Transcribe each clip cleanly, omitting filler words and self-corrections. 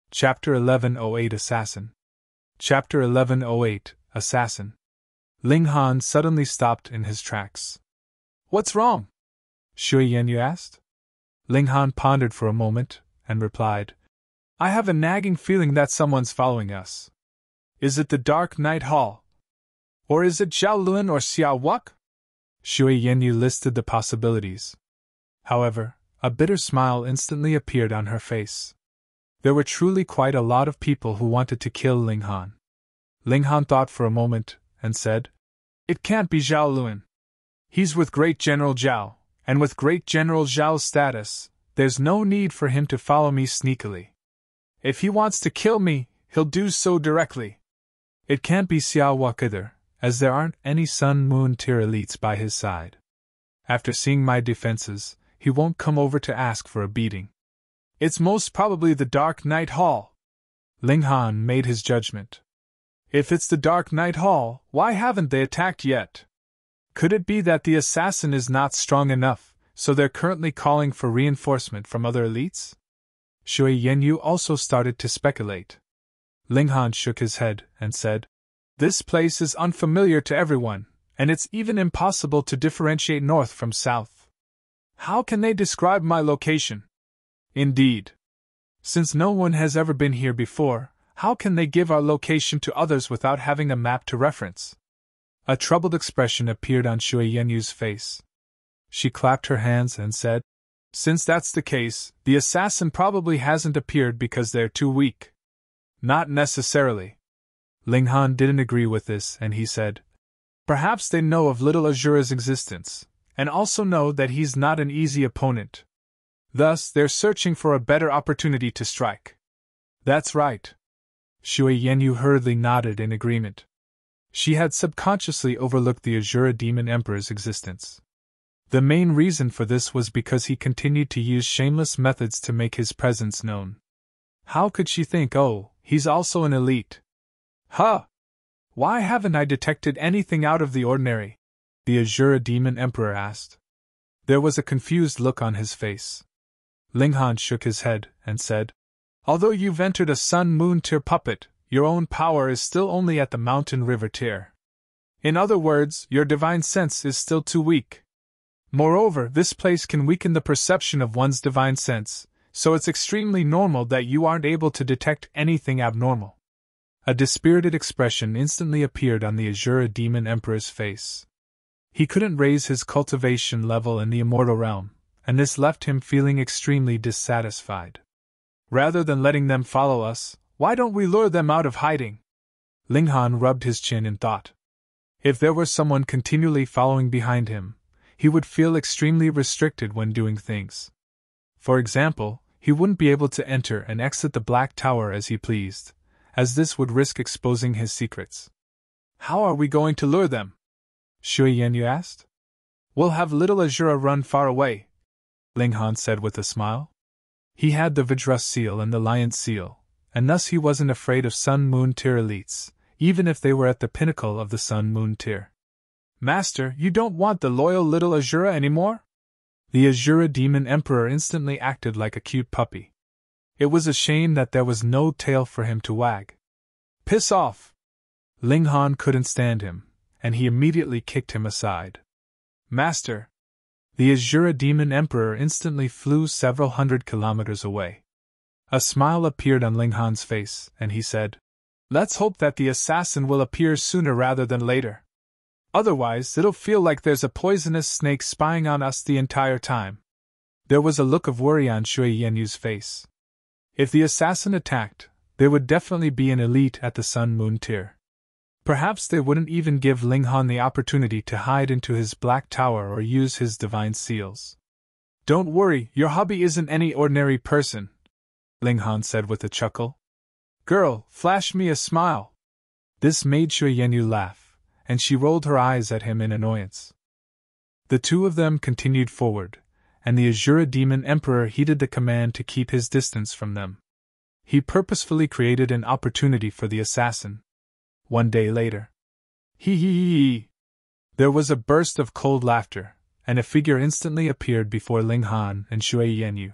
Chapter 1108 Assassin. Chapter 1108 Assassin. Ling Han suddenly stopped in his tracks. What's wrong? Shui Yanyu asked. Ling Han pondered for a moment, and replied, I have a nagging feeling that someone's following us. Is it the Dark Night Hall? Or is it Zhao Lun or Xiao Wuque? Shui Yanyu listed the possibilities. However, a bitter smile instantly appeared on her face. There were truly quite a lot of people who wanted to kill Ling Han. Ling Han thought for a moment, and said, It can't be Zhao Lun. He's with Great General Zhao, and with Great General Zhao's status, there's no need for him to follow me sneakily. If he wants to kill me, he'll do so directly. It can't be Xiao Wuque either, as there aren't any Sun Moon tier elites by his side. After seeing my defenses, he won't come over to ask for a beating. It's most probably the Dark Night Hall. Ling Han made his judgment. If it's the Dark Night Hall, why haven't they attacked yet? Could it be that the assassin is not strong enough, so they're currently calling for reinforcement from other elites? Shui Yanyu also started to speculate. Ling Han shook his head and said, This place is unfamiliar to everyone, and it's even impossible to differentiate north from south. How can they describe my location? Indeed. Since no one has ever been here before, how can they give our location to others without having a map to reference? A troubled expression appeared on Shui Yanyu's face. She clapped her hands and said, Since that's the case, the assassin probably hasn't appeared because they're too weak. Not necessarily. Ling Han didn't agree with this, and he said, Perhaps they know of Little Azura's existence, and also know that he's not an easy opponent. Thus, they're searching for a better opportunity to strike. That's right. Shui Yanyu hurriedly nodded in agreement. She had subconsciously overlooked the Azura Demon Emperor's existence. The main reason for this was because he continued to use shameless methods to make his presence known. How could she think, oh, he's also an elite? Huh! Why haven't I detected anything out of the ordinary? The Azura Demon Emperor asked. There was a confused look on his face. Ling Han shook his head and said, Although you've entered a Sun Moon tier puppet, your own power is still only at the Mountain River tier. In other words, your divine sense is still too weak. Moreover, this place can weaken the perception of one's divine sense, so it's extremely normal that you aren't able to detect anything abnormal. A dispirited expression instantly appeared on the Azura Demon Emperor's face. He couldn't raise his cultivation level in the immortal realm, and this left him feeling extremely dissatisfied. Rather than letting them follow us, why don't we lure them out of hiding? Ling Han rubbed his chin in thought. If there were someone continually following behind him, he would feel extremely restricted when doing things. For example, he wouldn't be able to enter and exit the Black Tower as he pleased, as this would risk exposing his secrets. How are we going to lure them? Shui Yanyu asked. We'll have Little Azura run far away, Ling Han said with a smile. He had the Vajra seal and the Lion seal, and thus he wasn't afraid of Sun Moon tier elites, even if they were at the pinnacle of the Sun Moon tier. Master, you don't want the loyal Little Azura anymore? The Azura Demon Emperor instantly acted like a cute puppy. It was a shame that there was no tail for him to wag. Piss off! Ling Han couldn't stand him, and he immediately kicked him aside. Master! The Azura Demon Emperor instantly flew several hundred kilometers away. A smile appeared on Ling Han's face, and he said, Let's hope that the assassin will appear sooner rather than later. Otherwise, it'll feel like there's a poisonous snake spying on us the entire time. There was a look of worry on Shui Yanyu's face. If the assassin attacked, there would definitely be an elite at the Sun Moon tier. Perhaps they wouldn't even give Ling Han the opportunity to hide into his Black Tower or use his divine seals. Don't worry, your hubby isn't any ordinary person, Ling Han said with a chuckle. Girl, flash me a smile. This made Shui Yanyu laugh, and she rolled her eyes at him in annoyance. The two of them continued forward, and the Azura Demon Emperor heeded the command to keep his distance from them. He purposefully created an opportunity for the assassin. One day later. Hee. There was a burst of cold laughter, and a figure instantly appeared before Ling Han and Shui Yanyu.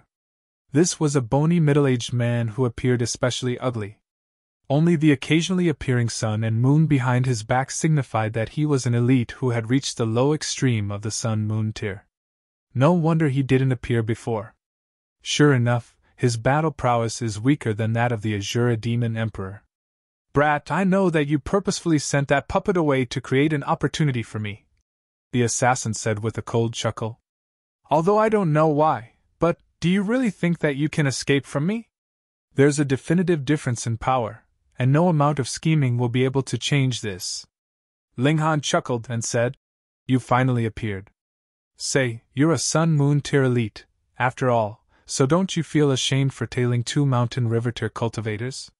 This was a bony middle-aged man who appeared especially ugly. Only the occasionally appearing sun and moon behind his back signified that he was an elite who had reached the low extreme of the sun-moon tier. No wonder he didn't appear before. Sure enough, his battle prowess is weaker than that of the Azura Demon Emperor. Brat, I know that you purposefully sent that puppet away to create an opportunity for me, the assassin said with a cold chuckle. Although I don't know why, but do you really think that you can escape from me? There's a definitive difference in power, and no amount of scheming will be able to change this. Ling Han chuckled and said, You finally appeared. Say, you're a sun-moon tier elite, after all, so don't you feel ashamed for tailing 2 mountain river tier cultivators?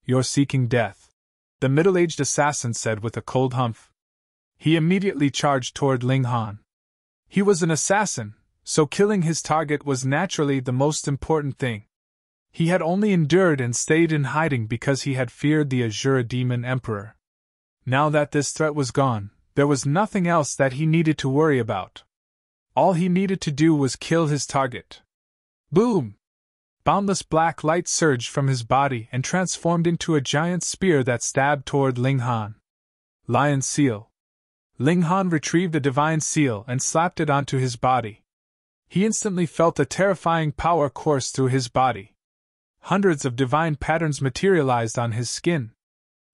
You're seeking death, the middle-aged assassin said with a cold humph. He immediately charged toward Ling Han. He was an assassin, so killing his target was naturally the most important thing. He had only endured and stayed in hiding because he had feared the Azura Demon Emperor. Now that this threat was gone, there was nothing else that he needed to worry about. All he needed to do was kill his target. Boom! Boundless black light surged from his body and transformed into a giant spear that stabbed toward Ling Han. Lion Seal. Ling Han retrieved a divine seal and slapped it onto his body. He instantly felt a terrifying power course through his body. Hundreds of divine patterns materialized on his skin.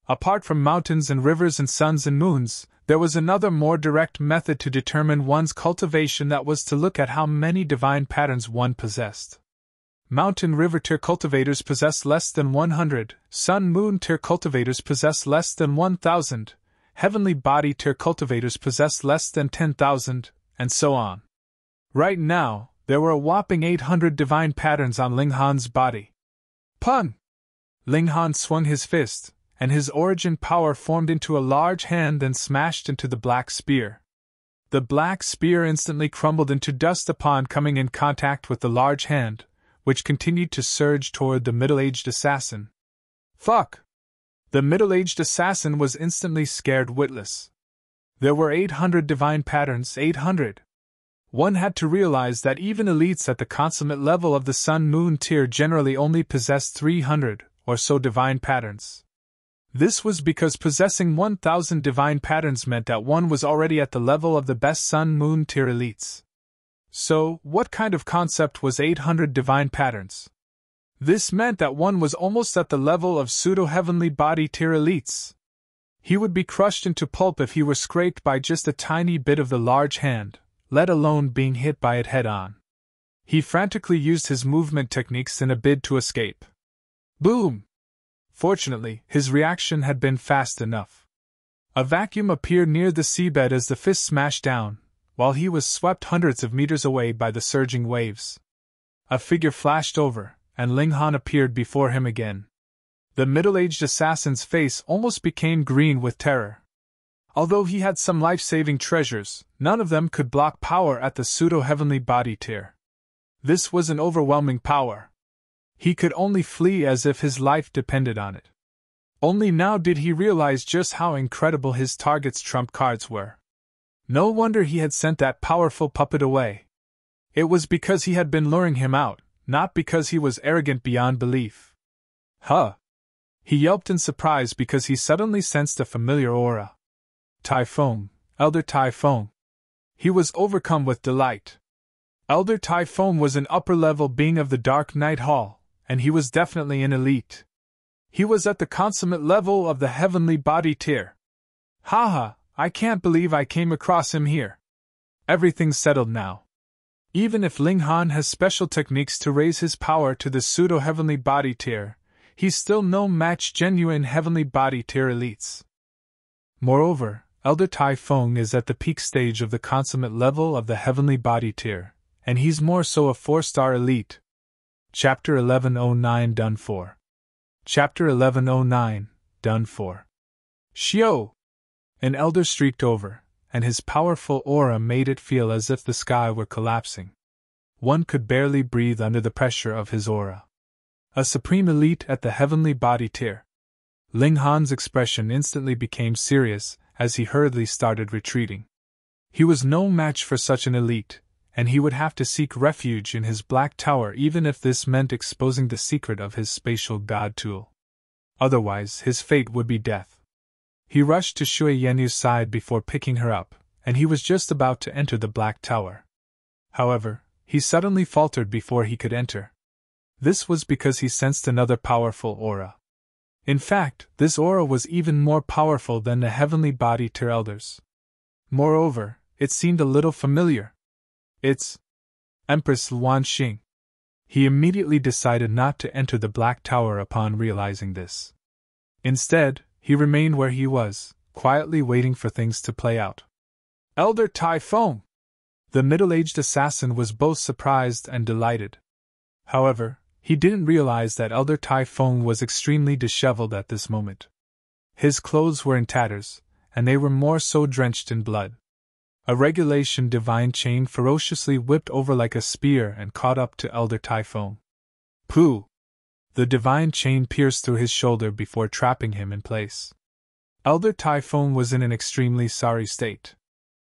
Apart from mountains and rivers and suns and moons, there was another more direct method to determine one's cultivation, that was to look at how many divine patterns one possessed. Mountain river tier cultivators possess less than 100, sun-moon tier cultivators possess less than 1,000, heavenly body tier cultivators possess less than 10,000, and so on. Right now, there were a whopping 800 divine patterns on Ling Han's body. Pun! Ling Han swung his fist, and his origin power formed into a large hand and smashed into the black spear. The black spear instantly crumbled into dust upon coming in contact with the large hand, which continued to surge toward the middle-aged assassin. Fuck! The middle-aged assassin was instantly scared witless. There were 800 divine patterns, 800. One had to realize that even elites at the consummate level of the sun-moon tier generally only possessed 300 or so divine patterns. This was because possessing 1,000 divine patterns meant that one was already at the level of the best sun-moon tier elites. So, what kind of concept was 800 divine patterns? This meant that one was almost at the level of pseudo-heavenly body tier elites. He would be crushed into pulp if he were scraped by just a tiny bit of the large hand, let alone being hit by it head-on. He frantically used his movement techniques in a bid to escape. Boom! Fortunately, his reaction had been fast enough. A vacuum appeared near the seabed as the fist smashed down, while he was swept hundreds of meters away by the surging waves. A figure flashed over, and Ling Han appeared before him again. The middle-aged assassin's face almost became green with terror. Although he had some life-saving treasures, none of them could block power at the pseudo-heavenly body tier. This was an overwhelming power. He could only flee as if his life depended on it. Only now did he realize just how incredible his target's trump cards were. No wonder he had sent that powerful puppet away. It was because he had been luring him out, not because he was arrogant beyond belief. Huh! He yelped in surprise because he suddenly sensed a familiar aura. Typhon, Elder Typhon. He was overcome with delight. Elder Typhon was an upper-level being of the Dark Night Hall, and he was definitely an elite. He was at the consummate level of the heavenly body tier. Haha, I can't believe I came across him here. Everything's settled now. Even if Ling Han has special techniques to raise his power to the pseudo-heavenly body tier, he's still no match genuine heavenly body tier elites. Moreover, Elder Typhon is at the peak stage of the consummate level of the heavenly body tier, and he's more so a 4-star elite. Chapter 1109 Done For. Chapter 1109 Done For. Shio! An elder streaked over, and his powerful aura made it feel as if the sky were collapsing. One could barely breathe under the pressure of his aura. A supreme elite at the heavenly body tier. Ling Han's expression instantly became serious as he hurriedly started retreating. He was no match for such an elite, and he would have to seek refuge in his black tower even if this meant exposing the secret of his spatial god tool. Otherwise, his fate would be death. He rushed to Shui Yenyu's side before picking her up, and he was just about to enter the black tower. However, he suddenly faltered before he could enter. This was because he sensed another powerful aura. In fact, this aura was even more powerful than the heavenly body tier elders. Moreover, it seemed a little familiar. It's Empress Luan Xing. He immediately decided not to enter the Black Tower upon realizing this. Instead, he remained where he was, quietly waiting for things to play out. Elder Typhon! The middle-aged assassin was both surprised and delighted. However, he didn't realize that Elder Typhon was extremely disheveled at this moment. His clothes were in tatters, and they were more so drenched in blood. A regulation divine chain ferociously whipped over like a spear and caught up to Elder Typhon. Pooh! The divine chain pierced through his shoulder before trapping him in place. Elder Typhon was in an extremely sorry state.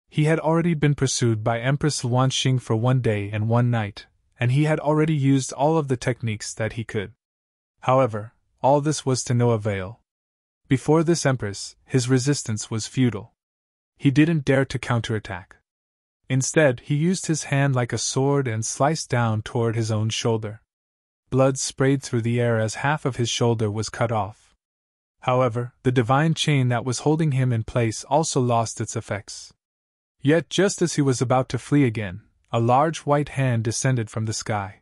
He had already been pursued by Empress Luan Xing for 1 day and 1 night, and he had already used all of the techniques that he could. However, all this was to no avail. Before this Empress, his resistance was futile. He didn't dare to counterattack. Instead, he used his hand like a sword and sliced down toward his own shoulder. Blood sprayed through the air as half of his shoulder was cut off. However, the divine chain that was holding him in place also lost its effects. Yet just as he was about to flee again, a large white hand descended from the sky.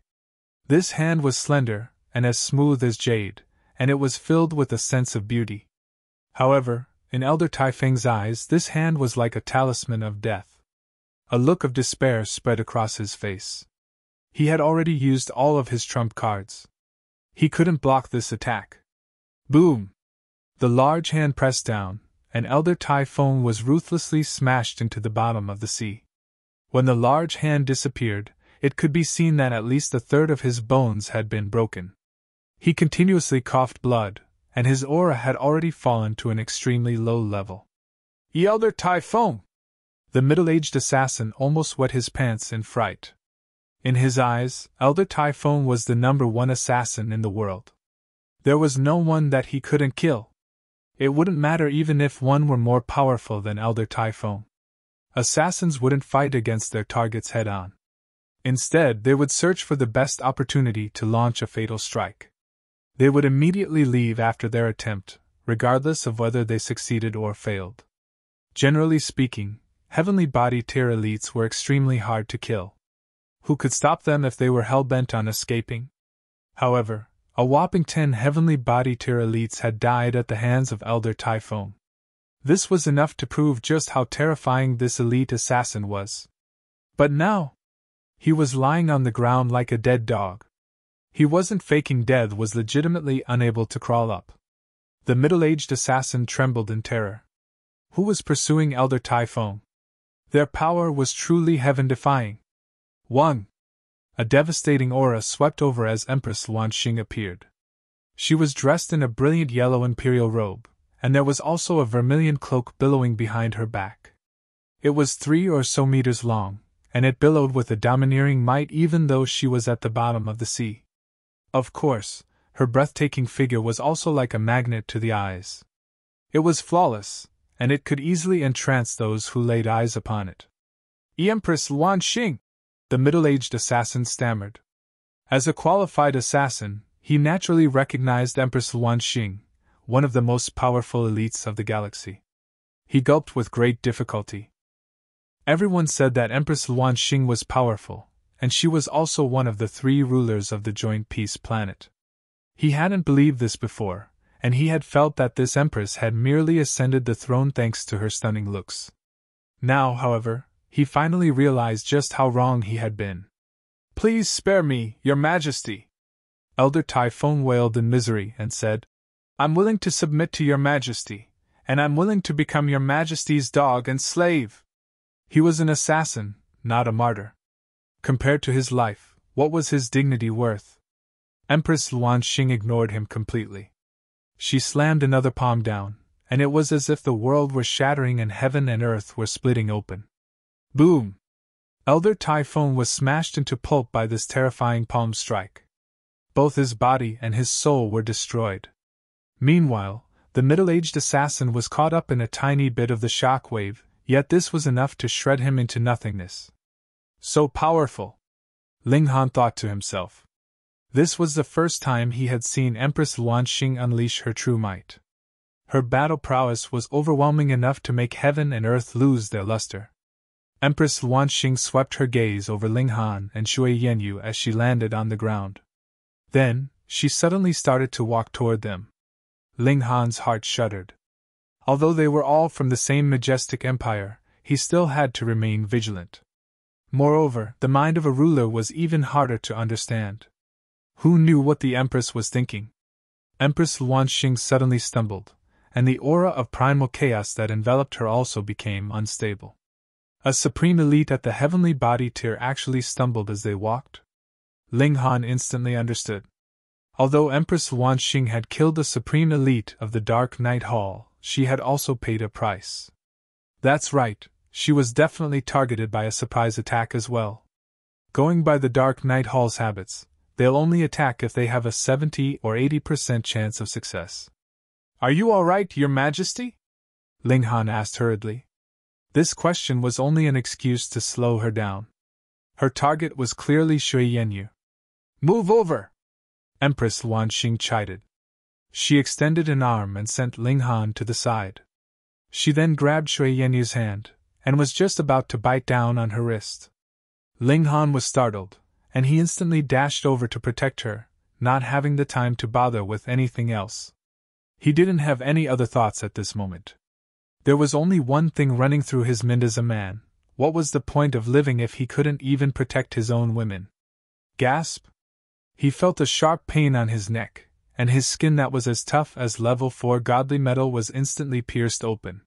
This hand was slender, and as smooth as jade, and it was filled with a sense of beauty. However, in Elder Typhon's eyes this hand was like a talisman of death. A look of despair spread across his face. He had already used all of his trump cards. He couldn't block this attack. Boom! The large hand pressed down, and Elder Typhon was ruthlessly smashed into the bottom of the sea. When the large hand disappeared, it could be seen that at least 1/3 of his bones had been broken. He continuously coughed blood, and his aura had already fallen to an extremely low level. Elder Typhon! The middle-aged assassin almost wet his pants in fright. In his eyes, Elder Typhon was the #1 assassin in the world. There was no one that he couldn't kill. It wouldn't matter even if one were more powerful than Elder Typhon. Assassins wouldn't fight against their targets head-on. Instead, they would search for the best opportunity to launch a fatal strike. They would immediately leave after their attempt, regardless of whether they succeeded or failed. Generally speaking, heavenly body tier elites were extremely hard to kill. Who could stop them if they were hell-bent on escaping? However, a whopping 10 heavenly body tier elites had died at the hands of Elder Typhon. This was enough to prove just how terrifying this elite assassin was. But now, he was lying on the ground like a dead dog. He wasn't faking death, was legitimately unable to crawl up. The middle-aged assassin trembled in terror. Who was pursuing Elder Typhon? Their power was truly heaven-defying. 1. A devastating aura swept over as Empress Luan Xing appeared. She was dressed in a brilliant yellow imperial robe, and there was also a vermilion cloak billowing behind her back. It was 3 or so meters long, and it billowed with a domineering might even though she was at the bottom of the sea. Of course, her breathtaking figure was also like a magnet to the eyes. It was flawless, and it could easily entrance those who laid eyes upon it. Empress Luan Xing! The middle-aged assassin stammered. As a qualified assassin, he naturally recognized Empress Luan Xing, one of the most powerful elites of the galaxy. He gulped with great difficulty. Everyone said that Empress Luan Xing was powerful, and she was also one of the 3 rulers of the Joint Peace Planet. He hadn't believed this before, and he had felt that this Empress had merely ascended the throne thanks to her stunning looks. Now, however, he finally realized just how wrong he had been. Please spare me, Your Majesty! Elder Typhon wailed in misery and said, I'm willing to submit to Your Majesty, and I'm willing to become Your Majesty's dog and slave. He was an assassin, not a martyr. Compared to his life, what was his dignity worth? Empress Luan Xing ignored him completely. She slammed another palm down, and it was as if the world were shattering and heaven and earth were splitting open. Boom! Elder Typhon was smashed into pulp by this terrifying palm strike. Both his body and his soul were destroyed. Meanwhile, the middle-aged assassin was caught up in a tiny bit of the shock wave, yet this was enough to shred him into nothingness. So powerful! Ling Han thought to himself. This was the first time he had seen Empress Luanxing unleash her true might. Her battle prowess was overwhelming enough to make heaven and earth lose their luster. Empress Luanxing swept her gaze over Ling Han and Shui Yanyu as she landed on the ground. Then, she suddenly started to walk toward them. Ling Han's heart shuddered. Although they were all from the same majestic empire, he still had to remain vigilant. Moreover, the mind of a ruler was even harder to understand. Who knew what the Empress was thinking? Empress Luanxing suddenly stumbled, and the aura of primal chaos that enveloped her also became unstable. A supreme elite at the heavenly body tier actually stumbled as they walked? Ling Han instantly understood. Although Empress Luanxing had killed the supreme elite of the Dark Night Hall, she had also paid a price. That's right, she was definitely targeted by a surprise attack as well. Going by the Dark Night Hall's habits, they'll only attack if they have a 70 or 80% chance of success. Are you all right, Your Majesty? Ling Han asked hurriedly. This question was only an excuse to slow her down. Her target was clearly Shui Yanyu. Move over! Empress Luanxing chided. She extended an arm and sent Ling Han to the side. She then grabbed Shui Yanyu's hand, and was just about to bite down on her wrist. Ling Han was startled, and he instantly dashed over to protect her, not having the time to bother with anything else. He didn't have any other thoughts at this moment. There was only one thing running through his mind as a man: what was the point of living if he couldn't even protect his own women? Gasp! He felt a sharp pain on his neck, and his skin that was as tough as level 4 godly metal was instantly pierced open.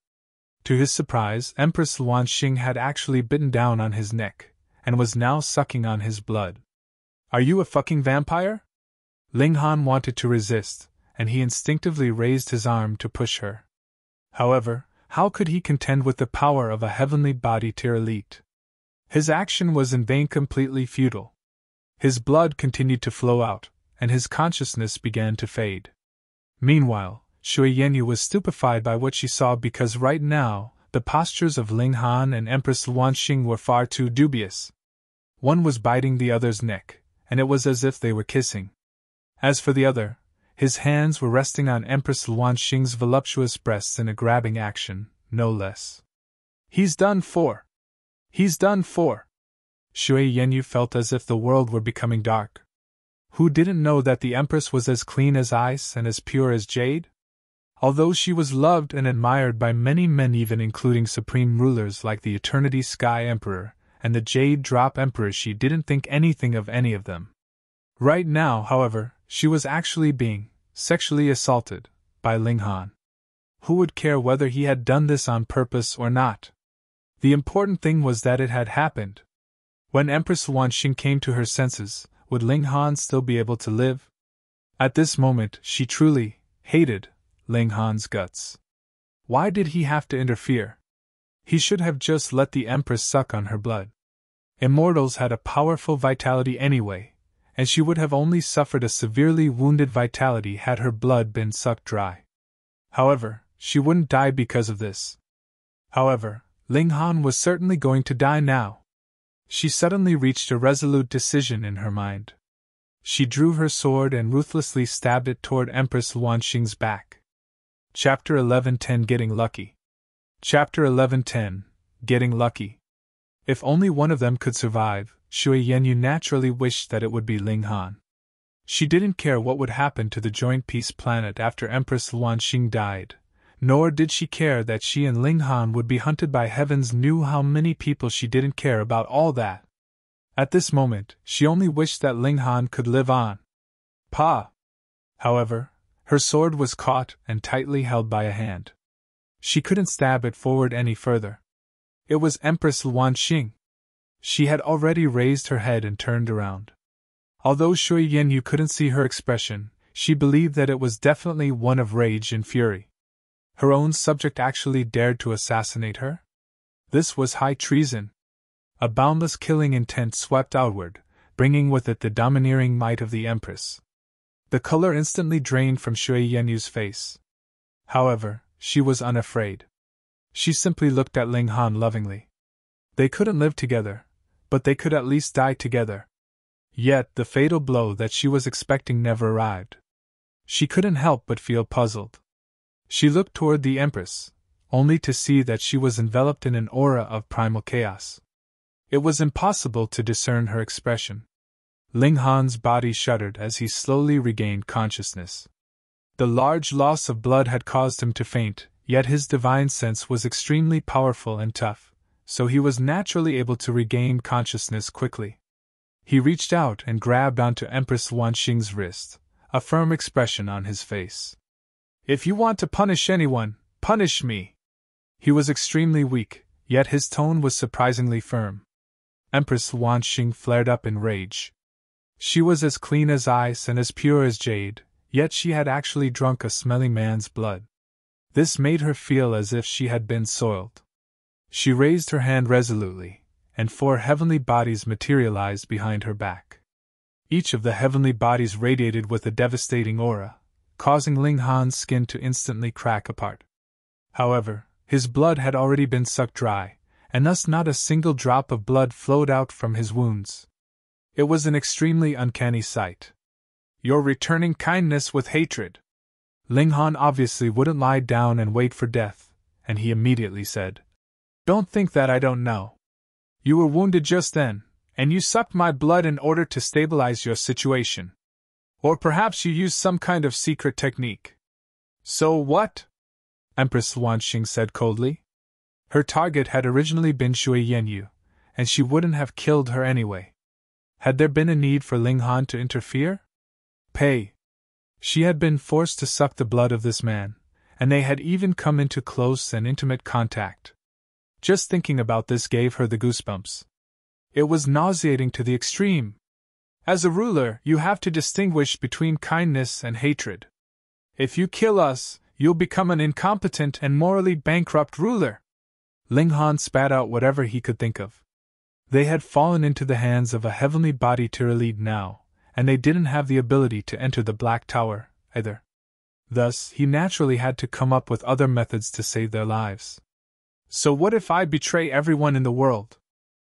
To his surprise, Empress Luanxing had actually bitten down on his neck, and was now sucking on his blood. Are you a fucking vampire? Ling Han wanted to resist, and he instinctively raised his arm to push her. However, how could he contend with the power of a heavenly body tier elite? His action was in vain, completely futile. His blood continued to flow out, and his consciousness began to fade. Meanwhile, Shui Yanyu was stupefied by what she saw because right now, the postures of Ling Han and Empress Luanxing were far too dubious. One was biting the other's neck, and it was as if they were kissing. As for the other, his hands were resting on Empress Luanxing's voluptuous breasts in a grabbing action, no less. He's done for! He's done for! Shui Yanyu felt as if the world were becoming dark. Who didn't know that the Empress was as clean as ice and as pure as jade? Although she was loved and admired by many men, even including supreme rulers like the Eternity Sky Emperor and the Jade Drop Emperor, she didn't think anything of any of them. Right now, however, she was actually being sexually assaulted by Ling Han. Who would care whether he had done this on purpose or not? The important thing was that it had happened. When Empress Luanxing came to her senses, would Ling Han still be able to live? At this moment, she truly hated Ling Han's guts. Why did he have to interfere? He should have just let the Empress suck on her blood. Immortals had a powerful vitality anyway, and she would have only suffered a severely wounded vitality had her blood been sucked dry. However, she wouldn't die because of this. However, Ling Han was certainly going to die now. She suddenly reached a resolute decision in her mind. She drew her sword and ruthlessly stabbed it toward Empress Luanxing's back. Chapter 11:10 Getting Lucky. Chapter 11:10 Getting Lucky. If only one of them could survive, Shui Yanyu naturally wished that it would be Ling Han. She didn't care what would happen to the Joint Peace Planet after Empress Luanxing died, nor did she care that she and Ling Han would be hunted by heavens knew how many people. She didn't care about all that. At this moment, she only wished that Ling Han could live on. Pa! However, her sword was caught and tightly held by a hand. She couldn't stab it forward any further. It was Empress Luanxing. She had already raised her head and turned around. Although Shui Yanyu couldn't see her expression, she believed that it was definitely one of rage and fury. Her own subject actually dared to assassinate her? This was high treason. A boundless killing intent swept outward, bringing with it the domineering might of the Empress. The color instantly drained from Shui Yenyu's face. However, she was unafraid. She simply looked at Ling Han lovingly. They couldn't live together, but they could at least die together. Yet the fatal blow that she was expecting never arrived. She couldn't help but feel puzzled. She looked toward the Empress, only to see that she was enveloped in an aura of primal chaos. It was impossible to discern her expression. Ling Han's body shuddered as he slowly regained consciousness. The large loss of blood had caused him to faint, yet his divine sense was extremely powerful and tough, so he was naturally able to regain consciousness quickly. He reached out and grabbed onto Empress Wanxing's wrist, a firm expression on his face. "If you want to punish anyone, punish me." He was extremely weak, yet his tone was surprisingly firm. Empress Wanxing flared up in rage. She was as clean as ice and as pure as jade, yet she had actually drunk a smelly man's blood. This made her feel as if she had been soiled. She raised her hand resolutely, and 4 heavenly bodies materialized behind her back. Each of the heavenly bodies radiated with a devastating aura, causing Ling Han's skin to instantly crack apart. However, his blood had already been sucked dry, and thus not a single drop of blood flowed out from his wounds. It was an extremely uncanny sight. "You're returning kindness with hatred." Ling Han obviously wouldn't lie down and wait for death, and he immediately said, "Don't think that I don't know. You were wounded just then, and you sucked my blood in order to stabilize your situation. Or perhaps you used some kind of secret technique." "So what?" Empress Wanxing said coldly. Her target had originally been Shui Yenyu, and she wouldn't have killed her anyway. Had there been a need for Ling Han to interfere? She had been forced to suck the blood of this man, and they had even come into close and intimate contact. Just thinking about this gave her the goosebumps. It was nauseating to the extreme. As a ruler, you have to distinguish between kindness and hatred. If you kill us, you'll become an incompetent and morally bankrupt ruler. Ling Han spat out whatever he could think of. They had fallen into the hands of a heavenly body to lead now, and they didn't have the ability to enter the Black Tower, either. Thus, he naturally had to come up with other methods to save their lives. "So what if I betray everyone in the world?"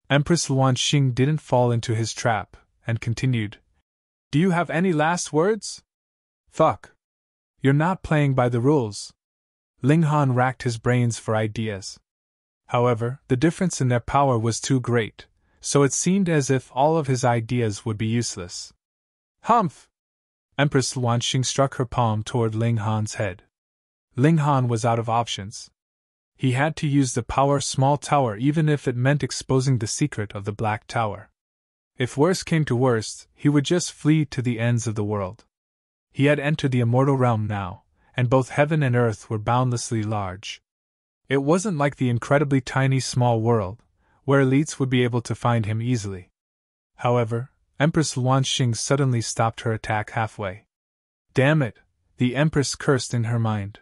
Empress Wanxing didn't fall into his trap, and continued, "Do you have any last words?" "Fuck. You're not playing by the rules." Ling Han racked his brains for ideas. However, the difference in their power was too great, so it seemed as if all of his ideas would be useless. "Humph!" Empress Wanxing struck her palm toward Ling Han's head. Ling Han was out of options. He had to use the power small tower even if it meant exposing the secret of the Black Tower. If worse came to worst, he would just flee to the ends of the world. He had entered the immortal realm now, and both heaven and earth were boundlessly large. It wasn't like the incredibly tiny small world, where elites would be able to find him easily. However, Empress Wanxing suddenly stopped her attack halfway. "Damn it," the Empress cursed in her mind.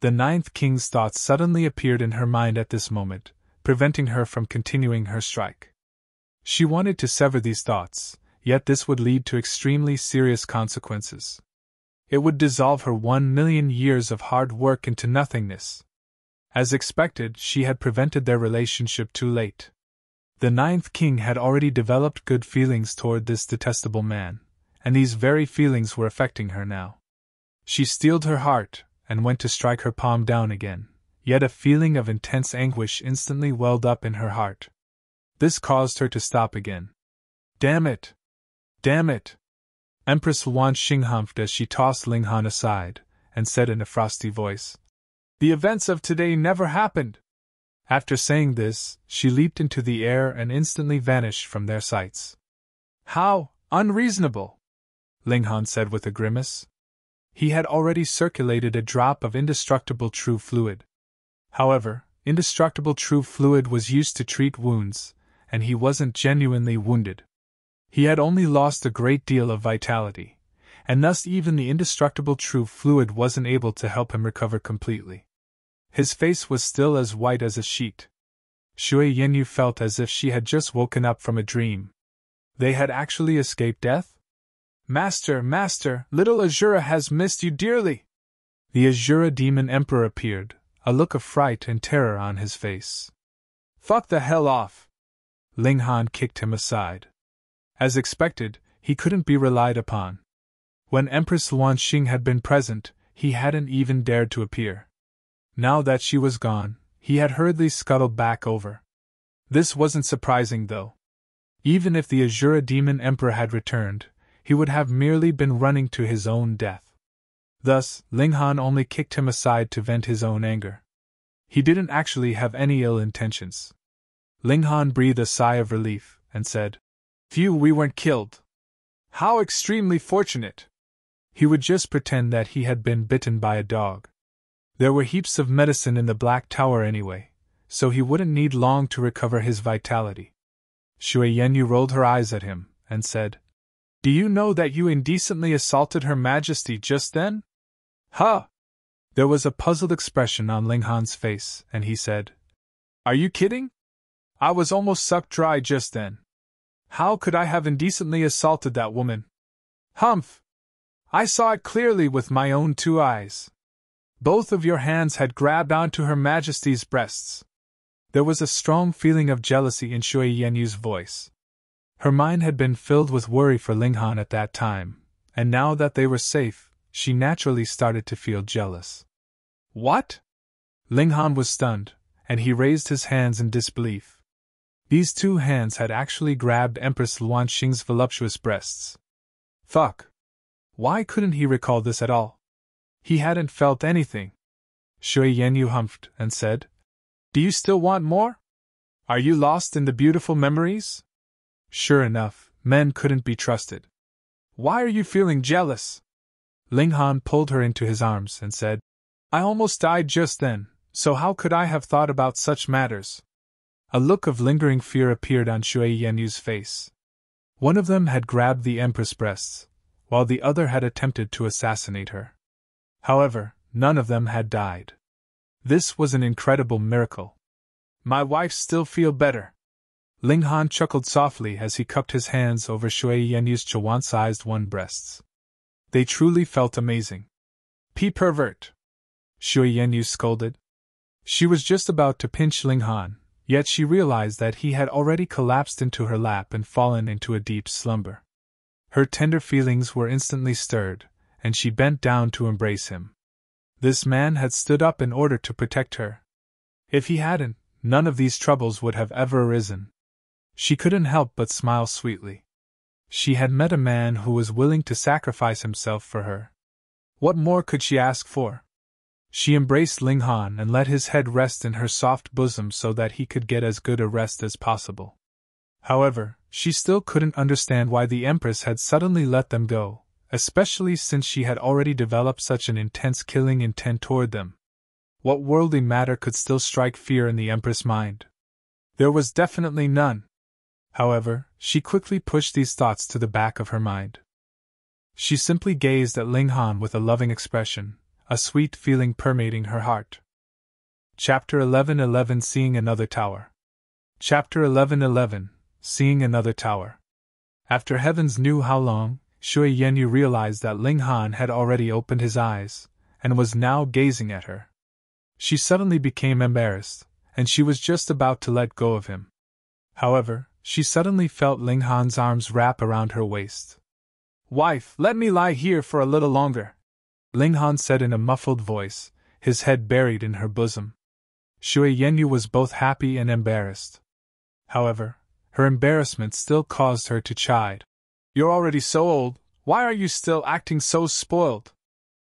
The 9th King's thoughts suddenly appeared in her mind at this moment, preventing her from continuing her strike. She wanted to sever these thoughts, yet this would lead to extremely serious consequences. It would dissolve her 1,000,000 years of hard work into nothingness. As expected, she had prevented their relationship too late. The 9th King had already developed good feelings toward this detestable man, and these very feelings were affecting her now. She steeled her heart, and went to strike her palm down again, yet a feeling of intense anguish instantly welled up in her heart. This caused her to stop again. "Damn it! Damn it!" Empress Wanxing humphed as she tossed Ling Han aside, and said in a frosty voice, "The events of today never happened." After saying this, she leaped into the air and instantly vanished from their sights. "How unreasonable!" Ling Han said with a grimace. He had already circulated a drop of indestructible true fluid. However, indestructible true fluid was used to treat wounds, and he wasn't genuinely wounded. He had only lost a great deal of vitality, and thus even the indestructible true fluid wasn't able to help him recover completely. His face was still as white as a sheet. Shui Yenyu felt as if she had just woken up from a dream. They had actually escaped death? Master, Master, little Azura has missed you dearly! The Azura Demon Emperor appeared, a look of fright and terror on his face. Fuck the hell off! Ling Han kicked him aside. As expected, he couldn't be relied upon. When Empress Luan Xing had been present, he hadn't even dared to appear. Now that she was gone, he had hurriedly scuttled back over. This wasn't surprising, though. Even if the Azura Demon Emperor had returned, he would have merely been running to his own death. Thus, Ling Han only kicked him aside to vent his own anger. He didn't actually have any ill intentions. Ling Han breathed a sigh of relief, and said, Phew, we weren't killed. How extremely fortunate! He would just pretend that he had been bitten by a dog. There were heaps of medicine in the Black Tower anyway, so he wouldn't need long to recover his vitality. Shui Yenyu rolled her eyes at him, and said, Do you know that you indecently assaulted Her Majesty just then? Huh! There was a puzzled expression on Ling Han's face, and he said, Are you kidding? I was almost sucked dry just then. How could I have indecently assaulted that woman? Humph! I saw it clearly with my own 2 eyes. Both of your hands had grabbed onto Her Majesty's breasts. There was a strong feeling of jealousy in Shui Yenyu's voice. Her mind had been filled with worry for Ling Han at that time, and now that they were safe, she naturally started to feel jealous. What? Ling Han was stunned, and he raised his hands in disbelief. These 2 hands had actually grabbed Empress Luan Xing's voluptuous breasts. Fuck! Why couldn't he recall this at all? He hadn't felt anything. Shui Yenyu humphed and said, Do you still want more? Are you lost in the beautiful memories? Sure enough, men couldn't be trusted. Why are you feeling jealous? Ling Han pulled her into his arms and said, I almost died just then, so how could I have thought about such matters? A look of lingering fear appeared on Shui Yenyu's face. One of them had grabbed the Empress' breasts, while the other had attempted to assassinate her. However, none of them had died. This was an incredible miracle. My wife still feel better. Ling Han chuckled softly as he cupped his hands over Shui Yenyu's chihuahua-sized 1 breasts. They truly felt amazing. Pervert! Shui Yenyu scolded. She was just about to pinch Ling Han, yet she realized that he had already collapsed into her lap and fallen into a deep slumber. Her tender feelings were instantly stirred, and she bent down to embrace him. This man had stood up in order to protect her. If he hadn't, none of these troubles would have ever arisen. She couldn't help but smile sweetly. She had met a man who was willing to sacrifice himself for her. What more could she ask for? She embraced Ling Han and let his head rest in her soft bosom so that he could get as good a rest as possible. However, she still couldn't understand why the Empress had suddenly let them go, especially since she had already developed such an intense killing intent toward them. What worldly matter could still strike fear in the Empress' mind? There was definitely none. However, she quickly pushed these thoughts to the back of her mind. She simply gazed at Ling Han with a loving expression, a sweet feeling permeating her heart. Chapter 11:11 Seeing Another Tower. Chapter 11:11 Seeing Another Tower. After heavens knew how long, Shui Yenyu realized that Ling Han had already opened his eyes, and was now gazing at her. She suddenly became embarrassed, and she was just about to let go of him. However, she suddenly felt Ling Han's arms wrap around her waist. Wife, let me lie here for a little longer, Ling Han said in a muffled voice, his head buried in her bosom. Shui Yenyu was both happy and embarrassed. However, her embarrassment still caused her to chide. You're already so old, why are you still acting so spoiled?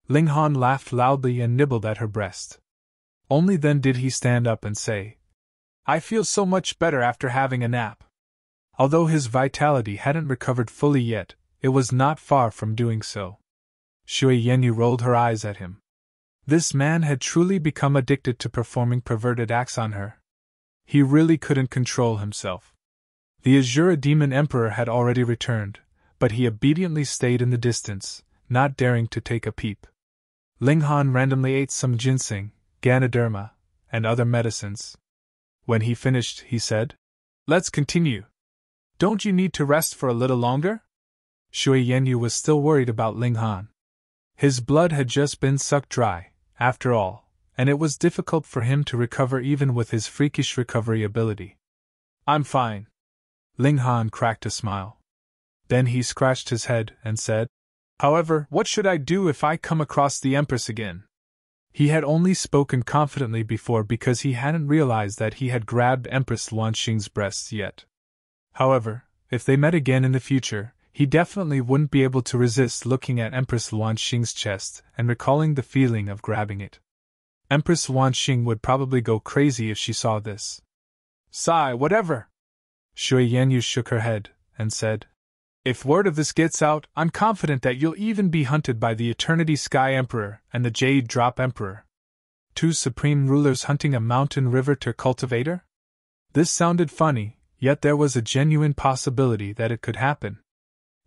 Ling Han laughed loudly and nibbled at her breast. Only then did he stand up and say, I feel so much better after having a nap. Although his vitality hadn't recovered fully yet, it was not far from doing so. Shui Yenyu rolled her eyes at him. This man had truly become addicted to performing perverted acts on her. He really couldn't control himself. The Azura Demon Emperor had already returned, but he obediently stayed in the distance, not daring to take a peep. Ling Han randomly ate some ginseng, Ganoderma, and other medicines. When he finished, he said, "Let's continue. Don't you need to rest for a little longer?" Shui Yanyu was still worried about Ling Han. His blood had just been sucked dry, after all, and it was difficult for him to recover even with his freakish recovery ability. "I'm fine." Ling Han cracked a smile. Then he scratched his head and said, "However, what should I do if I come across the Empress again?" He had only spoken confidently before because he hadn't realized that he had grabbed Empress Luanxing's breasts yet. However, if they met again in the future, he definitely wouldn't be able to resist looking at Empress Luanxing's chest and recalling the feeling of grabbing it. Empress Luanxing would probably go crazy if she saw this. "Sigh, whatever." Shui Yanyu shook her head and said, "If word of this gets out, I'm confident that you'll even be hunted by the Eternity Sky Emperor and the Jade Drop Emperor. Two supreme rulers hunting a mountain river cultivator?" This sounded funny, yet there was a genuine possibility that it could happen.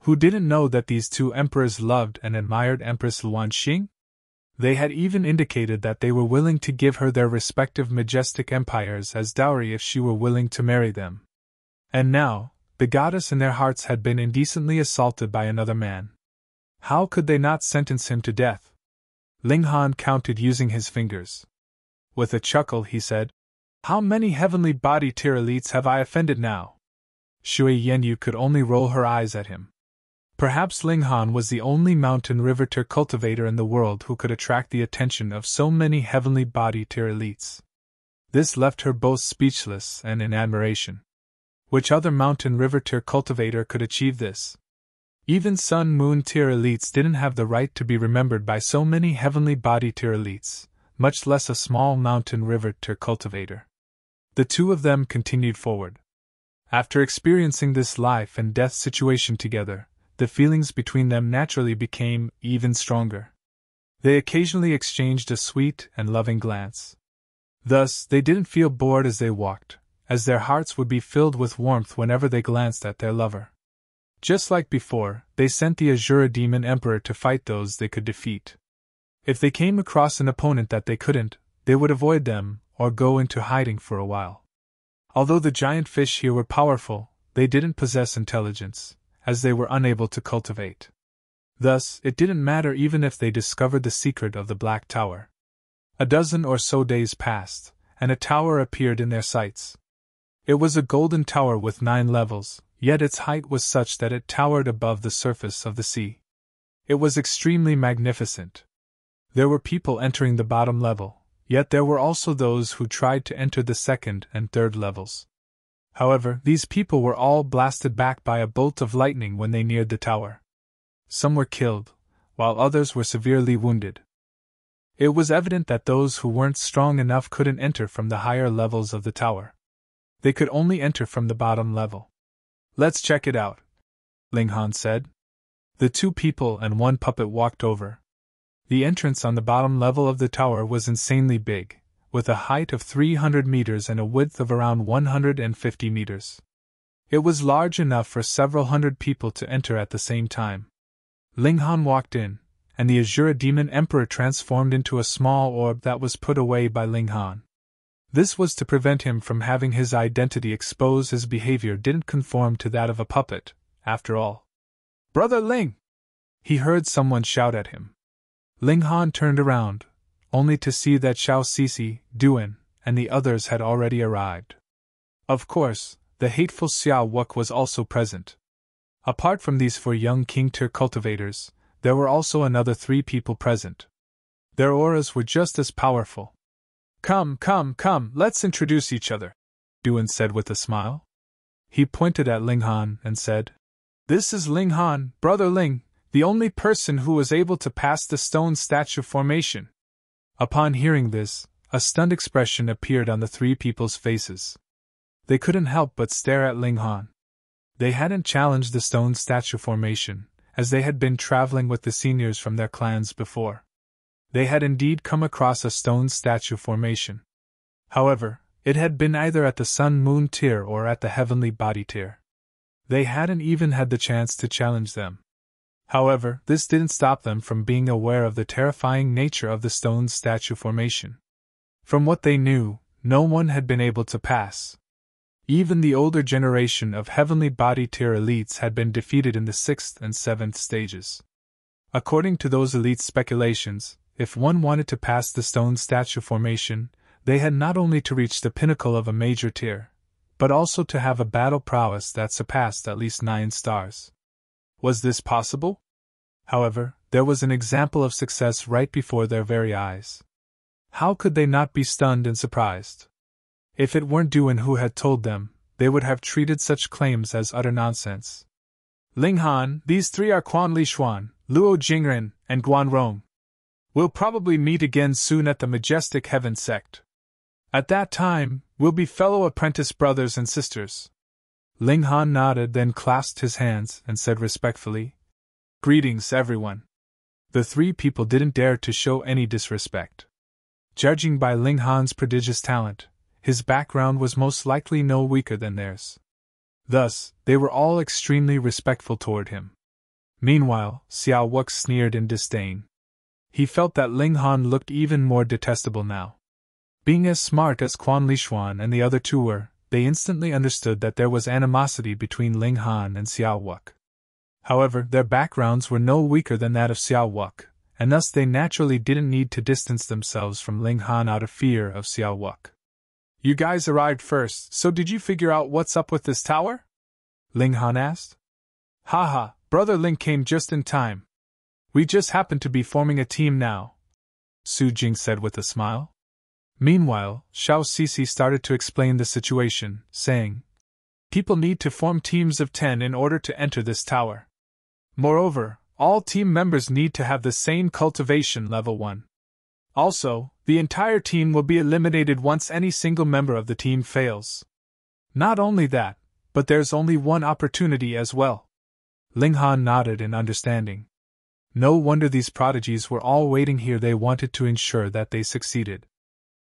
Who didn't know that these two emperors loved and admired Empress Luanxing? They had even indicated that they were willing to give her their respective majestic empires as dowry if she were willing to marry them. And now, the goddess in their hearts had been indecently assaulted by another man. How could they not sentence him to death? Ling Han counted using his fingers. With a chuckle, he said, "How many heavenly body tier elites have I offended now?" Shui Yanyu could only roll her eyes at him. Perhaps Ling Han was the only mountain river tier cultivator in the world who could attract the attention of so many heavenly body tier elites. This left her both speechless and in admiration. Which other mountain river tier cultivator could achieve this? Even sun moon tier elites didn't have the right to be remembered by so many heavenly body tier elites, much less a small mountain river tier cultivator. The two of them continued forward. After experiencing this life and death situation together, the feelings between them naturally became even stronger. They occasionally exchanged a sweet and loving glance. Thus, they didn't feel bored as they walked, as their hearts would be filled with warmth whenever they glanced at their lover. Just like before, they sent the Azura Demon Emperor to fight those they could defeat. If they came across an opponent that they couldn't, they would avoid them or go into hiding for a while. Although the giant fish here were powerful, they didn't possess intelligence, as they were unable to cultivate. Thus, it didn't matter even if they discovered the secret of the Black Tower. A dozen or so days passed, and a tower appeared in their sights. It was a golden tower with 9 levels, yet its height was such that it towered above the surface of the sea. It was extremely magnificent. There were people entering the bottom level, yet there were also those who tried to enter the second and third levels. However, these people were all blasted back by a bolt of lightning when they neared the tower. Some were killed, while others were severely wounded. It was evident that those who weren't strong enough couldn't enter from the higher levels of the tower. They could only enter from the bottom level. "Let's check it out," Ling Han said. The 2 people and 1 puppet walked over. The entrance on the bottom level of the tower was insanely big, with a height of 300 meters and a width of around 150 meters. It was large enough for several hundred people to enter at the same time. Ling Han walked in, and the Azura Demon Emperor transformed into a small orb that was put away by Ling Han. This was to prevent him from having his identity exposed. His behavior didn't conform to that of a puppet, after all. "Brother Ling!" he heard someone shout at him. Ling Han turned around, only to see that Xiao Sisi, Duan, and the others had already arrived. Of course, the hateful Xiao Wuque was also present. Apart from these 4 young King Tier cultivators, there were also another 3 people present. Their auras were just as powerful. Come, let's introduce each other," Duan said with a smile. He pointed at Ling Han and said, "This is Ling Han, Brother Ling, the only person who was able to pass the stone statue formation." Upon hearing this, a stunned expression appeared on the 3 people's faces. They couldn't help but stare at Ling Han. They hadn't challenged the stone statue formation, as they had been traveling with the seniors from their clans before. They had indeed come across a stone statue formation. However, it had been either at the sun-moon tier or at the heavenly body tier. They hadn't even had the chance to challenge them. However, this didn't stop them from being aware of the terrifying nature of the stone statue formation. From what they knew, no one had been able to pass. Even the older generation of heavenly body tier elites had been defeated in the 6th and 7th stages. According to those elite speculations, if one wanted to pass the stone statue formation, they had not only to reach the pinnacle of a major tier, but also to have a battle prowess that surpassed at least 9 stars. Was this possible? However, there was an example of success right before their very eyes. How could they not be stunned and surprised? If it weren't Duan who had told them, they would have treated such claims as utter nonsense. Ling Han, these three are Quan Li Xuan, Luo Jingren, and Guan Rong. We'll probably meet again soon at the majestic heaven sect. At that time, we'll be fellow apprentice brothers and sisters. Ling Han nodded, then clasped his hands and said respectfully, "Greetings, everyone." The three people didn't dare to show any disrespect. Judging by Ling Han's prodigious talent, his background was most likely no weaker than theirs. Thus, they were all extremely respectful toward him. Meanwhile, Xiao Wuque sneered in disdain. He felt that Ling Han looked even more detestable now. Being as smart as Quan Li Xuan and the other two were, they instantly understood that there was animosity between Ling Han and Xiao Wuque. However, their backgrounds were no weaker than that of Xiao Wuque, and thus they naturally didn't need to distance themselves from Ling Han out of fear of Xiao Wuque. "You guys arrived first, so did you figure out what's up with this tower?" Ling Han asked. "Haha, Brother Ling came just in time. We just happen to be forming a team now," Su Jing said with a smile. Meanwhile, Xiao Sisi started to explain the situation, saying, "People need to form teams of 10 in order to enter this tower. Moreover, all team members need to have the same cultivation level 1. Also, the entire team will be eliminated once any single member of the team fails. Not only that, but there's only one opportunity as well." Ling Han nodded in understanding. No wonder these prodigies were all waiting here. They wanted to ensure that they succeeded.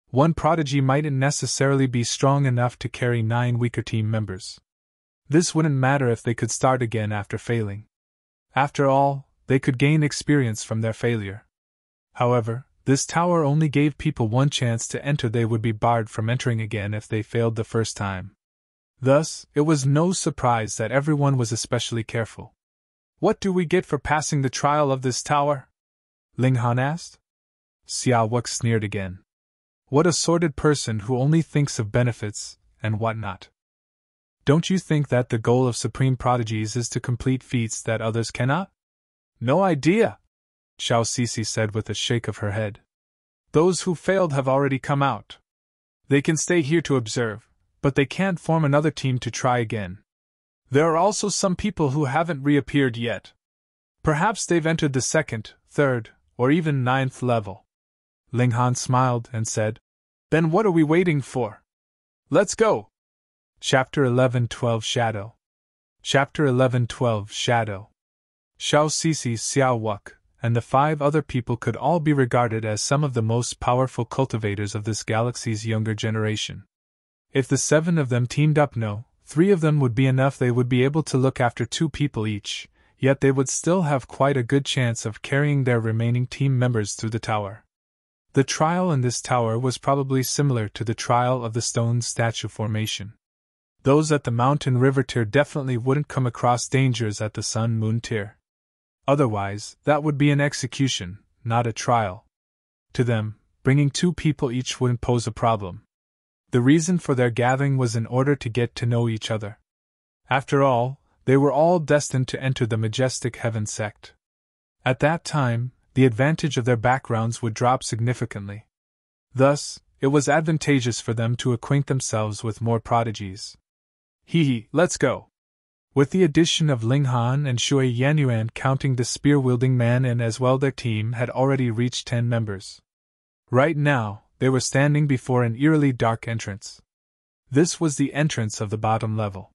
One prodigy mightn't necessarily be strong enough to carry 9 weaker team members. This wouldn't matter if they could start again after failing. After all, they could gain experience from their failure. However, this tower only gave people one chance to enter. They would be barred from entering again if they failed the first time. Thus, it was no surprise that everyone was especially careful. "What do we get for passing the trial of this tower?" Ling Han asked. Xiao Wuque sneered again. What a sordid person who only thinks of benefits, and whatnot. Don't you think that the goal of supreme prodigies is to complete feats that others cannot? No idea, Xiao Sisi said with a shake of her head. Those who failed have already come out. They can stay here to observe, but they can't form another team to try again. There are also some people who haven't reappeared yet. Perhaps they've entered the 2nd, 3rd, or even 9th level. Ling Han smiled and said, "Then what are we waiting for? Let's go!" Chapter 11:12 Shadow. Chapter 11:12 Shadow. Xiao Sisi, Xiao Wuque, and the 5 other people could all be regarded as some of the most powerful cultivators of this galaxy's younger generation. If the 7 of them teamed up, 3 of them would be enough. They would be able to look after 2 people each, yet they would still have quite a good chance of carrying their remaining team members through the tower. The trial in this tower was probably similar to the trial of the stone statue formation. Those at the mountain river tier definitely wouldn't come across dangers at the sun moon tier. Otherwise, that would be an execution, not a trial. To them, bringing 2 people each wouldn't pose a problem. The reason for their gathering was in order to get to know each other. After all, they were all destined to enter the majestic heaven sect. At that time, the advantage of their backgrounds would drop significantly. Thus, it was advantageous for them to acquaint themselves with more prodigies. Let's go. With the addition of Ling Han and Shui Yanuan counting the spear-wielding man in as well, their team had already reached 10 members. Right now, they were standing before an eerily dark entrance. This was the entrance of the bottom level.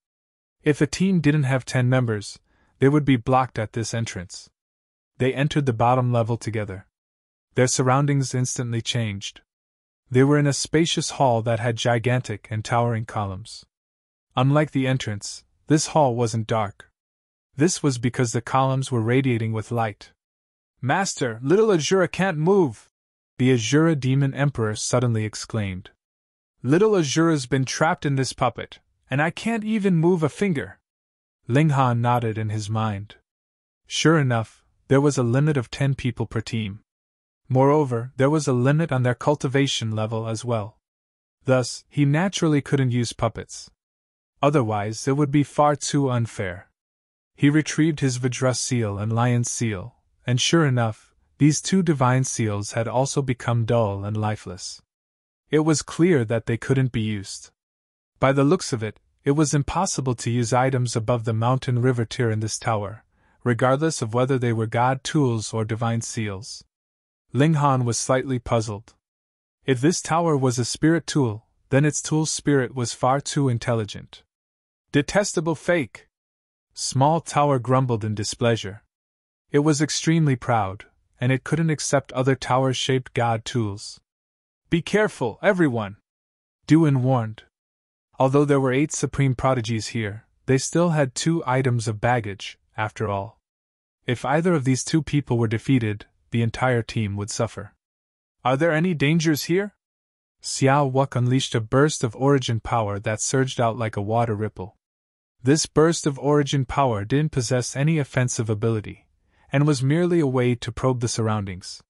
If a team didn't have 10 members, they would be blocked at this entrance. They entered the bottom level together. Their surroundings instantly changed. They were in a spacious hall that had gigantic and towering columns. Unlike the entrance, this hall wasn't dark. This was because the columns were radiating with light. "Master, little Azura can't move!" the Azura Demon Emperor suddenly exclaimed. Little Azura's been trapped in this puppet, and I can't even move a finger. Ling Han nodded in his mind. Sure enough, there was a limit of 10 people per team. Moreover, there was a limit on their cultivation level as well. Thus, he naturally couldn't use puppets. Otherwise, it would be far too unfair. He retrieved his Vajra seal and Lion's seal, and sure enough, these two divine seals had also become dull and lifeless. It was clear that they couldn't be used. By the looks of it, it was impossible to use items above the mountain river tier in this tower, regardless of whether they were god tools or divine seals. Ling Han was slightly puzzled. If this tower was a spirit tool, then its tool's spirit was far too intelligent. Detestable fake! Small Tower grumbled in displeasure. It was extremely proud, and it couldn't accept other tower-shaped god tools. Be careful, everyone! Duin warned. Although there were 8 supreme prodigies here, they still had 2 items of baggage, after all. If either of these 2 people were defeated, the entire team would suffer. Are there any dangers here? Xiao Wuque unleashed a burst of origin power that surged out like a water ripple. This burst of origin power didn't possess any offensive ability, and was merely a way to probe the surroundings.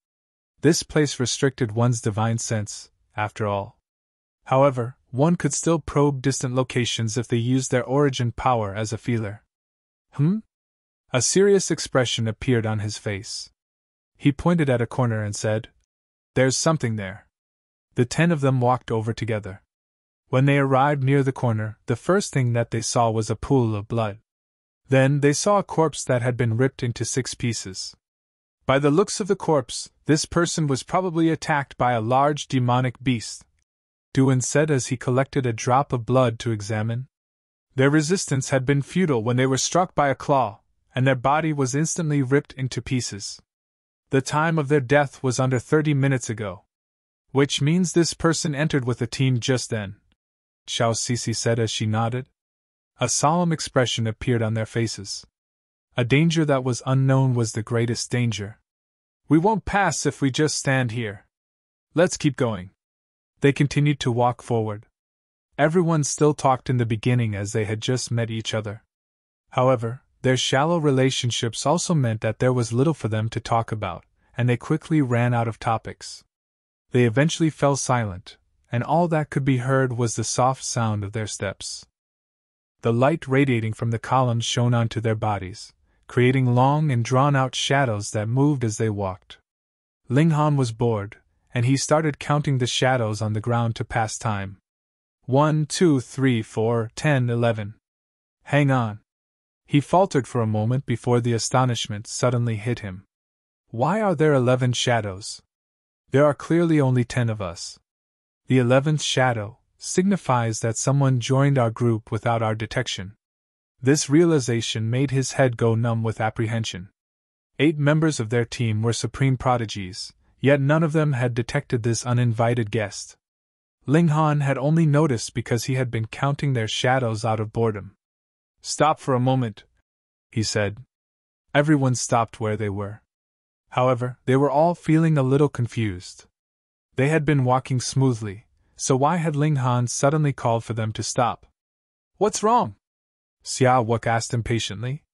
This place restricted one's divine sense, after all. However, one could still probe distant locations if they used their origin power as a feeler. A serious expression appeared on his face. He pointed at a corner and said, "There's something there." The 10 of them walked over together. When they arrived near the corner, the first thing that they saw was a pool of blood. Then they saw a corpse that had been ripped into 6 pieces. By the looks of the corpse, this person was probably attacked by a large demonic beast, Duin said as he collected a drop of blood to examine. Their resistance had been futile when they were struck by a claw, and their body was instantly ripped into pieces. The time of their death was under 30 minutes ago. Which means this person entered with the team just then, Xiao Sisi said as she nodded. A solemn expression appeared on their faces. A danger that was unknown was the greatest danger. We won't pass if we just stand here. Let's keep going. They continued to walk forward. Everyone still talked in the beginning as they had just met each other. However, their shallow relationships also meant that there was little for them to talk about, and they quickly ran out of topics. They eventually fell silent, and all that could be heard was the soft sound of their steps. The light radiating from the columns shone onto their bodies, creating long and drawn-out shadows that moved as they walked. Ling Han was bored, and he started counting the shadows on the ground to pass time. 1, 2, 3, 4, 10, 11. Hang on. He faltered for a moment before the astonishment suddenly hit him. Why are there 11 shadows? There are clearly only 10 of us. The 11th shadow signifies that someone joined our group without our detection. This realization made his head go numb with apprehension. 8 members of their team were supreme prodigies, yet none of them had detected this uninvited guest. Ling Han had only noticed because he had been counting their shadows out of boredom. Stop for a moment, he said. Everyone stopped where they were. However, they were all feeling a little confused. They had been walking smoothly, so why had Ling Han suddenly called for them to stop? What's wrong? Xiao Wuque asked impatiently.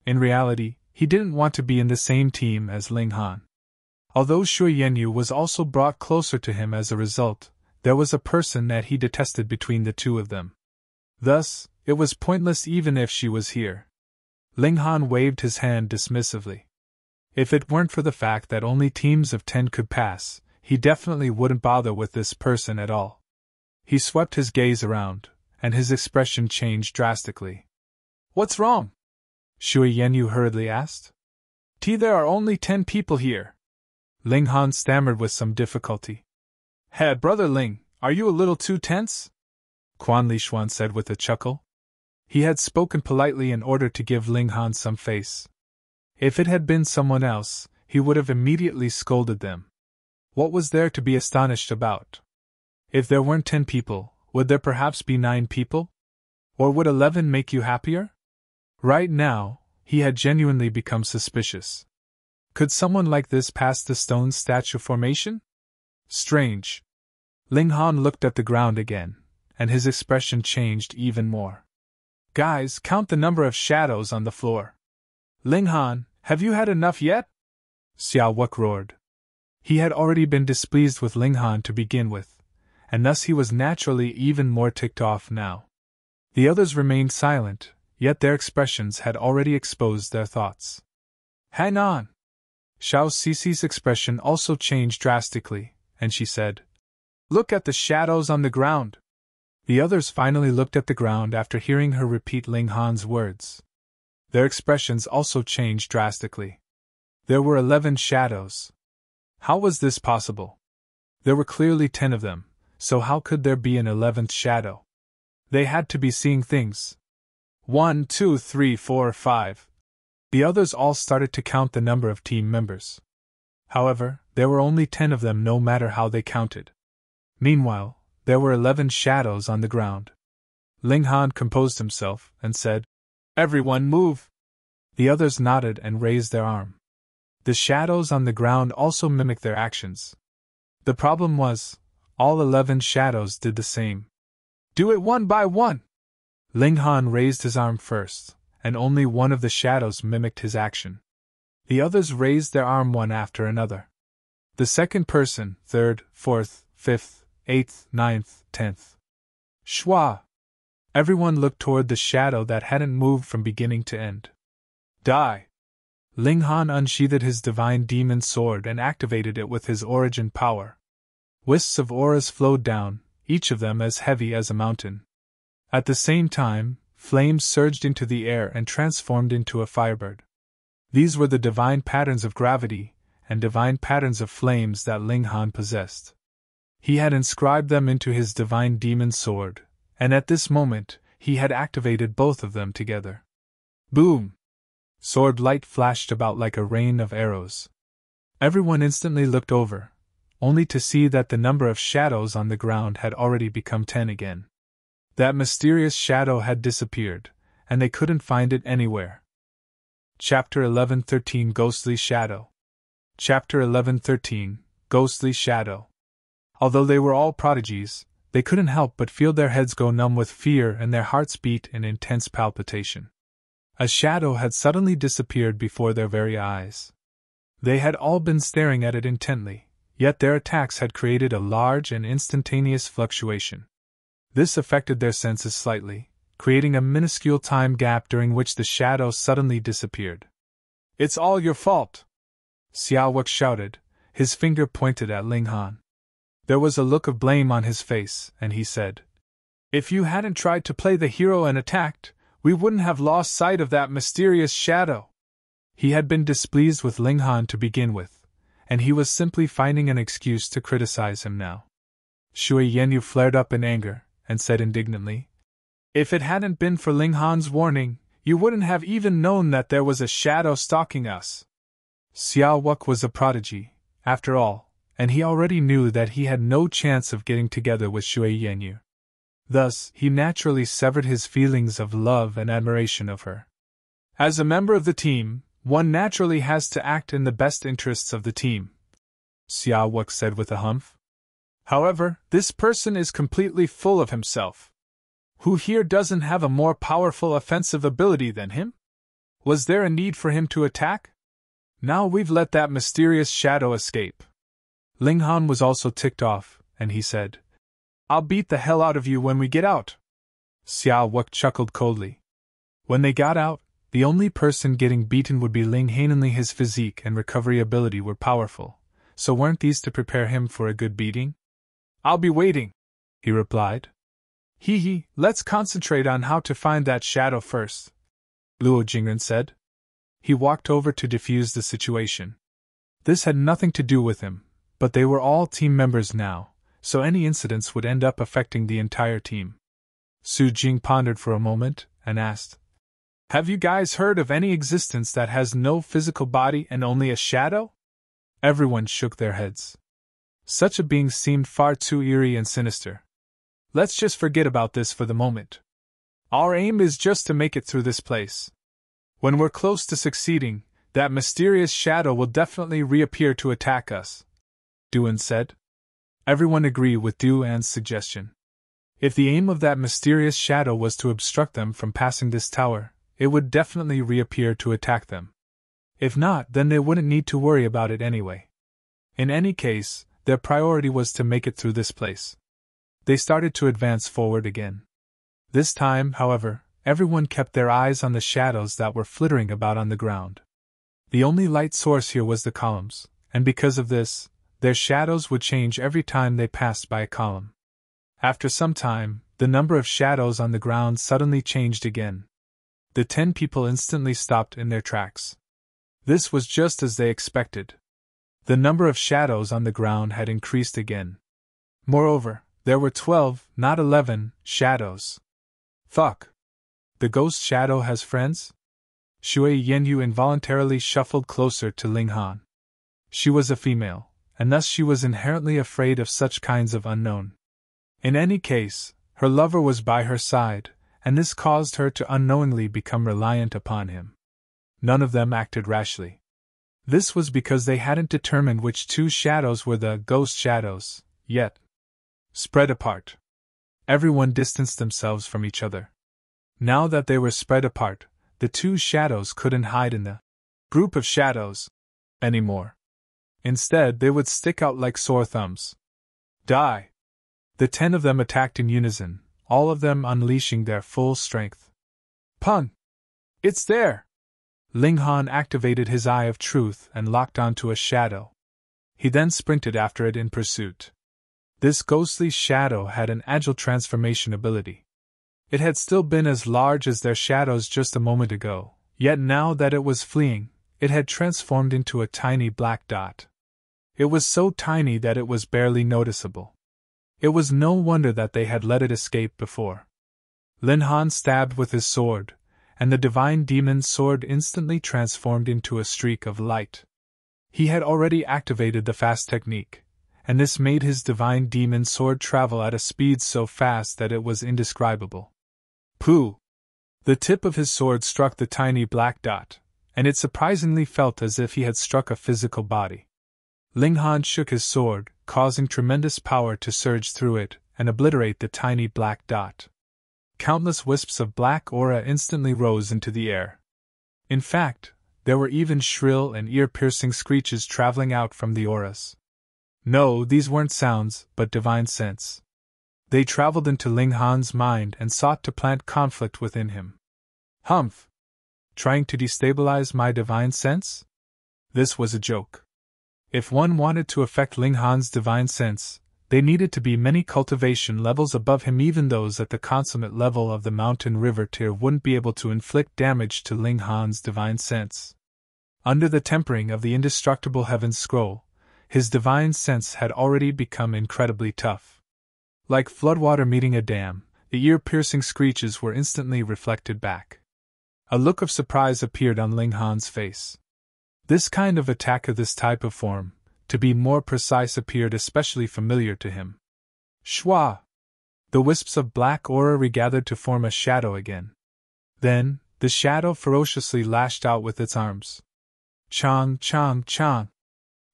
In reality, he didn't want to be in the same team as Ling Han. Although Shui Yanyu was also brought closer to him as a result, there was a person that he detested between the two of them. Thus, it was pointless even if she was here. Ling Han waved his hand dismissively. If it weren't for the fact that only teams of 10 could pass, he definitely wouldn't bother with this person at all. He swept his gaze around, and his expression changed drastically. What's wrong? Shui Yanyu hurriedly asked. There are only 10 people here. Ling Han stammered with some difficulty. Hey, Brother Ling, are you a little too tense? Quan Lishuan said with a chuckle. He had spoken politely in order to give Ling Han some face. If it had been someone else, he would have immediately scolded them. What was there to be astonished about? If there weren't 10 people, would there perhaps be 9 people? Or would 11 make you happier? Right now, he had genuinely become suspicious. Could someone like this pass the stone statue formation? Strange. Ling Han looked at the ground again, and his expression changed even more. Guys, count the number of shadows on the floor. Ling Han, have you had enough yet? Xiao Wuque roared. He had already been displeased with Ling Han to begin with, and thus he was naturally even more ticked off now. The others remained silent, yet their expressions had already exposed their thoughts. Hang on! Xiao Cici's expression also changed drastically, and she said, Look at the shadows on the ground. The others finally looked at the ground after hearing her repeat Ling Han's words. Their expressions also changed drastically. There were 11 shadows. How was this possible? There were clearly 10 of them, so how could there be an 11th shadow? They had to be seeing things. 1, 2, 3, 4, 5. The others all started to count the number of team members. However, there were only 10 of them no matter how they counted. Meanwhile, there were 11 shadows on the ground. Ling Han composed himself and said, Everyone move! The others nodded and raised their arm. The shadows on the ground also mimicked their actions. The problem was, all 11 shadows did the same. Do it one by one! Ling Han raised his arm first, and only one of the shadows mimicked his action. The others raised their arm one after another. The second person, third, fourth, fifth, 8th, 9th, 10th. Shwa! Everyone looked toward the shadow that hadn't moved from beginning to end. Die! Ling Han unsheathed his divine demon sword and activated it with his origin power. Wisps of auras flowed down, each of them as heavy as a mountain. At the same time, flames surged into the air and transformed into a firebird. These were the divine patterns of gravity and divine patterns of flames that Ling Han possessed. He had inscribed them into his divine demon sword, and at this moment, he had activated both of them together. Boom! Sword light flashed about like a rain of arrows. Everyone instantly looked over, only to see that the number of shadows on the ground had already become 10 again. That mysterious shadow had disappeared, and they couldn't find it anywhere. Chapter 11:13 Ghostly Shadow. Chapter 11:13 Ghostly Shadow. Although they were all prodigies, they couldn't help but feel their heads go numb with fear and their hearts beat in intense palpitation. A shadow had suddenly disappeared before their very eyes. They had all been staring at it intently, yet their attacks had created a large and instantaneous fluctuation. This affected their senses slightly, creating a minuscule time gap during which the shadow suddenly disappeared. It's all your fault! Xiao Wuque shouted, his finger pointed at Ling Han. There was a look of blame on his face, and he said, If you hadn't tried to play the hero and attacked, we wouldn't have lost sight of that mysterious shadow. He had been displeased with Ling Han to begin with, and he was simply finding an excuse to criticize him now. Shui Yanyu flared up in anger, and said indignantly, If it hadn't been for Ling Han's warning, you wouldn't have even known that there was a shadow stalking us. Xiao Wuque was a prodigy, after all, and he already knew that he had no chance of getting together with Shui Yanyu. Thus, he naturally severed his feelings of love and admiration of her. As a member of the team, one naturally has to act in the best interests of the team, Xiao Wuque said with a humph. However, this person is completely full of himself. Who here doesn't have a more powerful offensive ability than him? Was there a need for him to attack? Now we've let that mysterious shadow escape. Ling Han was also ticked off, and he said, I'll beat the hell out of you when we get out. Xiao Wuque chuckled coldly. When they got out, the only person getting beaten would be Ling Han. Only his physique and recovery ability were powerful, so weren't these to prepare him for a good beating? I'll be waiting, he replied. Hee, let's concentrate on how to find that shadow first, Luo Jingren said. He walked over to defuse the situation. This had nothing to do with him, but they were all team members now, so any incidents would end up affecting the entire team. Su Jing pondered for a moment, and asked, Have you guys heard of any existence that has no physical body and only a shadow? Everyone shook their heads. Such a being seemed far too eerie and sinister. Let's just forget about this for the moment. Our aim is just to make it through this place. When we're close to succeeding, that mysterious shadow will definitely reappear to attack us, Duan said. Everyone agreed with Du An's suggestion. If the aim of that mysterious shadow was to obstruct them from passing this tower, it would definitely reappear to attack them. If not, then they wouldn't need to worry about it anyway. In any case, their priority was to make it through this place. They started to advance forward again. This time, however, everyone kept their eyes on the shadows that were flittering about on the ground. The only light source here was the columns, and because of this, their shadows would change every time they passed by a column. After some time, the number of shadows on the ground suddenly changed again. The 10 people instantly stopped in their tracks. This was just as they expected. The number of shadows on the ground had increased again. Moreover, there were 12, not 11, shadows. Fuck. The ghost shadow has friends? Shui Yenyu involuntarily shuffled closer to Ling Han. She was a female, and thus she was inherently afraid of such kinds of unknown. In any case, her lover was by her side, and this caused her to unknowingly become reliant upon him. None of them acted rashly. This was because they hadn't determined which 2 shadows were the ghost shadows, yet. Spread apart. Everyone distanced themselves from each other. Now that they were spread apart, the 2 shadows couldn't hide in the group of shadows anymore. Instead, they would stick out like sore thumbs. Die! The 10 of them attacked in unison, all of them unleashing their full strength. Pun! It's there! Ling Han activated his Eye of Truth and locked onto a shadow. He then sprinted after it in pursuit. This ghostly shadow had an agile transformation ability. It had still been as large as their shadows just a moment ago, yet now that it was fleeing, it had transformed into a tiny black dot. It was so tiny that it was barely noticeable. It was no wonder that they had let it escape before. Lin Han stabbed with his sword, and the divine demon's sword instantly transformed into a streak of light. He had already activated the fast technique, and this made his divine demon sword travel at a speed so fast that it was indescribable. Pooh! The tip of his sword struck the tiny black dot, and it surprisingly felt as if he had struck a physical body. Ling Han shook his sword, causing tremendous power to surge through it and obliterate the tiny black dot. Countless wisps of black aura instantly rose into the air. In fact, there were even shrill and ear-piercing screeches traveling out from the auras. No, these weren't sounds, but divine sense. They traveled into Ling Han's mind and sought to plant conflict within him. Humph! Trying to destabilize my divine sense? This was a joke. If one wanted to affect Ling Han's divine sense, they needed to be many cultivation levels above him. Even those at the consummate level of the mountain river tier wouldn't be able to inflict damage to Ling Han's divine sense. Under the tempering of the indestructible Heaven's Scroll, his divine sense had already become incredibly tough. Like floodwater meeting a dam, the ear-piercing screeches were instantly reflected back. A look of surprise appeared on Ling Han's face. This kind of attack of this type of form, to be more precise, appeared especially familiar to him. Shwa! The wisps of black aura regathered to form a shadow again. Then, the shadow ferociously lashed out with its arms. Chong, chong, chong!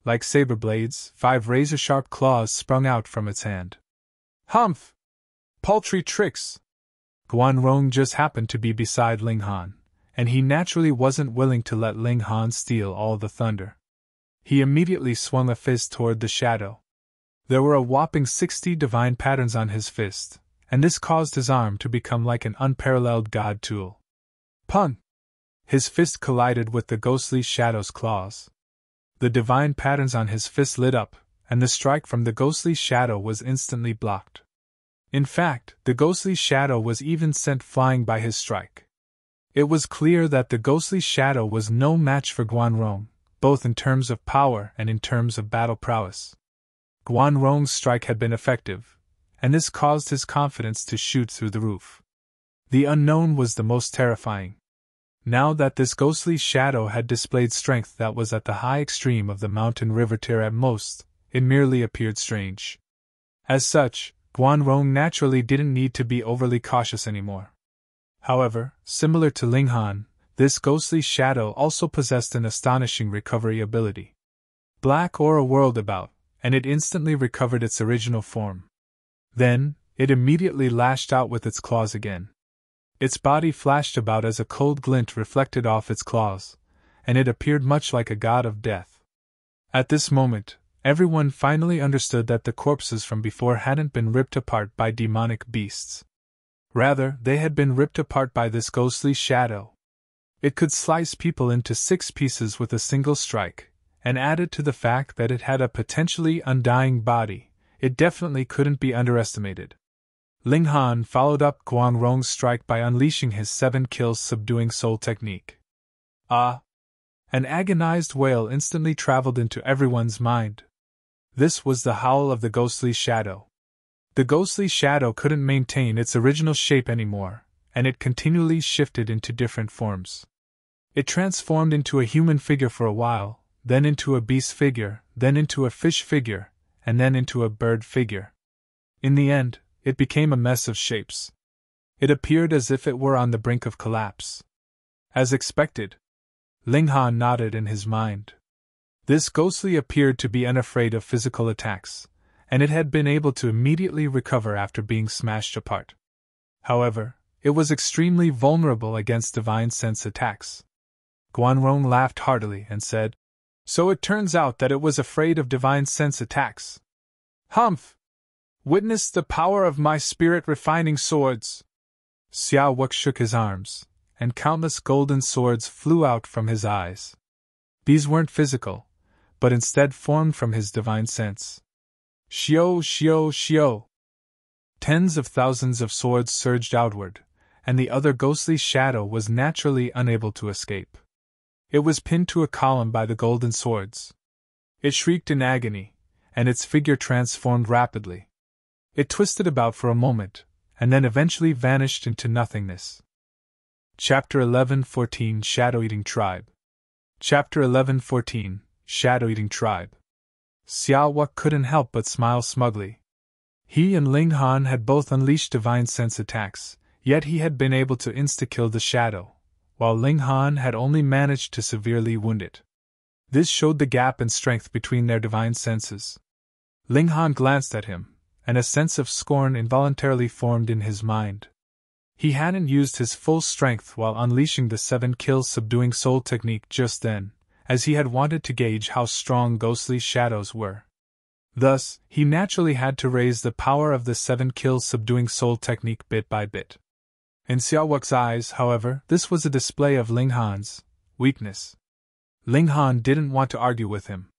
Like saber blades, 5 razor-sharp claws sprung out from its hand. Humph! Paltry tricks! Guanrong just happened to be beside Ling Han, and he naturally wasn't willing to let Ling Han steal all the thunder. He immediately swung a fist toward the shadow. There were a whopping 60 divine patterns on his fist, and this caused his arm to become like an unparalleled god tool. Pun! His fist collided with the ghostly shadow's claws. The divine patterns on his fist lit up, and the strike from the ghostly shadow was instantly blocked. In fact, the ghostly shadow was even sent flying by his strike. It was clear that the ghostly shadow was no match for Guanrong, both in terms of power and in terms of battle prowess. Guanrong's strike had been effective, and this caused his confidence to shoot through the roof. The unknown was the most terrifying. Now that this ghostly shadow had displayed strength that was at the high extreme of the mountain river tier at most, it merely appeared strange. As such, Guanrong naturally didn't need to be overly cautious anymore. However, similar to Ling Han, this ghostly shadow also possessed an astonishing recovery ability. Black aura whirled about, and it instantly recovered its original form. Then, it immediately lashed out with its claws again. Its body flashed about as a cold glint reflected off its claws, and it appeared much like a god of death. At this moment, everyone finally understood that the corpses from before hadn't been ripped apart by demonic beasts. Rather, they had been ripped apart by this ghostly shadow. It could slice people into 6 pieces with a single strike, and added to the fact that it had a potentially undying body, it definitely couldn't be underestimated. Ling Han followed up Guang Rong's strike by unleashing his 7 kills subduing soul technique. Ah! An agonized wail instantly traveled into everyone's mind. This was the howl of the ghostly shadow. The ghostly shadow couldn't maintain its original shape anymore, and it continually shifted into different forms. It transformed into a human figure for a while, then into a beast figure, then into a fish figure, and then into a bird figure. In the end, it became a mess of shapes. It appeared as if it were on the brink of collapse. As expected, Ling Han nodded in his mind. This ghostly appeared to be unafraid of physical attacks, and it had been able to immediately recover after being smashed apart. However, it was extremely vulnerable against divine sense attacks. Guanrong laughed heartily and said, "So it turns out that it was afraid of divine sense attacks. Humph! Witness the power of my spirit-refining swords!" Xiao Wuque shook his arms, and countless golden swords flew out from his eyes. These weren't physical, but instead formed from his divine sense. Xiao, xiao, xiao! Tens of thousands of swords surged outward, and the other ghostly shadow was naturally unable to escape. It was pinned to a column by the golden swords. It shrieked in agony, and its figure transformed rapidly. It twisted about for a moment, and then eventually vanished into nothingness. Chapter 11:14 Shadow-Eating Tribe. Chapter 11:14 Shadow-Eating Tribe. Xiao Wuque couldn't help but smile smugly. He and Ling Han had both unleashed divine sense attacks, yet he had been able to insta-kill the shadow, while Ling Han had only managed to severely wound it. This showed the gap in strength between their divine senses. Ling Han glanced at him, and a sense of scorn involuntarily formed in his mind. He hadn't used his full strength while unleashing the 7 kills subduing soul technique just then, as he had wanted to gauge how strong ghostly shadows were. Thus, he naturally had to raise the power of the 7 kills subduing soul technique bit by bit. In Xiao Wuque's eyes, however, this was a display of Ling Han's weakness. Ling Han didn't want to argue with him.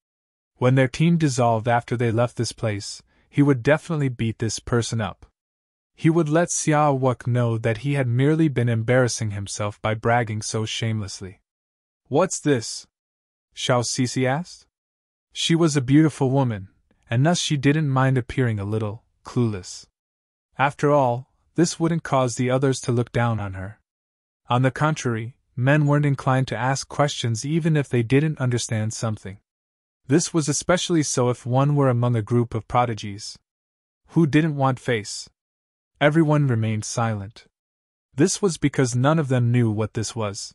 When their team dissolved after they left this place, he would definitely beat this person up. He would let Xiao Wuque know that he had merely been embarrassing himself by bragging so shamelessly. "What's this?" Xiao Sisi asked. She was a beautiful woman, and thus she didn't mind appearing a little clueless. After all, this wouldn't cause the others to look down on her. On the contrary, men weren't inclined to ask questions even if they didn't understand something. This was especially so if one were among a group of prodigies. Who didn't want face? Everyone remained silent. This was because none of them knew what this was.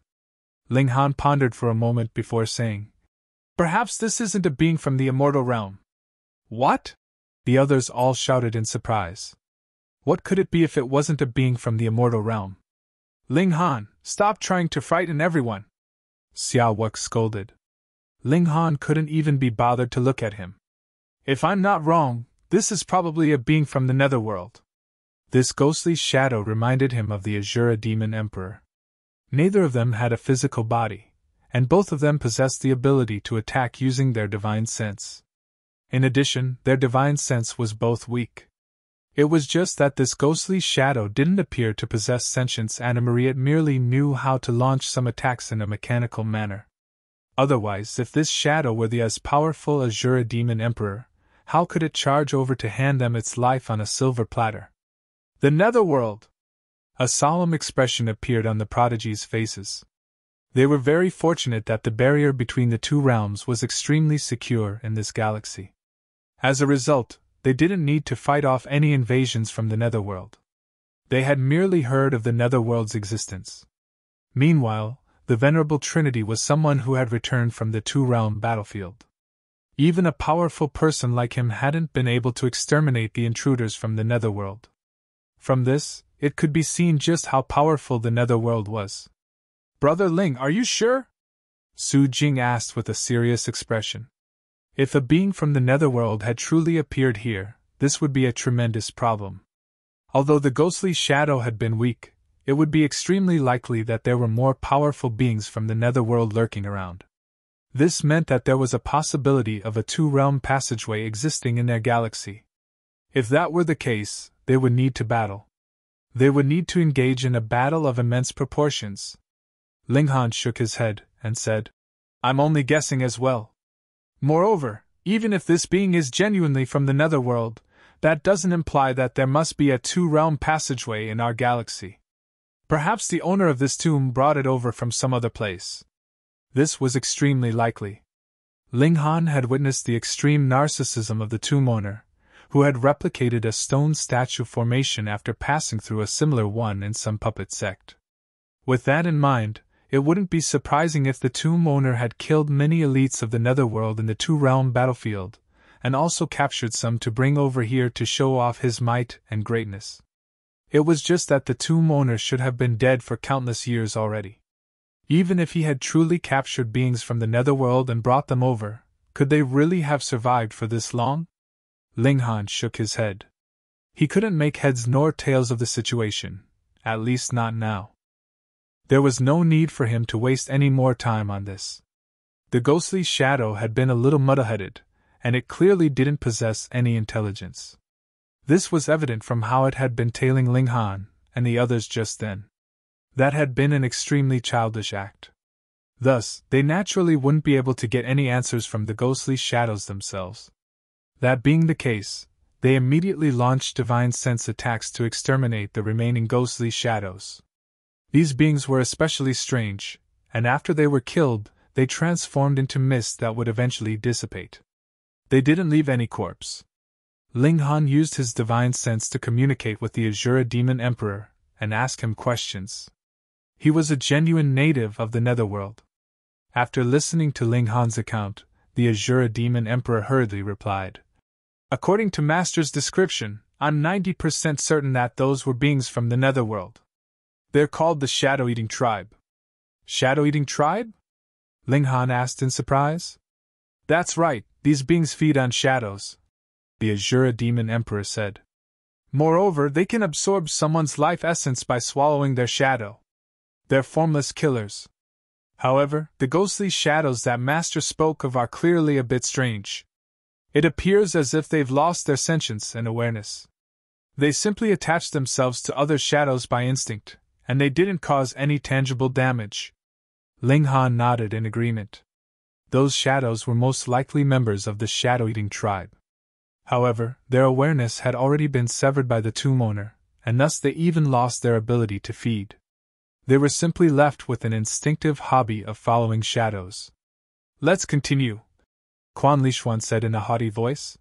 Ling Han pondered for a moment before saying, "Perhaps this isn't a being from the immortal realm." "What?" the others all shouted in surprise. What could it be if it wasn't a being from the immortal realm? "Ling Han, stop trying to frighten everyone!" Xiao Wuque scolded. Ling Han couldn't even be bothered to look at him. "If I'm not wrong, this is probably a being from the netherworld." This ghostly shadow reminded him of the Azura Demon Emperor. Neither of them had a physical body, and both of them possessed the ability to attack using their divine sense. In addition, their divine sense was both weak. It was just that this ghostly shadow didn't appear to possess sentience, and it merely knew how to launch some attacks in a mechanical manner. Otherwise, if this shadow were the as powerful Azura Demon Emperor, how could it charge over to hand them its life on a silver platter? "The netherworld!" A solemn expression appeared on the prodigies' faces. They were very fortunate that the barrier between the two realms was extremely secure in this galaxy. As a result, they didn't need to fight off any invasions from the netherworld. They had merely heard of the netherworld's existence. Meanwhile, the Venerable Trinity was someone who had returned from the two-realm battlefield. Even a powerful person like him hadn't been able to exterminate the intruders from the netherworld. From this, it could be seen just how powerful the netherworld was. Brother Ling, are you sure? Su Jing asked with a serious expression. If a being from the netherworld had truly appeared here, this would be a tremendous problem. Although the ghostly shadow had been weak, it would be extremely likely that there were more powerful beings from the netherworld lurking around. This meant that there was a possibility of a two-realm passageway existing in their galaxy. If that were the case, they would need to battle. They would need to engage in a battle of immense proportions. Ling Han shook his head and said, I'm only guessing as well. Moreover, even if this being is genuinely from the netherworld, that doesn't imply that there must be a two-realm passageway in our galaxy. Perhaps the owner of this tomb brought it over from some other place. This was extremely likely. Ling Han had witnessed the extreme narcissism of the tomb owner, who had replicated a stone statue formation after passing through a similar one in some puppet sect. With that in mind, it wouldn't be surprising if the tomb owner had killed many elites of the netherworld in the two-realm battlefield, and also captured some to bring over here to show off his might and greatness. It was just that the tomb owner should have been dead for countless years already. Even if he had truly captured beings from the netherworld and brought them over, could they really have survived for this long? Ling Han shook his head. He couldn't make heads nor tails of the situation, at least not now. There was no need for him to waste any more time on this. The ghostly shadow had been a little muddleheaded, and it clearly didn't possess any intelligence. This was evident from how it had been tailing Ling Han and the others just then. That had been an extremely childish act. Thus, they naturally wouldn't be able to get any answers from the ghostly shadows themselves. That being the case, they immediately launched divine sense attacks to exterminate the remaining ghostly shadows. These beings were especially strange, and after they were killed, they transformed into mist that would eventually dissipate. They didn't leave any corpse. Ling Han used his divine sense to communicate with the Azura Demon Emperor and ask him questions. He was a genuine native of the netherworld. After listening to Ling Han's account, the Azura Demon Emperor hurriedly replied, According to Master's description, I'm 90% certain that those were beings from the netherworld. They're called the Shadow-Eating Tribe. Shadow-Eating Tribe? Ling Han asked in surprise. That's right, these beings feed on shadows, the Azura Demon Emperor said. Moreover, they can absorb someone's life essence by swallowing their shadow. They're formless killers. However, the ghostly shadows that Master spoke of are clearly a bit strange. It appears as if they've lost their sentience and awareness. They simply attach themselves to other shadows by instinct, and they didn't cause any tangible damage. Ling Han nodded in agreement. Those shadows were most likely members of the Shadow-Eating Tribe. However, their awareness had already been severed by the tomb owner, and thus they even lost their ability to feed. They were simply left with an instinctive hobby of following shadows. Let's continue, Quan Lishuan said in a haughty voice.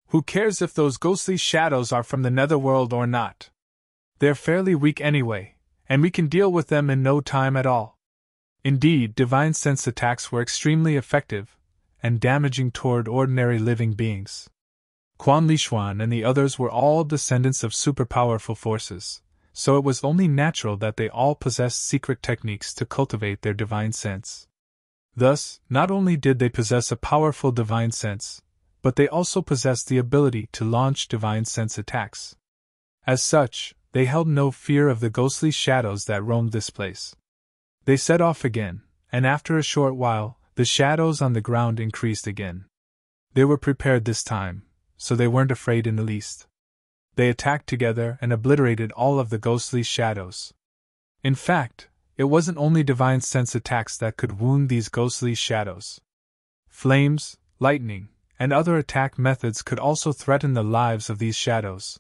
Who cares if those ghostly shadows are from the netherworld or not? They're fairly weak anyway, and we can deal with them in no time at all. Indeed, divine sense attacks were extremely effective and damaging toward ordinary living beings. Quan Lishuan and the others were all descendants of super-powerful forces, so it was only natural that they all possessed secret techniques to cultivate their divine sense. Thus, not only did they possess a powerful divine sense, but they also possessed the ability to launch divine sense attacks. As such, they held no fear of the ghostly shadows that roamed this place. They set off again, and after a short while, the shadows on the ground increased again. They were prepared this time, so they weren't afraid in the least. They attacked together and obliterated all of the ghostly shadows. In fact, it wasn't only divine sense attacks that could wound these ghostly shadows. Flames, lightning, and other attack methods could also threaten the lives of these shadows.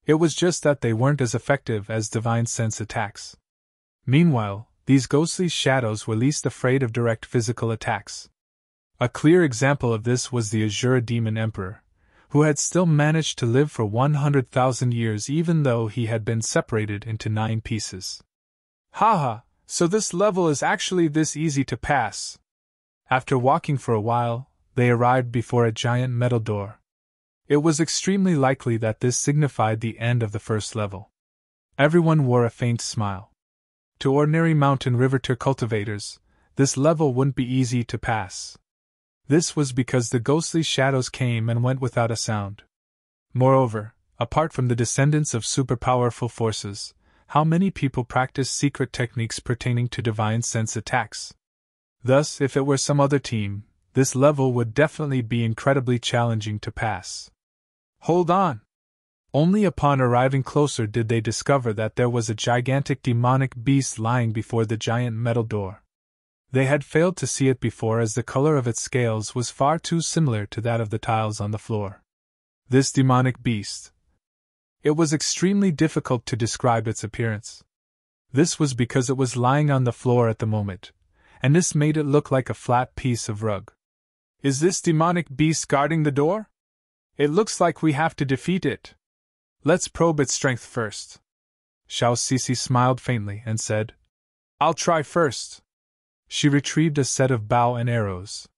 It was just that they weren't as effective as divine sense attacks. Meanwhile, these ghostly shadows were least afraid of direct physical attacks. A clear example of this was the Azura Demon Emperor, who had still managed to live for 100,000 years even though he had been separated into 9 pieces. Haha, so this level is actually this easy to pass. After walking for a while, they arrived before a giant metal door. It was extremely likely that this signified the end of the first level. Everyone wore a faint smile. To ordinary mountain riveter cultivators, this level wouldn't be easy to pass. This was because the ghostly shadows came and went without a sound. Moreover, apart from the descendants of super-powerful forces, how many people practice secret techniques pertaining to divine sense attacks? Thus, if it were some other team, this level would definitely be incredibly challenging to pass. Hold on! Only upon arriving closer did they discover that there was a gigantic demonic beast lying before the giant metal door. They had failed to see it before as the color of its scales was far too similar to that of the tiles on the floor. This demonic beast. It was extremely difficult to describe its appearance. This was because it was lying on the floor at the moment, and this made it look like a flat piece of rug. Is this demonic beast guarding the door? It looks like we have to defeat it. Let's probe its strength first. Xiao Sisi smiled faintly and said, I'll try first. She retrieved a set of bow and arrows.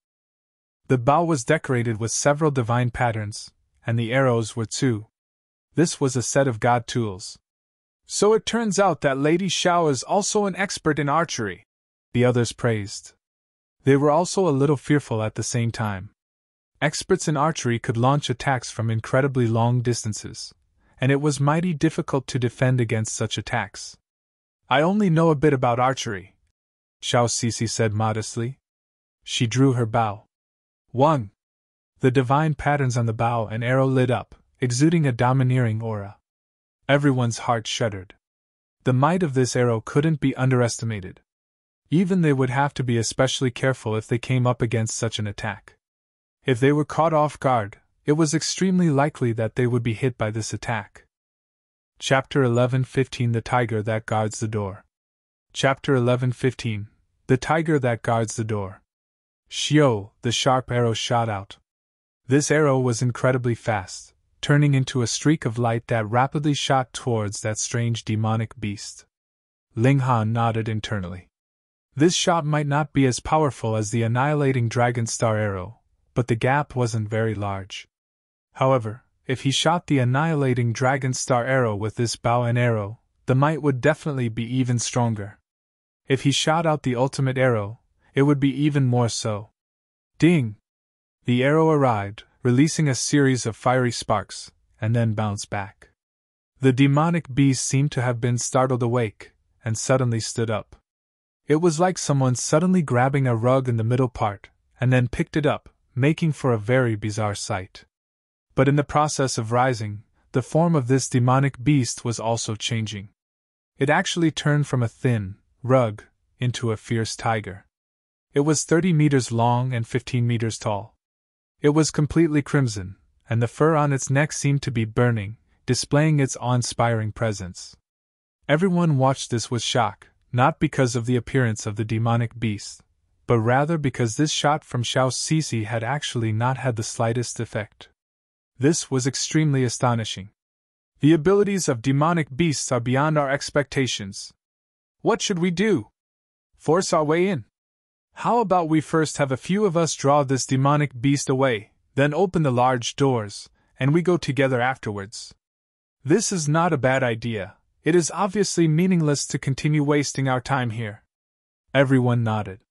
The bow was decorated with several divine patterns, and the arrows were too. This was a set of god tools. So it turns out that Lady Xiao is also an expert in archery, the others praised. They were also a little fearful at the same time. Experts in archery could launch attacks from incredibly long distances, and it was mighty difficult to defend against such attacks. I only know a bit about archery, Xiao Sisi said modestly. She drew her bow. 1. The divine patterns on the bow and arrow lit up, exuding a domineering aura. Everyone's heart shuddered. The might of this arrow couldn't be underestimated. Even they would have to be especially careful if they came up against such an attack. If they were caught off guard, it was extremely likely that they would be hit by this attack. Chapter 11:15 The Tiger That Guards the Door. Chapter 11:15 The Tiger That Guards the Door. Xiao, the sharp arrow shot out. This arrow was incredibly fast, turning into a streak of light that rapidly shot towards that strange demonic beast. Ling Han nodded internally. This shot might not be as powerful as the annihilating dragon star arrow, but the gap wasn't very large. However, if he shot the annihilating dragon star arrow with this bow and arrow, the might would definitely be even stronger. If he shot out the ultimate arrow, it would be even more so. Ding! The arrow arrived, releasing a series of fiery sparks, and then bounced back. The demonic beast seemed to have been startled awake, and suddenly stood up. It was like someone suddenly grabbing a rug in the middle part, and then picked it up, making for a very bizarre sight. But in the process of rising, the form of this demonic beast was also changing. It actually turned from a thin rug into a fierce tiger. It was 30 meters long and 15 meters tall. It was completely crimson, and the fur on its neck seemed to be burning, displaying its awe-inspiring presence. Everyone watched this with shock, not because of the appearance of the demonic beast, but rather because this shot from Xiao Sisi had actually not had the slightest effect. This was extremely astonishing. The abilities of demonic beasts are beyond our expectations. What should we do? Force our way in? How about we first have a few of us draw this demonic beast away, then open the large doors, and we go together afterwards? This is not a bad idea. It is obviously meaningless to continue wasting our time here. Everyone nodded.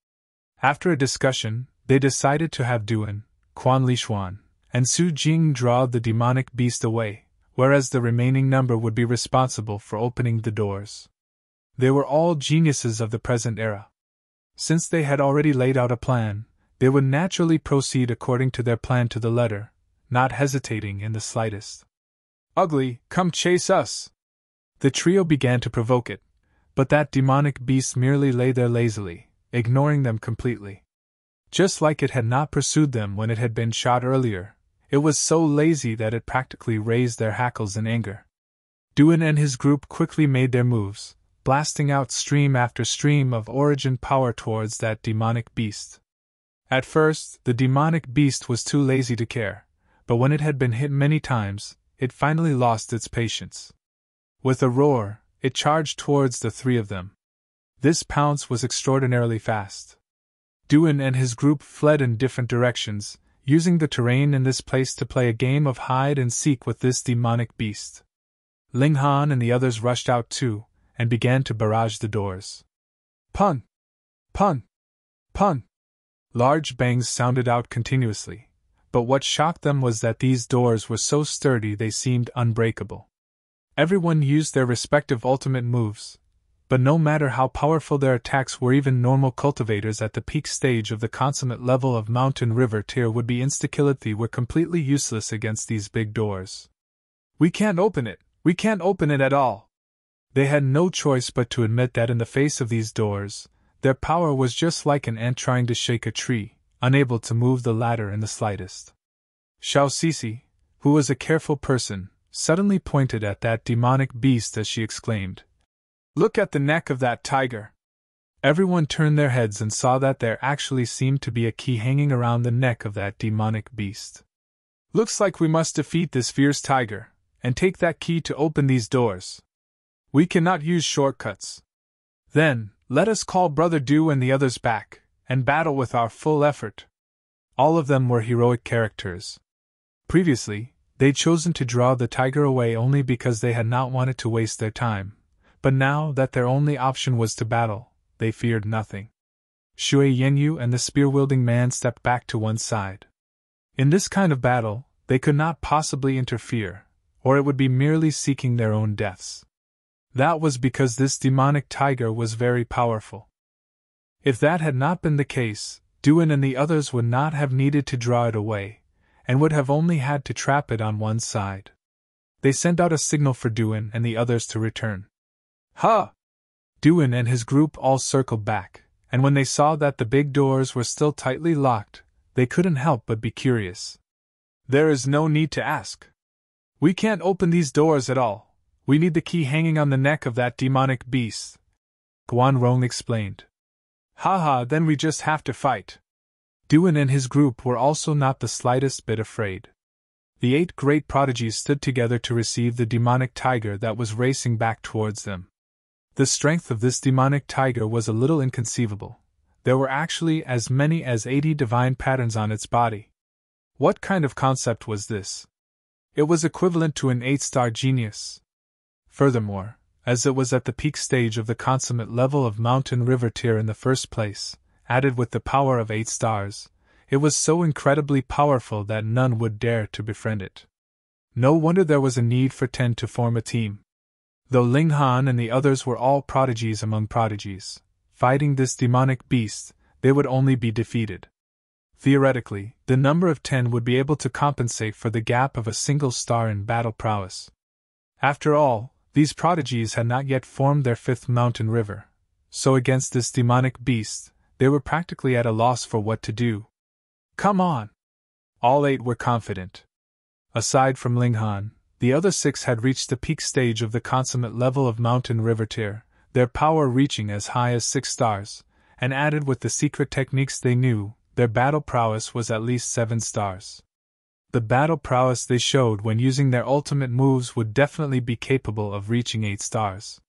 After a discussion, they decided to have Duan, Quan Lishuan, and Su Jing draw the demonic beast away, whereas the remaining number would be responsible for opening the doors. They were all geniuses of the present era. Since they had already laid out a plan, they would naturally proceed according to their plan to the letter, not hesitating in the slightest. Ugly, come chase us! The trio began to provoke it, but that demonic beast merely lay there lazily, ignoring them completely. Just like it had not pursued them when it had been shot earlier, it was so lazy that it practically raised their hackles in anger. Duan and his group quickly made their moves, blasting out stream after stream of origin power towards that demonic beast. At first, the demonic beast was too lazy to care, but when it had been hit many times, it finally lost its patience. With a roar, it charged towards the three of them. This pounce was extraordinarily fast. Duan and his group fled in different directions, using the terrain in this place to play a game of hide and seek with this demonic beast. Ling Han and the others rushed out too, and began to barrage the doors. Pun! Pun! Pun! Large bangs sounded out continuously, but what shocked them was that these doors were so sturdy they seemed unbreakable. Everyone used their respective ultimate moves, but no matter how powerful their attacks were, even normal cultivators at the peak stage of the consummate level of Mountain River tier would be insta-killed. They were completely useless against these big doors. We can't open it! We can't open it at all! They had no choice but to admit that in the face of these doors, their power was just like an ant trying to shake a tree, unable to move the ladder in the slightest. Xiao Sisi, who was a careful person, suddenly pointed at that demonic beast as she exclaimed, "Look at the neck of that tiger!" Everyone turned their heads and saw that there actually seemed to be a key hanging around the neck of that demonic beast. "Looks like we must defeat this fierce tiger, and take that key to open these doors. We cannot use shortcuts. Then, let us call Brother Du and the others back, and battle with our full effort." All of them were heroic characters. Previously, they'd chosen to draw the tiger away only because they had not wanted to waste their time, but now that their only option was to battle, they feared nothing. Shui Yenyu and the spear-wielding man stepped back to one side. In this kind of battle, they could not possibly interfere, or it would be merely seeking their own deaths. That was because this demonic tiger was very powerful. If that had not been the case, Duin and the others would not have needed to draw it away, and would have only had to trap it on one side. They sent out a signal for Duin and the others to return. "Ha!" Duin and his group all circled back, and when they saw that the big doors were still tightly locked, they couldn't help but be curious. "There is no need to ask. We can't open these doors at all. We need the key hanging on the neck of that demonic beast," Guan Rong explained. "Ha, then we just have to fight." Duin and his group were also not the slightest bit afraid. The 8 great prodigies stood together to receive the demonic tiger that was racing back towards them. The strength of this demonic tiger was a little inconceivable. There were actually as many as 80 divine patterns on its body. What kind of concept was this? It was equivalent to an 8-star genius. Furthermore, as it was at the peak stage of the consummate level of Mountain River tier in the first place, added with the power of 8 stars, it was so incredibly powerful that none would dare to befriend it. No wonder there was a need for 10 to form a team. Though Ling Han and the others were all prodigies among prodigies, fighting this demonic beast, they would only be defeated. Theoretically, the number of 10 would be able to compensate for the gap of a single star in battle prowess. After all, these prodigies had not yet formed their 5th mountain river, so against this demonic beast, they were practically at a loss for what to do. "Come on!" All 8 were confident. Aside from Ling Han, the other 6 had reached the peak stage of the consummate level of Mountain River tier, their power reaching as high as 6 stars, and added with the secret techniques they knew, their battle prowess was at least 7 stars. The battle prowess they showed when using their ultimate moves would definitely be capable of reaching 8 stars.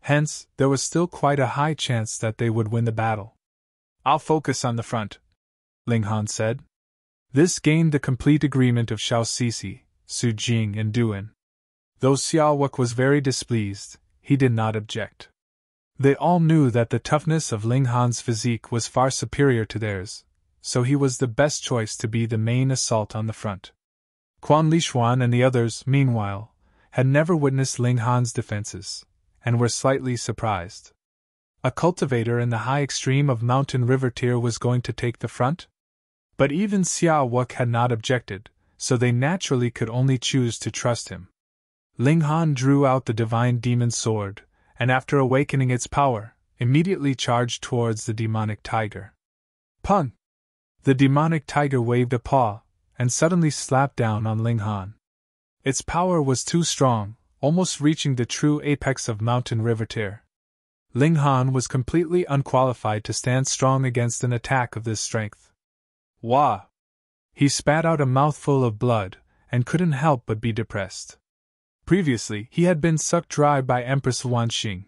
Hence, there was still quite a high chance that they would win the battle. "I'll focus on the front," Ling Han said. This gained the complete agreement of Xiao Sisi, Su Jing and Duin. Though Xiao Wuque was very displeased, he did not object. They all knew that the toughness of Ling Han's physique was far superior to theirs, so he was the best choice to be the main assault on the front. Quan Lishuan and the others, meanwhile, had never witnessed Ling Han's defenses, and were slightly surprised. A cultivator in the high extreme of Mountain River tier was going to take the front? But even Xiao Wuque had not objected, so they naturally could only choose to trust him. Ling Han drew out the divine demon sword, and after awakening its power, immediately charged towards the demonic tiger. Pun! The demonic tiger waved a paw, and suddenly slapped down on Ling Han. Its power was too strong, almost reaching the true apex of Mountain River tier. Ling Han was completely unqualified to stand strong against an attack of this strength. Wah! He spat out a mouthful of blood, and couldn't help but be depressed. Previously, he had been sucked dry by Empress Wanxing.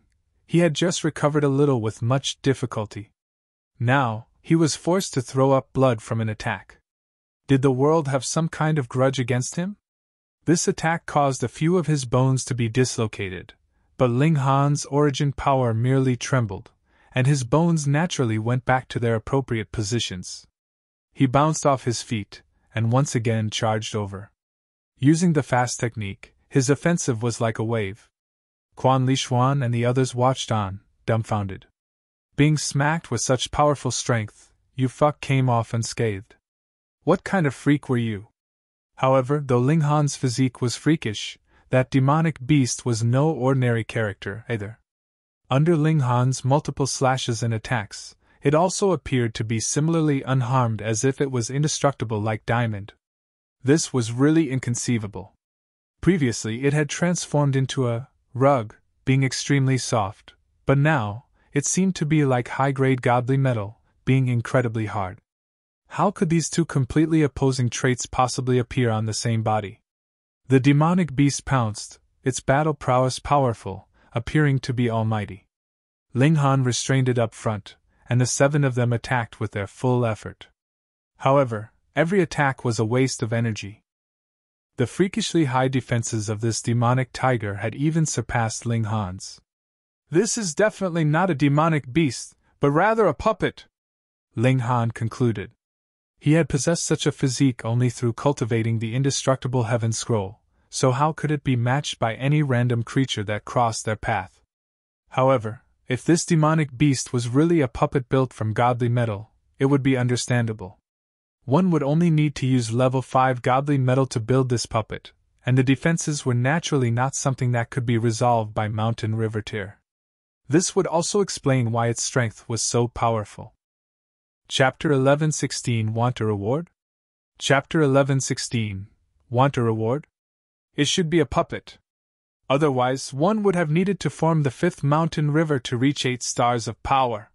He had just recovered a little with much difficulty. Now, he was forced to throw up blood from an attack. Did the world have some kind of grudge against him? This attack caused a few of his bones to be dislocated, but Ling Han's origin power merely trembled, and his bones naturally went back to their appropriate positions. He bounced off his feet, and once again charged over. Using the fast technique, his offensive was like a wave. Quan Li Xuan and the others watched on, dumbfounded. Being smacked with such powerful strength, Wuque came off unscathed. What kind of freak were you? However, though Ling Han's physique was freakish, that demonic beast was no ordinary character either. Under Ling Han's multiple slashes and attacks, it also appeared to be similarly unharmed, as if it was indestructible like diamond. This was really inconceivable. Previously it had transformed into a rug, being extremely soft, but now, it seemed to be like high-grade godly metal, being incredibly hard. How could these two completely opposing traits possibly appear on the same body? The demonic beast pounced, its battle prowess powerful, appearing to be almighty. Ling Han restrained it up front, and the 7 of them attacked with their full effort. However, every attack was a waste of energy. The freakishly high defenses of this demonic tiger had even surpassed Ling Han's. "This is definitely not a demonic beast, but rather a puppet," Ling Han concluded. He had possessed such a physique only through cultivating the indestructible Heaven Scroll, so how could it be matched by any random creature that crossed their path? However, if this demonic beast was really a puppet built from godly metal, it would be understandable. One would only need to use level 5 godly metal to build this puppet, and the defenses were naturally not something that could be resolved by mountain river tier. This would also explain why its strength was so powerful. Chapter 11:16 Want a reward? Chapter 11:16 Want a reward? It should be a puppet. Otherwise, one would have needed to form the 5th mountain river to reach 8 stars of power.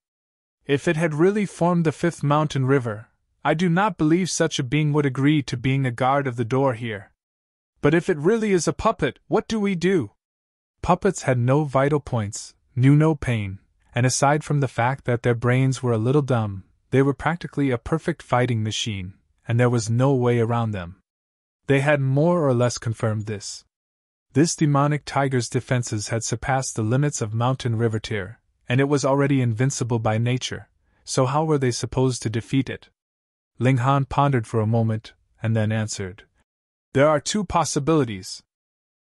If it had really formed the 5th mountain river, I do not believe such a being would agree to being a guard of the door here. But if it really is a puppet, what do we do? Puppets had no vital points, knew no pain, and aside from the fact that their brains were a little dumb, they were practically a perfect fighting machine, and there was no way around them. They had more or less confirmed this. This demonic tiger's defenses had surpassed the limits of mountain river tier, and it was already invincible by nature, so how were they supposed to defeat it? Ling Han pondered for a moment, and then answered. There are 2 possibilities.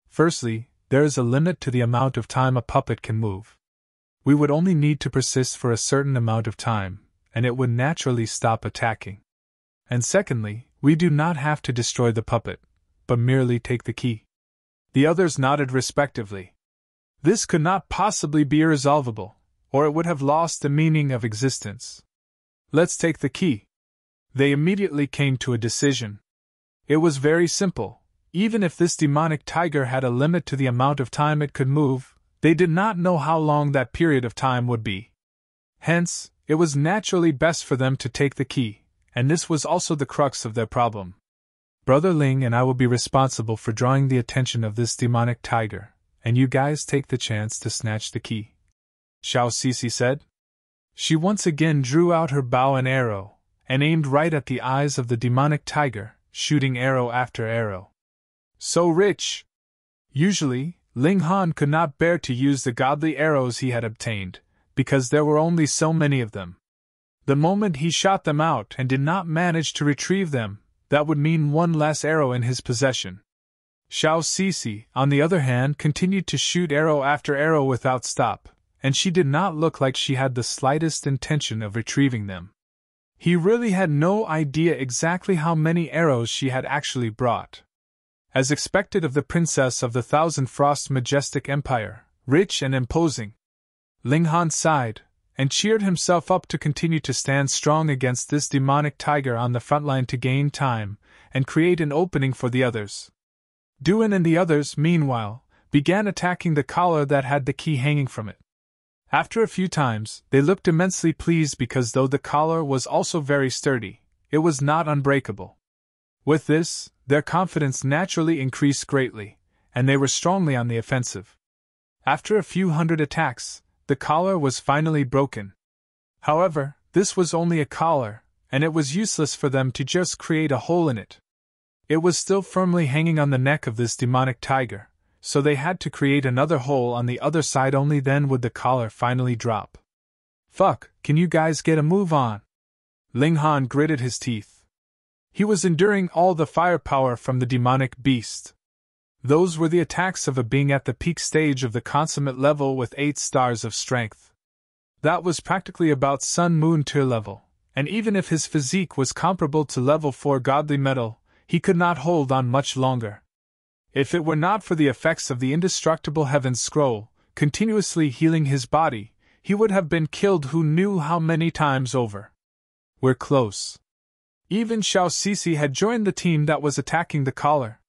Firstly, there is a limit to the amount of time a puppet can move. We would only need to persist for a certain amount of time, and it would naturally stop attacking. And secondly, we do not have to destroy the puppet, but merely take the key. The others nodded respectively. This could not possibly be irresolvable, or it would have lost the meaning of existence. Let's take the key. They immediately came to a decision. It was very simple. Even if this demonic tiger had a limit to the amount of time it could move, they did not know how long that period of time would be. Hence, it was naturally best for them to take the key, and this was also the crux of their problem. Brother Ling and I will be responsible for drawing the attention of this demonic tiger, and you guys take the chance to snatch the key, Xiao Sisi said. She once again drew out her bow and arrow, and aimed right at the eyes of the demonic tiger, shooting arrow after arrow. So rich! Usually, Ling Han could not bear to use the godly arrows he had obtained, because there were only so many of them. The moment he shot them out and did not manage to retrieve them, that would mean 1 less arrow in his possession. Xiao Sisi, on the other hand, continued to shoot arrow after arrow without stop, and she did not look like she had the slightest intention of retrieving them. He really had no idea exactly how many arrows she had actually brought. As expected of the princess of the Thousand Frost majestic empire, rich and imposing, Ling Han sighed, and cheered himself up to continue to stand strong against this demonic tiger on the front line to gain time, and create an opening for the others. Duan and the others, meanwhile, began attacking the collar that had the key hanging from it. After a few times, they looked immensely pleased because though the collar was also very sturdy, it was not unbreakable. With this, their confidence naturally increased greatly, and they were strongly on the offensive. After a few hundred attacks, the collar was finally broken. However, this was only a collar, and it was useless for them to just create a hole in it. It was still firmly hanging on the neck of this demonic tiger, so they had to create another hole on the other side. Only then would the collar finally drop. Fuck, can you guys get a move on? Ling Han gritted his teeth. He was enduring all the firepower from the demonic beast. Those were the attacks of a being at the peak stage of the consummate level with 8 stars of strength. That was practically about Sun Moon tier level, and even if his physique was comparable to level 4 godly metal, he could not hold on much longer. If it were not for the effects of the indestructible Heaven Scroll, continuously healing his body, he would have been killed who knew how many times over. We're close. Even Xiao Sisi had joined the team that was attacking the collar.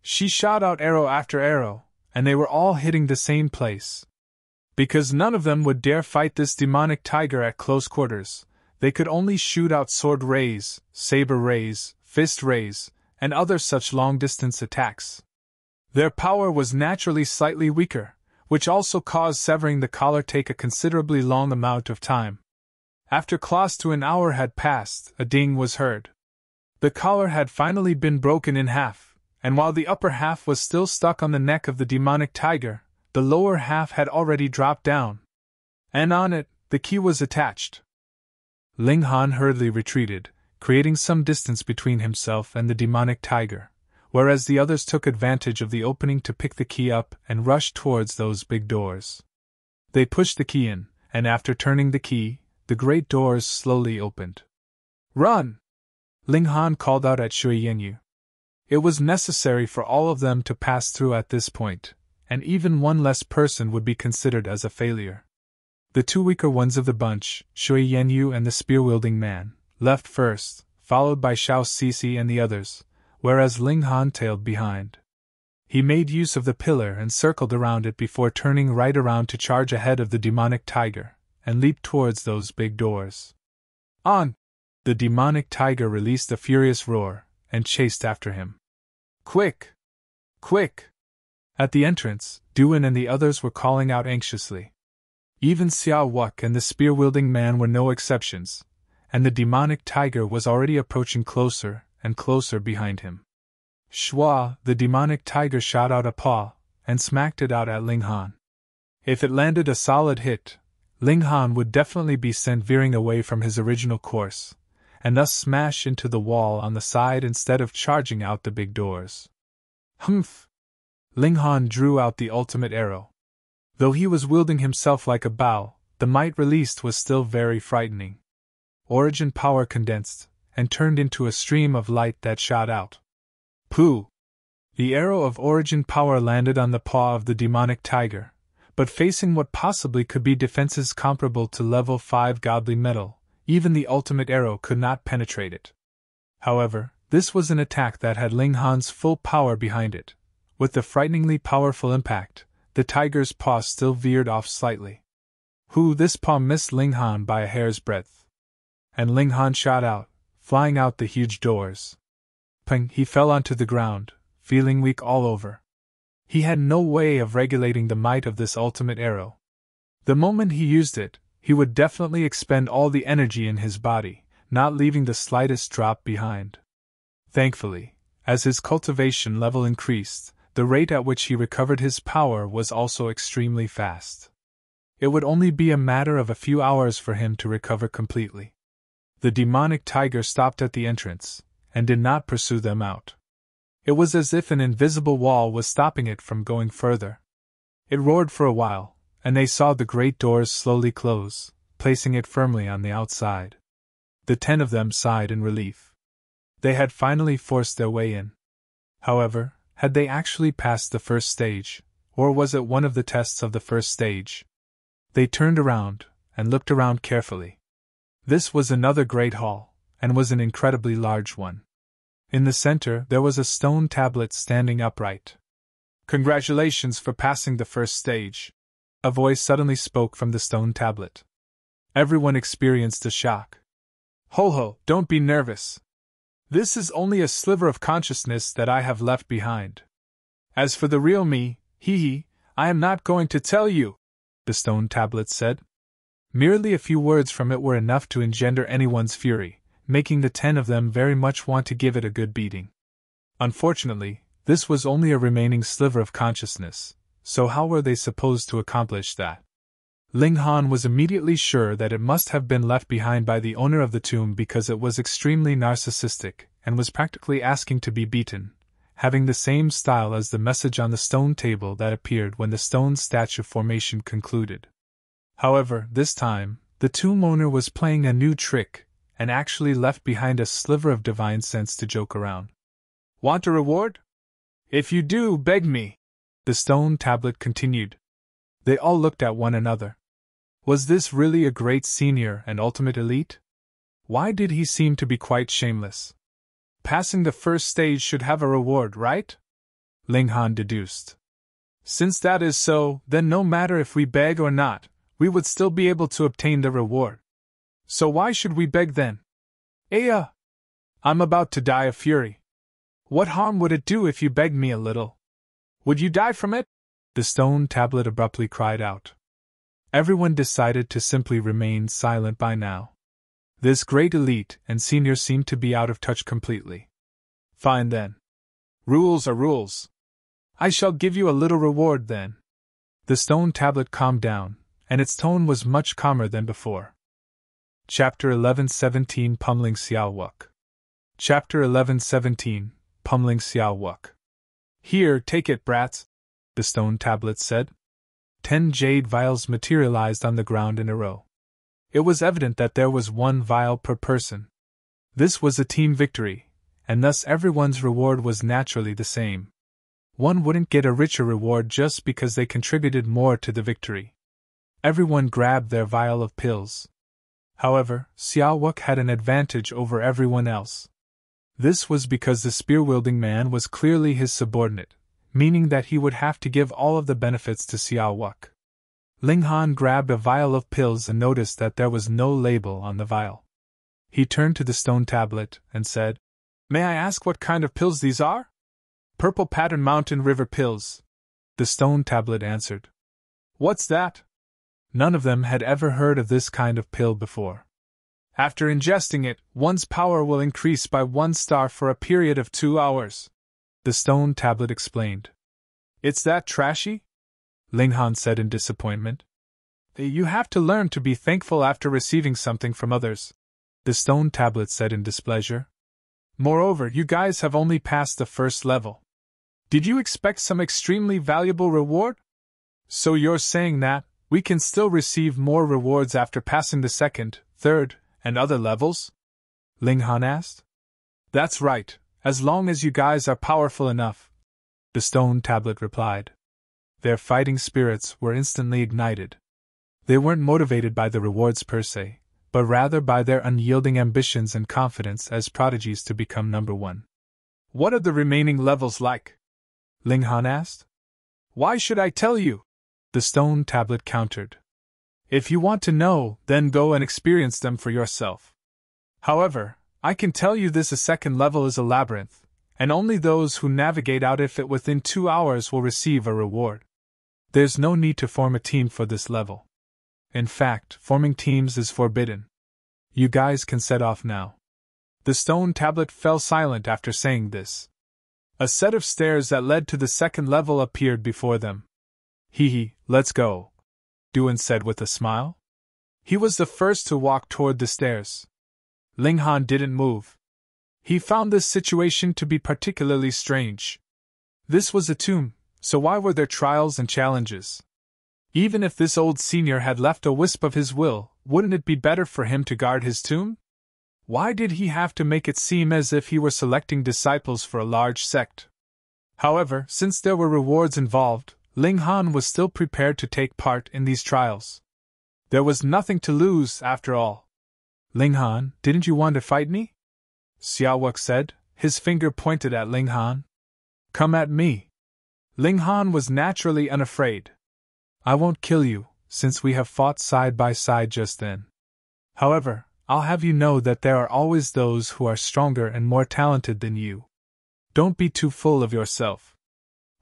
She shot out arrow after arrow, and they were all hitting the same place. Because none of them would dare fight this demonic tiger at close quarters, they could only shoot out sword rays, saber rays, fist rays, and other such long-distance attacks. Their power was naturally slightly weaker, which also caused severing the collar take a considerably long amount of time. After close to an hour had passed, a ding was heard. The collar had finally been broken in half, and while the upper half was still stuck on the neck of the demonic tiger, the lower half had already dropped down. And on it, the key was attached. Ling Han hurriedly retreated, creating some distance between himself and the demonic tiger, whereas the others took advantage of the opening to pick the key up and rush towards those big doors. They pushed the key in, and after turning the key, the great doors slowly opened. Run! Ling Han called out at Shui Yenyu. It was necessary for all of them to pass through at this point, and even one less person would be considered as a failure. The 2 weaker ones of the bunch, Shui Yenyu and the spear-wielding man, left first, followed by Xiao Sisi and the others, whereas Ling Han tailed behind. He made use of the pillar and circled around it before turning right around to charge ahead of the demonic tiger, and leap towards those big doors. On! The demonic tiger released a furious roar, and chased after him. Quick! Quick! At the entrance, Duan and the others were calling out anxiously. Even Xiao Wuque and the spear-wielding man were no exceptions, and the demonic tiger was already approaching closer and closer behind him. Shua, the demonic tiger, shot out a paw, and smacked it out at Ling Han. If it landed a solid hit, Ling Han would definitely be sent veering away from his original course, and thus smash into the wall on the side instead of charging out the big doors. Humph! Ling Han drew out the ultimate arrow. Though he was wielding himself like a bow, the might released was still very frightening. Origin power condensed, and turned into a stream of light that shot out. Pooh! The arrow of origin power landed on the paw of the demonic tiger, but facing what possibly could be defenses comparable to level 5 godly metal, even the ultimate arrow could not penetrate it. However, this was an attack that had Ling Han's full power behind it. With the frighteningly powerful impact, the tiger's paw still veered off slightly. This paw missed Ling Han by a hair's breadth. And Ling Han shot out, flying out the huge doors. Ping! He fell onto the ground, feeling weak all over. He had no way of regulating the might of this ultimate arrow. The moment he used it, he would definitely expend all the energy in his body, not leaving the slightest drop behind. Thankfully, as his cultivation level increased, the rate at which he recovered his power was also extremely fast. It would only be a matter of a few hours for him to recover completely. The demonic tiger stopped at the entrance, and did not pursue them out. It was as if an invisible wall was stopping it from going further. It roared for a while, and they saw the great doors slowly close, placing it firmly on the outside. The 10 of them sighed in relief. They had finally forced their way in. However, had they actually passed the first stage, or was it one of the tests of the first stage? They turned around, and looked around carefully. This was another great hall, and was an incredibly large one. In the center there was a stone tablet standing upright. "Congratulations for passing the first stage," a voice suddenly spoke from the stone tablet. Everyone experienced a shock. Ho, don't be nervous. This is only a sliver of consciousness that I have left behind. As for the real me, I am not going to tell you, the stone tablet said. Merely a few words from it were enough to engender anyone's fury, making the 10 of them very much want to give it a good beating. Unfortunately, this was only a remaining sliver of consciousness, so how were they supposed to accomplish that? Ling Han was immediately sure that it must have been left behind by the owner of the tomb because it was extremely narcissistic and was practically asking to be beaten, having the same style as the message on the stone table that appeared when the stone statue formation concluded. However, this time, the tomb owner was playing a new trick and actually left behind a sliver of divine sense to joke around. Want a reward? If you do, beg me, the stone tablet continued. They all looked at one another. Was this really a great senior and ultimate elite? Why did he seem to be quite shameless? Passing the first stage should have a reward, right? Ling Han deduced. Since that is so, then no matter if we beg or not, we would still be able to obtain the reward. So why should we beg then? I'm about to die of fury. What harm would it do if you begged me a little? Would you die from it? The stone tablet abruptly cried out. Everyone decided to simply remain silent by now. This great elite and senior seemed to be out of touch completely. Fine then. Rules are rules. I shall give you a little reward then. The stone tablet calmed down, and its tone was much calmer than before. Chapter 11:17 Pummeling Xiao Wuque. Chapter 11:17 Pummeling Xiao Wuque. Here, take it, brats, the stone tablet said. 10 jade vials materialized on the ground in a row. It was evident that there was 1 vial per person. This was a team victory, and thus everyone's reward was naturally the same. One wouldn't get a richer reward just because they contributed more to the victory. Everyone grabbed their vial of pills. However, Xiao Wuque had an advantage over everyone else. This was because the spear-wielding man was clearly his subordinate, meaning that he would have to give all of the benefits to Xiao Wuque. Ling Han grabbed a vial of pills and noticed that there was no label on the vial. He turned to the stone tablet and said, "May I ask what kind of pills these are?" "Purple Pattern Mountain River pills," the stone tablet answered. "What's that?" None of them had ever heard of this kind of pill before. "After ingesting it, one's power will increase by 1 star for a period of 2 hours, the stone tablet explained. "It's that trashy?" Ling Han said in disappointment. "You have to learn to be thankful after receiving something from others," the stone tablet said in displeasure. "Moreover, you guys have only passed the first level. Did you expect some extremely valuable reward? So you're saying that we can still receive more rewards after passing the second, third, and other levels?" Ling Han asked. "That's right, as long as you guys are powerful enough," the stone tablet replied. Their fighting spirits were instantly ignited. They weren't motivated by the rewards per se, but rather by their unyielding ambitions and confidence as prodigies to become number 1. "What are the remaining levels like?" Ling Han asked. "Why should I tell you?" the stone tablet countered. "If you want to know, then go and experience them for yourself. However, I can tell you this: a second level is a labyrinth, and only those who navigate out of it within 2 hours will receive a reward. There's no need to form a team for this level. In fact, forming teams is forbidden. You guys can set off now." The stone tablet fell silent after saying this. A set of stairs that led to the second level appeared before them. Let's go," Duan said with a smile. He was the first to walk toward the stairs. Ling Han didn't move. He found this situation to be particularly strange. This was a tomb, so why were there trials and challenges? Even if this old senior had left a wisp of his will, wouldn't it be better for him to guard his tomb? Why did he have to make it seem as if he were selecting disciples for a large sect? However, since there were rewards involved, Ling Han was still prepared to take part in these trials. There was nothing to lose, after all. "Ling Han, didn't you want to fight me?" Xiao Wuque said, his finger pointed at Ling Han. "Come at me." Ling Han was naturally unafraid. "I won't kill you, since we have fought side by side just then. However, I'll have you know that there are always those who are stronger and more talented than you. Don't be too full of yourself."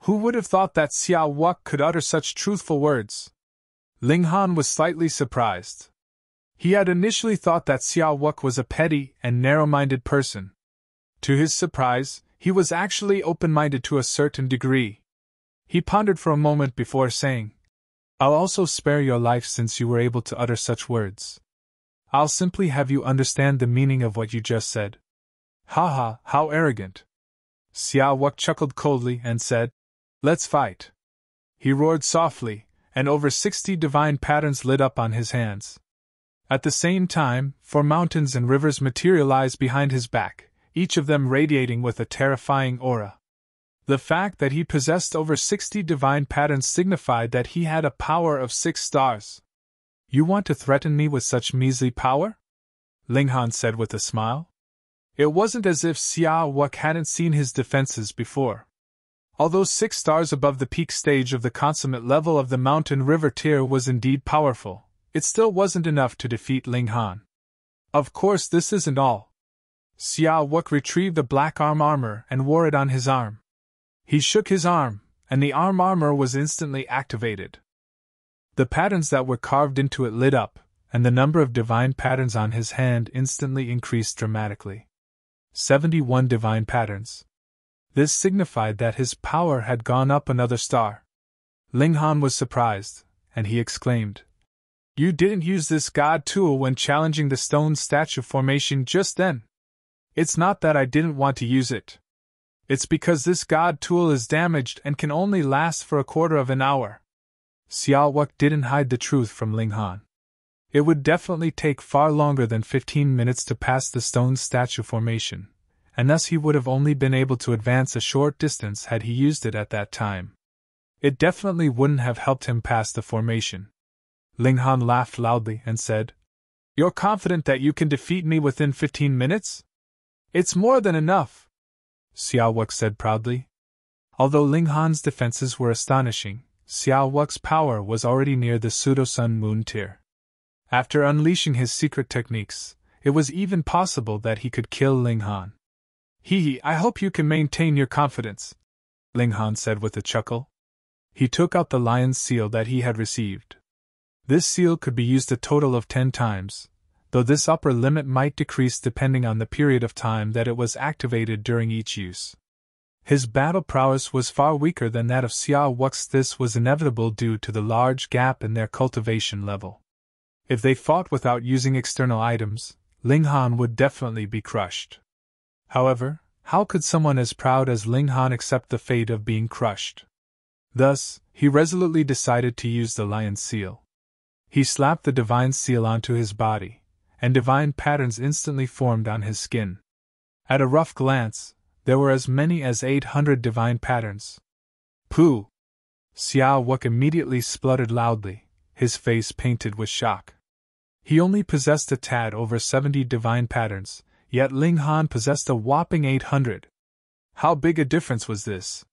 Who would have thought that Xiao Wuque could utter such truthful words? Ling Han was slightly surprised. He had initially thought that Xiao Wuque was a petty and narrow-minded person. To his surprise, he was actually open-minded to a certain degree. He pondered for a moment before saying, "I'll also spare your life since you were able to utter such words. I'll simply have you understand the meaning of what you just said." "Ha ha, how arrogant." Xiao Wuque chuckled coldly and said, "Let's fight." He roared softly, and over 60 divine patterns lit up on his hands. At the same time, 4 mountains and rivers materialized behind his back, each of them radiating with a terrifying aura. The fact that he possessed over 60 divine patterns signified that he had a power of 6 stars. "You want to threaten me with such measly power?" Ling Han said with a smile. It wasn't as if Xiao Wuque hadn't seen his defenses before. Although 6 stars above the peak stage of the consummate level of the mountain river tier was indeed powerful, it still wasn't enough to defeat Ling Han. Of course, this isn't all. Xiao Wuque retrieved the black armor and wore it on his arm. He shook his arm, and the armor was instantly activated. The patterns that were carved into it lit up, and the number of divine patterns on his hand instantly increased dramatically. 71 divine patterns. This signified that his power had gone up another star. Ling Han was surprised, and he exclaimed, "You didn't use this god tool when challenging the stone statue formation just then." "It's not that I didn't want to use it. It's because this god tool is damaged and can only last for a quarter of an hour." Xiao Wuque didn't hide the truth from Ling Han. It would definitely take far longer than 15 minutes to pass the stone statue formation, and thus he would have only been able to advance a short distance had he used it at that time. It definitely wouldn't have helped him pass the formation. Ling Han laughed loudly and said, "You're confident that you can defeat me within 15 minutes? It's more than enough," Xiao Wuque said proudly. Although Ling Han's defenses were astonishing, Xiao Wuque's power was already near the pseudo-sun moon tier. After unleashing his secret techniques, it was even possible that he could kill Ling Han. I hope you can maintain your confidence," Ling Han said with a chuckle. He took out the lion's seal that he had received. This seal could be used a total of 10 times, though this upper limit might decrease depending on the period of time that it was activated during each use. His battle prowess was far weaker than that of Xiao Wuque's. This was inevitable due to the large gap in their cultivation level. If they fought without using external items, Ling Han would definitely be crushed. However, how could someone as proud as Ling Han accept the fate of being crushed? Thus, he resolutely decided to use the lion's seal. He slapped the divine seal onto his body, and divine patterns instantly formed on his skin. At a rough glance, there were as many as 800 divine patterns. "Pooh!" Xiao Wuque immediately spluttered loudly, his face painted with shock. He only possessed a tad over 70 divine patterns, yet Ling Han possessed a whopping 800. How big a difference was this?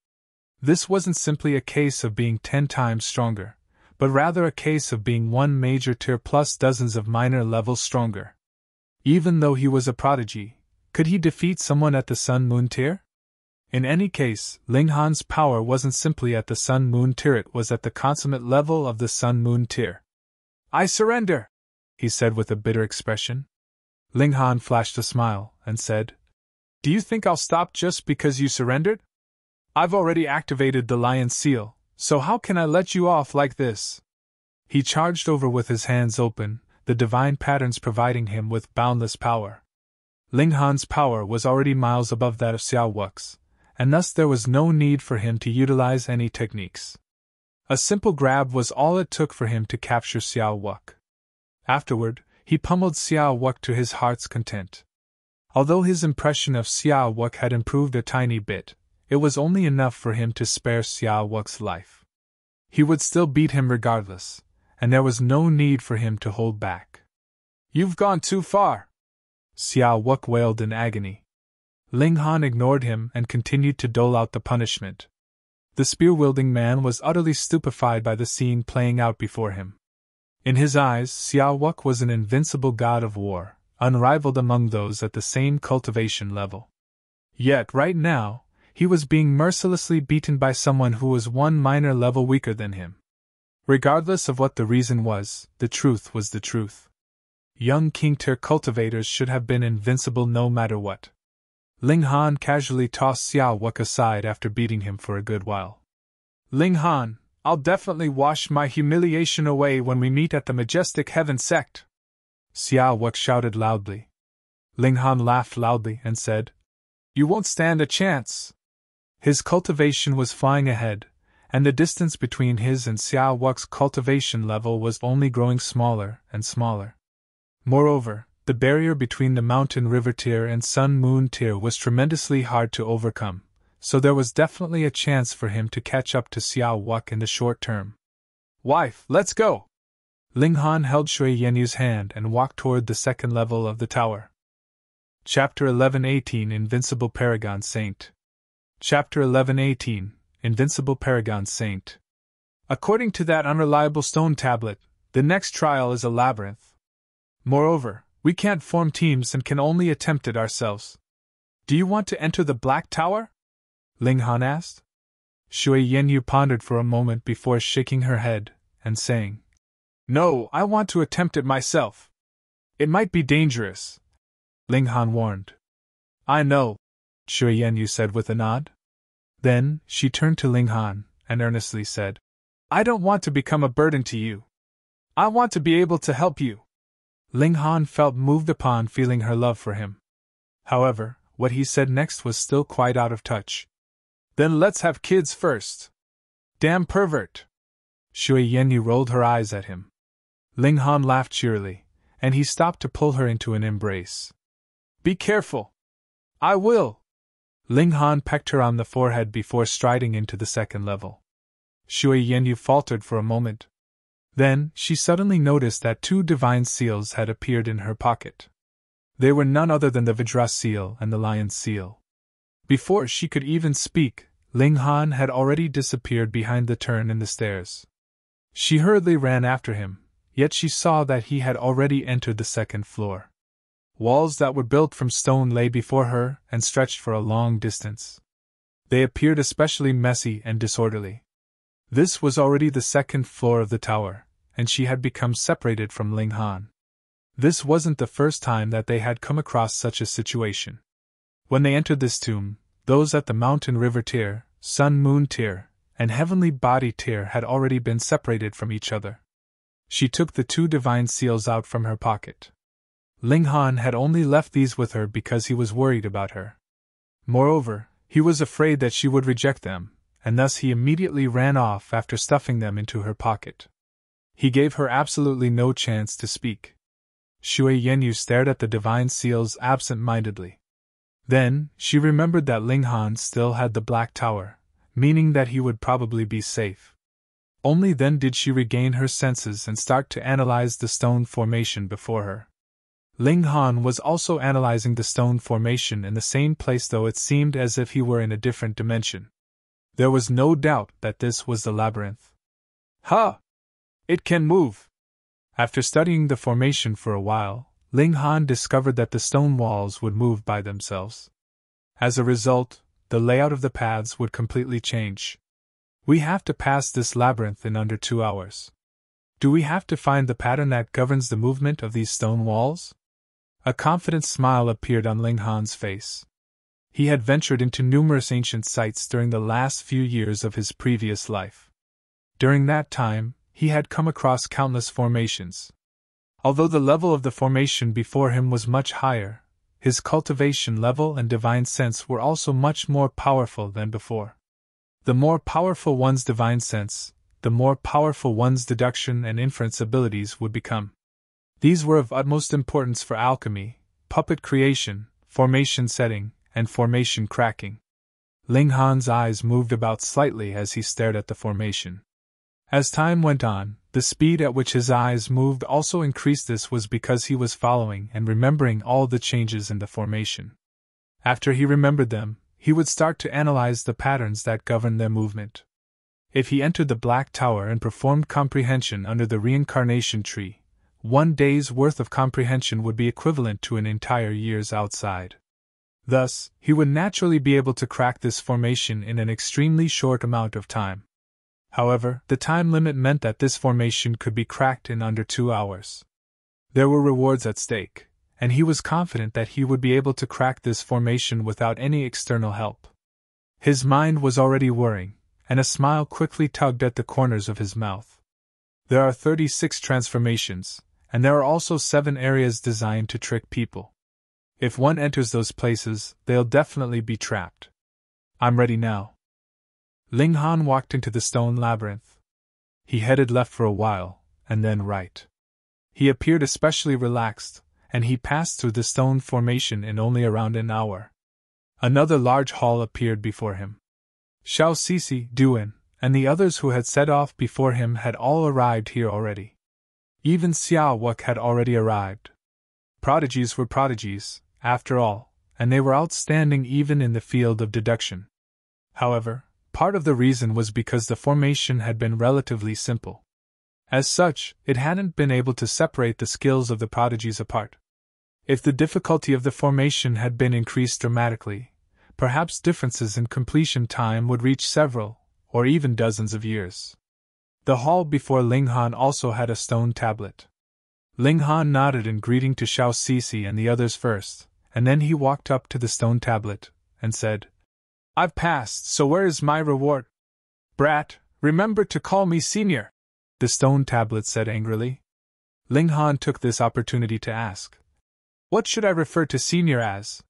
This wasn't simply a case of being 10 times stronger, but rather a case of being one major tier plus dozens of minor levels stronger. Even though he was a prodigy, could he defeat someone at the Sun-Moon tier? In any case, Ling Han's power wasn't simply at the Sun-Moon tier, it was at the consummate level of the Sun-Moon tier. "I surrender," he said with a bitter expression. Ling Han flashed a smile and said, "Do you think I'll stop just because you surrendered? I've already activated the lion's seal, so how can I let you off like this?" He charged over with his hands open, the divine patterns providing him with boundless power. Ling Han's power was already miles above that of Xiao Wuque's, and thus there was no need for him to utilize any techniques. A simple grab was all it took for him to capture Xiao Wuque. Afterward, he pummeled Xiao Wuque to his heart's content. Although his impression of Xiao Wuque had improved a tiny bit, it was only enough for him to spare Xiao Wuque's life. He would still beat him regardless, and there was no need for him to hold back. "You've gone too far!" Xiao Wuque wailed in agony. Ling Han ignored him and continued to dole out the punishment. The spear-wielding man was utterly stupefied by the scene playing out before him. In his eyes, Xiao Wuque was an invincible god of war, unrivaled among those at the same cultivation level. Yet, right now, he was being mercilessly beaten by someone who was one minor level weaker than him. Regardless of what the reason was, the truth was the truth. Young King-tier cultivators should have been invincible no matter what. Ling Han casually tossed Xiao Wuque aside after beating him for a good while. Ling Han, I'll definitely wash my humiliation away when we meet at the majestic heaven sect. Xiao Wuque shouted loudly. Ling Han laughed loudly and said, You won't stand a chance. His cultivation was flying ahead, and the distance between his and Xiao Wuque's cultivation level was only growing smaller and smaller. Moreover, the barrier between the mountain river tier and sun moon tier was tremendously hard to overcome, so there was definitely a chance for him to catch up to Xiao Wuque in the short term. Wife, let's go! Ling Han held Shui Yenyu's hand and walked toward the second level of the tower. Chapter 1118 Invincible Paragon Saint. Chapter 1118 Invincible Paragon Saint. According to that unreliable stone tablet, the next trial is a labyrinth. Moreover, we can't form teams and can only attempt it ourselves. Do you want to enter the Black Tower? Ling Han asked. Shui Yenyu pondered for a moment before shaking her head and saying, No, I want to attempt it myself. It might be dangerous. Ling Han warned. I know, Shui Yenyu said with a nod. Then, she turned to Ling Han and earnestly said, I don't want to become a burden to you. I want to be able to help you. Ling Han felt moved upon feeling her love for him. However, what he said next was still quite out of touch. Then let's have kids first. Damn pervert. Shui Yenyu rolled her eyes at him. Ling Han laughed cheerily, and he stopped to pull her into an embrace. Be careful. I will. Ling Han pecked her on the forehead before striding into the second level. Shui Yenyu faltered for a moment. Then, she suddenly noticed that 2 divine seals had appeared in her pocket. They were none other than the Vajra seal and the Lion seal. Before she could even speak, Ling Han had already disappeared behind the turn in the stairs. She hurriedly ran after him, yet she saw that he had already entered the second floor. Walls that were built from stone lay before her and stretched for a long distance. They appeared especially messy and disorderly. This was already the second floor of the tower, and she had become separated from Ling Han. This wasn't the first time that they had come across such a situation. When they entered this tomb, those at the mountain river tier, sun moon tier, and heavenly body tier had already been separated from each other. She took the 2 divine seals out from her pocket. Ling Han had only left these with her because he was worried about her. Moreover, he was afraid that she would reject them, and thus he immediately ran off after stuffing them into her pocket. He gave her absolutely no chance to speak. Shui Yenyu stared at the divine seals absent-mindedly. Then, she remembered that Ling Han still had the Black Tower, meaning that he would probably be safe. Only then did she regain her senses and start to analyze the stone formation before her. Ling Han was also analyzing the stone formation in the same place, though it seemed as if he were in a different dimension. There was no doubt that this was the labyrinth. Ha! It can move! After studying the formation for a while, Ling Han discovered that the stone walls would move by themselves. As a result, the layout of the paths would completely change. We have to pass this labyrinth in under 2 hours. Do we have to find the pattern that governs the movement of these stone walls? A confident smile appeared on Ling Han's face. He had ventured into numerous ancient sites during the last few years of his previous life. During that time, he had come across countless formations. Although the level of the formation before him was much higher, his cultivation level and divine sense were also much more powerful than before. The more powerful one's divine sense, the more powerful one's deduction and inference abilities would become. These were of utmost importance for alchemy, puppet creation, formation setting, and formation cracking. Ling Han's eyes moved about slightly as he stared at the formation. As time went on, the speed at which his eyes moved also increased. This was because he was following and remembering all the changes in the formation. After he remembered them, he would start to analyze the patterns that governed their movement. If he entered the Black Tower and performed comprehension under the reincarnation tree, 1 day's worth of comprehension would be equivalent to an entire year's outside. Thus, he would naturally be able to crack this formation in an extremely short amount of time. However, the time limit meant that this formation could be cracked in under 2 hours. There were rewards at stake, and he was confident that he would be able to crack this formation without any external help. His mind was already whirring, and a smile quickly tugged at the corners of his mouth. There are 36 transformations, and there are also 7 areas designed to trick people. If one enters those places, they'll definitely be trapped. I'm ready now. Ling Han walked into the stone labyrinth. He headed left for a while, and then right. He appeared especially relaxed, and he passed through the stone formation in only around an hour. Another large hall appeared before him. Xiao Sisi, Duan, and the others who had set off before him had all arrived here already. Even Xiao Wuque had already arrived. Prodigies were prodigies, after all, and they were outstanding even in the field of deduction. However, part of the reason was because the formation had been relatively simple. As such, it hadn't been able to separate the skills of the prodigies apart. If the difficulty of the formation had been increased dramatically, perhaps differences in completion time would reach several, or even dozens of years. The hall before Ling Han also had a stone tablet. Ling Han nodded in greeting to Xiao Sisi and the others first, and then he walked up to the stone tablet, and said, "I've passed, so where is my reward?" "Brat, remember to call me senior," the stone tablet said angrily. Ling Han took this opportunity to ask, "What should I refer to senior as?"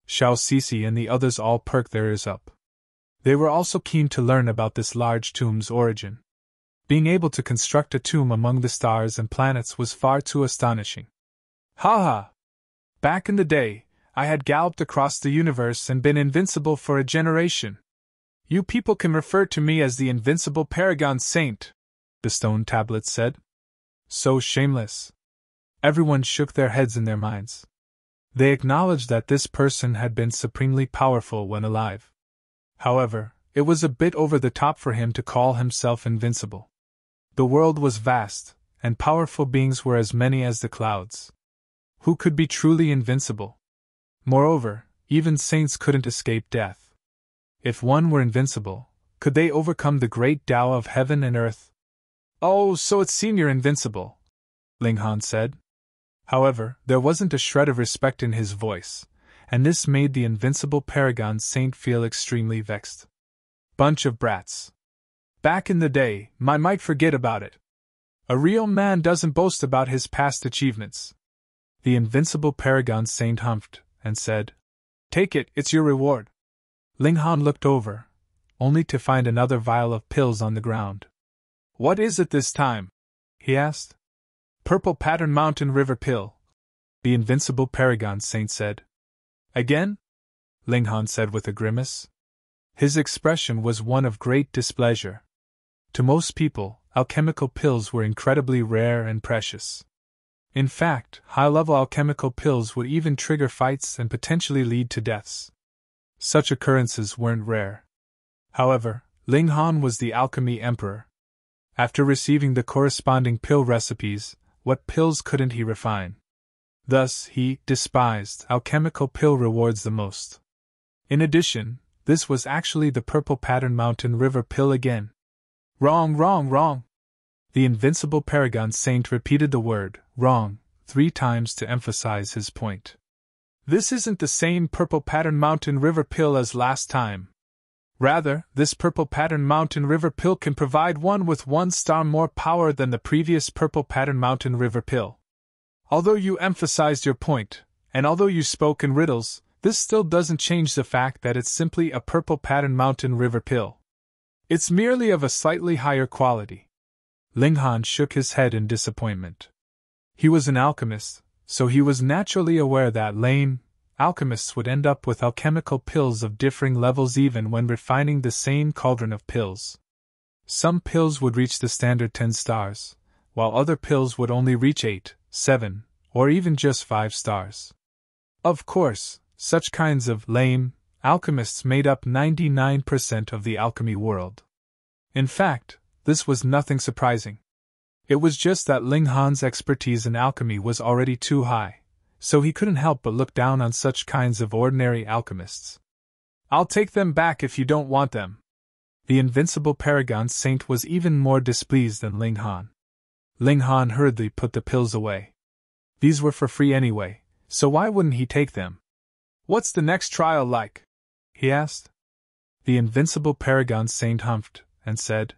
Xiao Sisi and the others all perked their ears up. They were also keen to learn about this large tomb's origin. Being able to construct a tomb among the stars and planets was far too astonishing. "Ha ha! Back in the day, I had galloped across the universe and been invincible for a generation. You people can refer to me as the Invincible Paragon Saint," the stone tablet said. So shameless. Everyone shook their heads in their minds. They acknowledged that this person had been supremely powerful when alive. However, it was a bit over the top for him to call himself invincible. The world was vast, and powerful beings were as many as the clouds. Who could be truly invincible? Moreover, even saints couldn't escape death. If one were invincible, could they overcome the great Tao of heaven and earth? "Oh, so it's Senior Invincible," Ling Han said. However, there wasn't a shred of respect in his voice, and this made the Invincible Paragon Saint feel extremely vexed. "Bunch of brats. Back in the day, might forget about it. A real man doesn't boast about his past achievements." The Invincible Paragon Saint humphed, and said, "Take it, it's your reward." Ling Han looked over, only to find another vial of pills on the ground. "What is it this time?" he asked. "Purple Pattern Mountain River Pill," the Invincible Paragon Saint said. "Again?" Ling Han said with a grimace. His expression was one of great displeasure. To most people, alchemical pills were incredibly rare and precious. In fact, high-level alchemical pills would even trigger fights and potentially lead to deaths. Such occurrences weren't rare. However, Ling Han was the alchemy emperor. After receiving the corresponding pill recipes, what pills couldn't he refine? Thus, he despised alchemical pill rewards the most. In addition, this was actually the Purple Pattern Mountain River Pill again. "Wrong, wrong, wrong!" The Invincible Paragon Saint repeated the word, wrong, 3 times to emphasize his point. "This isn't the same Purple Pattern Mountain River Pill as last time. Rather, this Purple Pattern Mountain River Pill can provide one with 1 star more power than the previous Purple Pattern Mountain River Pill. Although you emphasized your point, and although you spoke in riddles, this still doesn't change the fact that it's simply a Purple Pattern Mountain River Pill. It's merely of a slightly higher quality." Ling Han shook his head in disappointment. He was an alchemist, so he was naturally aware that lame alchemists would end up with alchemical pills of differing levels even when refining the same cauldron of pills. Some pills would reach the standard 10 stars, while other pills would only reach 8, 7, or even just 5 stars. Of course, such kinds of lame alchemists made up 99% of the alchemy world. In fact, this was nothing surprising. It was just that Ling Han's expertise in alchemy was already too high, so he couldn't help but look down on such kinds of ordinary alchemists. "I'll take them back if you don't want them." The Invincible Paragon Saint was even more displeased than Ling Han. Ling Han hurriedly put the pills away. These were for free anyway, so why wouldn't he take them? What's the next trial like? He asked. The Invincible Paragon Saint humphed and said,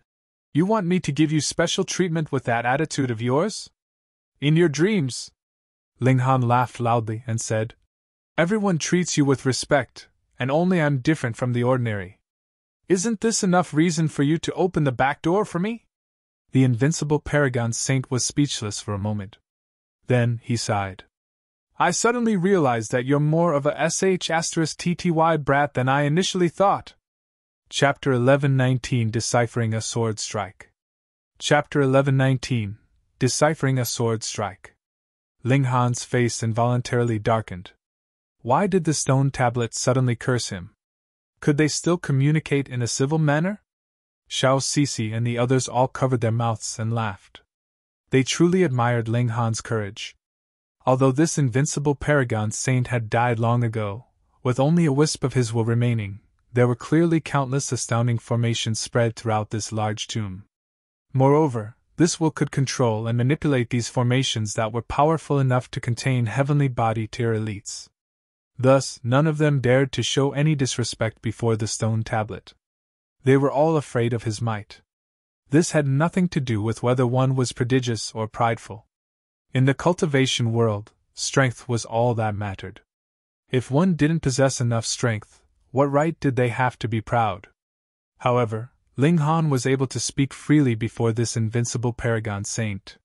You want me to give you special treatment with that attitude of yours? In your dreams? Ling Han laughed loudly and said, Everyone treats you with respect, and only I'm different from the ordinary. Isn't this enough reason for you to open the back door for me? The Invincible Paragon Saint was speechless for a moment. Then he sighed. I suddenly realized that you're more of a sh*tty brat than I initially thought. Chapter 11:19 Deciphering a Sword Strike. Chapter 11:19 Deciphering a Sword Strike. Ling Han's face involuntarily darkened. Why did the stone tablet suddenly curse him? Could they still communicate in a civil manner? Xiao Sisi and the others all covered their mouths and laughed. They truly admired Ling Han's courage. Although this Invincible Paragon Saint had died long ago, with only a wisp of his will remaining, there were clearly countless astounding formations spread throughout this large tomb. Moreover, this will could control and manipulate these formations that were powerful enough to contain heavenly body-tier elites. Thus, none of them dared to show any disrespect before the stone tablet. They were all afraid of his might. This had nothing to do with whether one was prodigious or prideful. In the cultivation world, strength was all that mattered. If one didn't possess enough strength, what right did they have to be proud? However, Ling Han was able to speak freely before this Invincible Paragon Saint.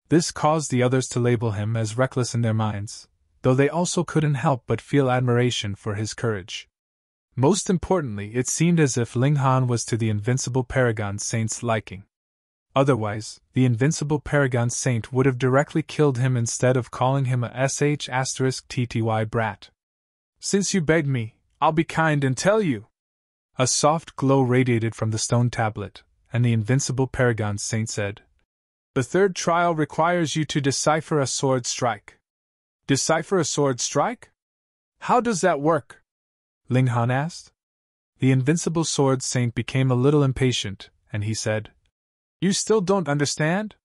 This caused the others to label him as reckless in their minds, though they also couldn't help but feel admiration for his courage. Most importantly, it seemed as if Ling Han was to the Invincible Paragon Saint's liking. Otherwise, the Invincible Paragon Saint would have directly killed him instead of calling him a sh*tty brat. Since you begged me, I'll be kind and tell you. A soft glow radiated from the stone tablet, and the Invincible Paragon Saint said, The third trial requires you to decipher a sword strike. Decipher a sword strike? How does that work? Ling Han asked. The Invincible Sword Saint became a little impatient, and he said, You still don't understand?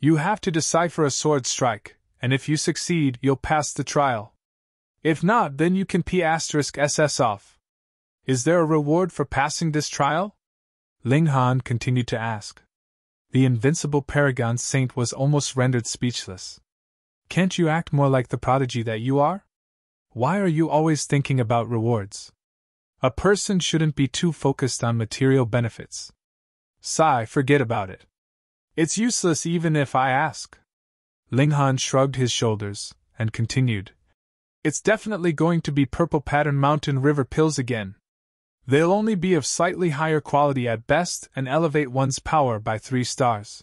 You have to decipher a sword strike, and if you succeed, you'll pass the trial. If not, then you can P*SS off. Is there a reward for passing this trial? Ling Han continued to ask. The Invincible Paragon Saint was almost rendered speechless. Can't you act more like the prodigy that you are? Why are you always thinking about rewards? A person shouldn't be too focused on material benefits. Forget about it. It's useless even if I ask. Ling Han shrugged his shoulders, and continued. It's definitely going to be purple pattern mountain river pills again. They'll only be of slightly higher quality at best and elevate one's power by 3 stars.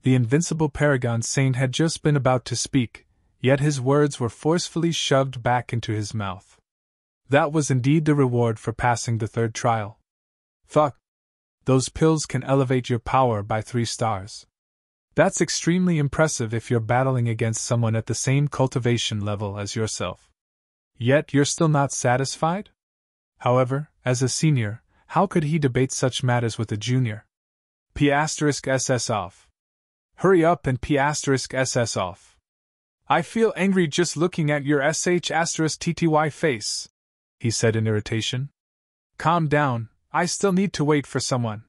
The Invincible Paragon Saint had just been about to speak, yet his words were forcefully shoved back into his mouth. That was indeed the reward for passing the third trial. Fuck. Those pills can elevate your power by 3 stars. That's extremely impressive if you're battling against someone at the same cultivation level as yourself. Yet you're still not satisfied? However, as a senior, how could he debate such matters with a junior? P*SS off. Hurry up and P*SS off. I feel angry just looking at your sh*tty face, he said in irritation. Calm down, I still need to wait for someone.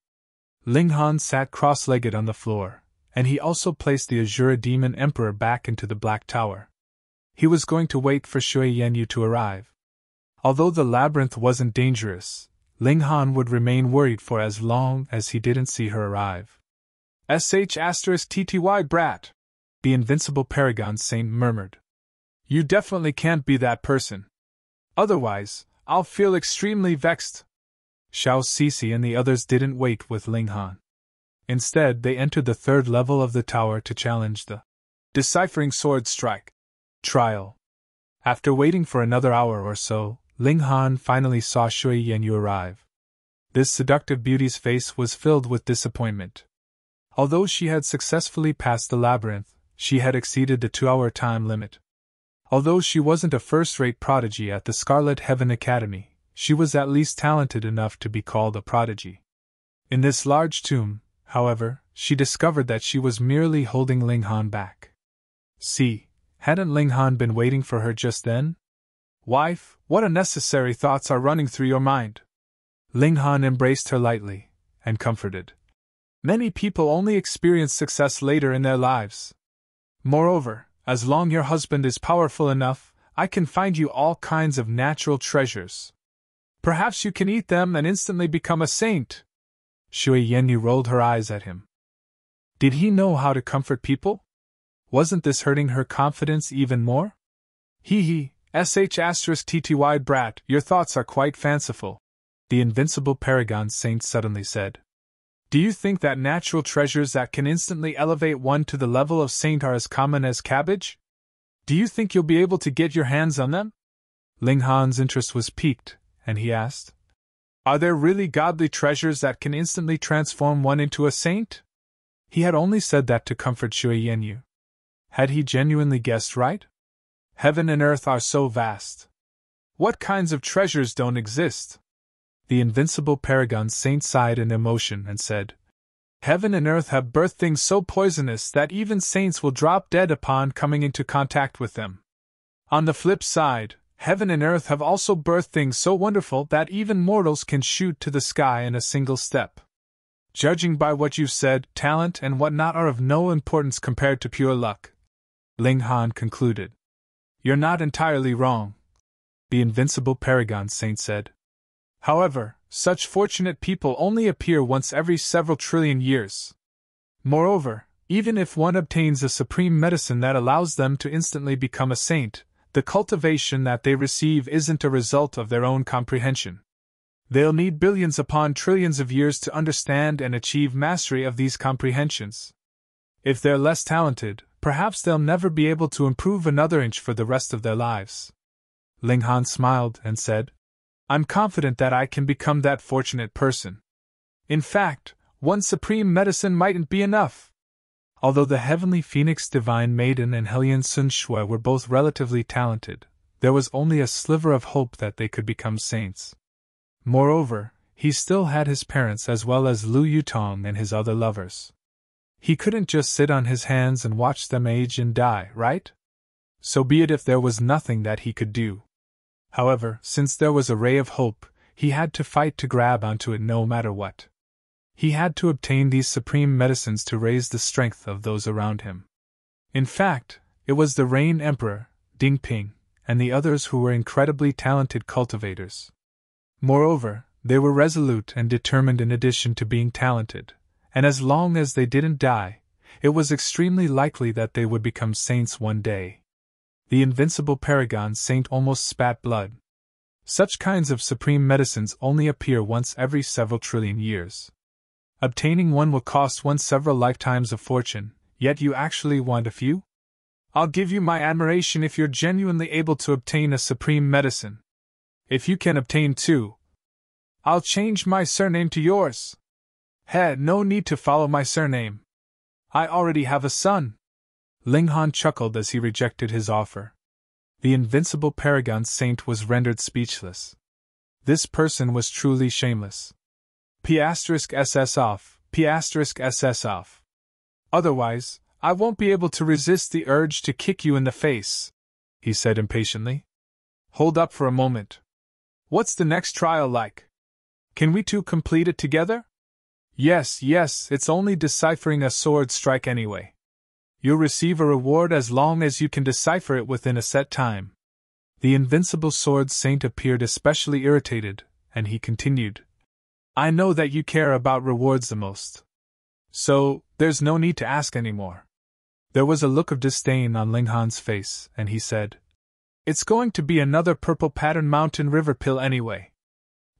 Ling Han sat cross-legged on the floor, and he also placed the Azura Demon Emperor back into the Black Tower. He was going to wait for Shui Yanyu to arrive. Although the labyrinth wasn't dangerous, Ling Han would remain worried for as long as he didn't see her arrive. sh*tty brat, the Invincible Paragon Saint murmured. You definitely can't be that person. Otherwise, I'll feel extremely vexed. Xiao Sisi and the others didn't wait with Ling Han. Instead, they entered the third level of the tower to challenge the Deciphering Sword Strike trial. After waiting for another hour or so, Ling Han finally saw Shui Yanyu arrive. This seductive beauty's face was filled with disappointment. Although she had successfully passed the labyrinth, she had exceeded the 2-hour time limit. Although she wasn't a first-rate prodigy at the Scarlet Heaven Academy, she was at least talented enough to be called a prodigy. In this large tomb, however, she discovered that she was merely holding Ling Han back. See, Hadn't Ling Han been waiting for her just then? Wife, what unnecessary thoughts are running through your mind? Ling Han embraced her lightly, and comforted. Many people only experience success later in their lives. Moreover, as long as your husband is powerful enough, I can find you all kinds of natural treasures. Perhaps you can eat them and instantly become a saint. Shui Yanyu rolled her eyes at him. Did he know how to comfort people? Wasn't this hurting her confidence even more? Hee, sh*tty brat, your thoughts are quite fanciful, the Invincible Paragon Saint suddenly said. Do you think that natural treasures that can instantly elevate one to the level of saint are as common as cabbage? Do you think you'll be able to get your hands on them? Ling Han's interest was piqued, and he asked, Are there really godly treasures that can instantly transform one into a saint? He had only said that to comfort Shui Yanyu. Had he genuinely guessed right? Heaven and earth are so vast. What kinds of treasures don't exist? The Invincible Paragon Saint sighed in emotion and said, Heaven and earth have birthed things so poisonous that even saints will drop dead upon coming into contact with them. On the flip side, heaven and earth have also birthed things so wonderful that even mortals can shoot to the sky in a single step. Judging by what you've said, talent and whatnot are of no importance compared to pure luck, Ling Han concluded. You're not entirely wrong, the Invincible Paragon Saint said. However, such fortunate people only appear once every several trillion years. Moreover, even if one obtains a supreme medicine that allows them to instantly become a saint, the cultivation that they receive isn't a result of their own comprehension. They'll need billions upon trillions of years to understand and achieve mastery of these comprehensions. If they're less talented, perhaps they'll never be able to improve another inch for the rest of their lives. Ling Han smiled and said, I'm confident that I can become that fortunate person. In fact, one supreme medicine mightn't be enough. Although the Heavenly Phoenix Divine Maiden and Hellion Sun Shui were both relatively talented, there was only a sliver of hope that they could become saints. Moreover, he still had his parents as well as Lu Yutong and his other lovers. He couldn't just sit on his hands and watch them age and die, right? So be it if there was nothing that he could do. However, since there was a ray of hope, he had to fight to grab onto it no matter what. He had to obtain these supreme medicines to raise the strength of those around him. In fact, it was the Rain Emperor, Ding Ping, and the others who were incredibly talented cultivators. Moreover, they were resolute and determined in addition to being talented, and as long as they didn't die, it was extremely likely that they would become saints one day. The Invincible Paragon Saint almost spat blood. Such kinds of supreme medicines only appear once every several trillion years. Obtaining one will cost one several lifetimes of fortune, yet you actually want a few? I'll give you my admiration if you're genuinely able to obtain a supreme medicine. If you can obtain two, I'll change my surname to yours. No need to follow my surname. I already have a son. Ling Han chuckled as he rejected his offer. The Invincible Paragon Saint was rendered speechless. This person was truly shameless. P*SS off, P*SS off. Otherwise, I won't be able to resist the urge to kick you in the face, he said impatiently. Hold up for a moment. What's the next trial like? Can we two complete it together? Yes, it's only deciphering a sword strike anyway. You'll receive a reward as long as you can decipher it within a set time. The Invincible Sword Saint appeared especially irritated, and he continued, I know that you care about rewards the most. So, there's no need to ask anymore. There was a look of disdain on Ling Han's face, and he said, It's going to be another purple pattern mountain river pill anyway.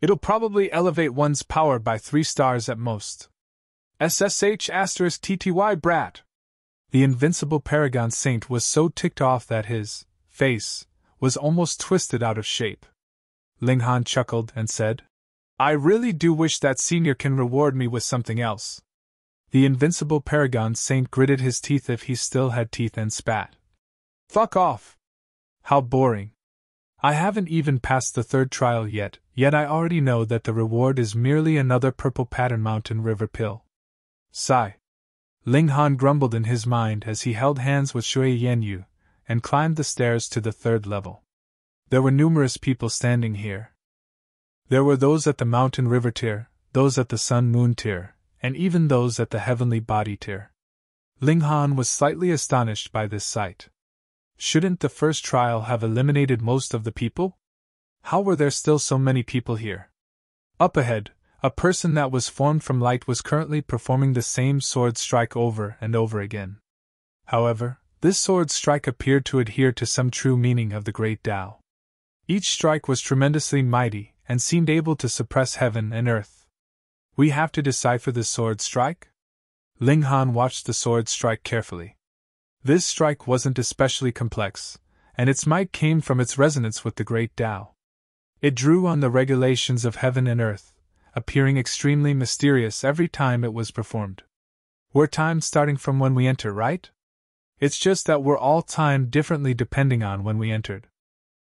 It'll probably elevate one's power by 3 stars at most. SSH*TTY brat. The Invincible Paragon Saint was so ticked off that his face was almost twisted out of shape. Ling Han chuckled and said, I really do wish that Senior can reward me with something else. The Invincible Paragon Saint gritted his teeth if he still had teeth and spat. Fuck off! How boring. I haven't even passed the 3rd trial yet I already know that the reward is merely another purple pattern mountain river pill. Sigh. Ling Han grumbled in his mind as he held hands with Shui Yanyu, and climbed the stairs to the 3rd level. There were numerous people standing here. There were those at the mountain river tier, those at the sun-moon tier, and even those at the heavenly body tier. Ling Han was slightly astonished by this sight. Shouldn't the first trial have eliminated most of the people? How were there still so many people here? Up ahead, a person that was formed from light was currently performing the same sword strike over and over again. However, this sword strike appeared to adhere to some true meaning of the great Tao. Each strike was tremendously mighty and seemed able to suppress heaven and earth. We have to decipher this sword strike? Ling Han watched the sword strike carefully. This strike wasn't especially complex, and its might came from its resonance with the great Tao. It drew on the regulations of heaven and earth, appearing extremely mysterious every time it was performed. We're timed starting from when we enter, right? It's just that we're all timed differently depending on when we entered.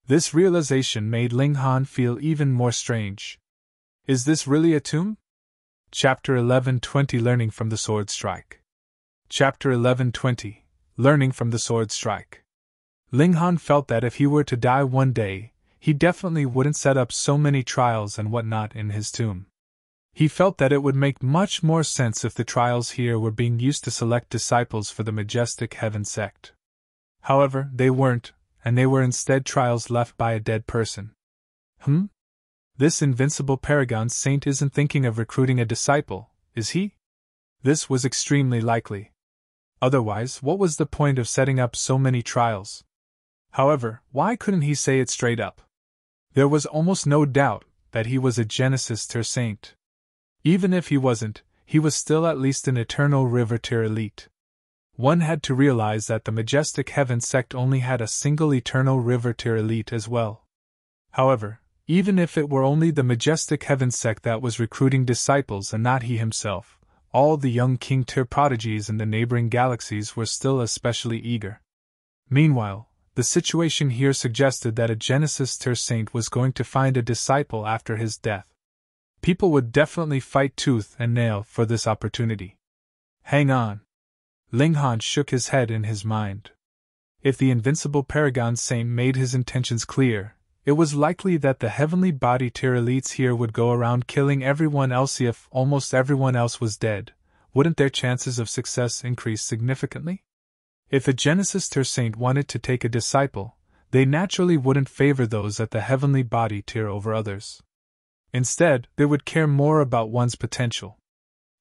This realization made Ling Han feel even more strange. Is this really a tomb? Chapter 11:20 Learning from the Sword Strike. Chapter 11:20 Learning from the Sword Strike. Ling Han felt that if he were to die one day, he definitely wouldn't set up so many trials and whatnot in his tomb. He felt that it would make much more sense if the trials here were being used to select disciples for the majestic heaven sect. However, they weren't, and they were instead trials left by a dead person. This invincible Paragon saint isn't thinking of recruiting a disciple, is he? This was extremely likely. Otherwise, what was the point of setting up so many trials? However, why couldn't he say it straight up? There was almost no doubt that he was a Genesis tier saint. Even if he wasn't, he was still at least an Eternal River tier elite. One had to realize that the majestic heaven sect only had a single Eternal River tier elite as well. However, even if it were only the majestic heaven sect that was recruiting disciples and not he himself, all the young king tier prodigies in the neighboring galaxies were still especially eager. Meanwhile, the situation here suggested that a Genesis tier saint was going to find a disciple after his death. People would definitely fight tooth and nail for this opportunity. Hang on. Ling Han shook his head in his mind. If the invincible Paragon saint made his intentions clear, it was likely that the heavenly body tier elites here would go around killing everyone else. If almost everyone else was dead, wouldn't their chances of success increase significantly? If a Genesis tier saint wanted to take a disciple, they naturally wouldn't favor those at the heavenly body tier over others. Instead, they would care more about one's potential.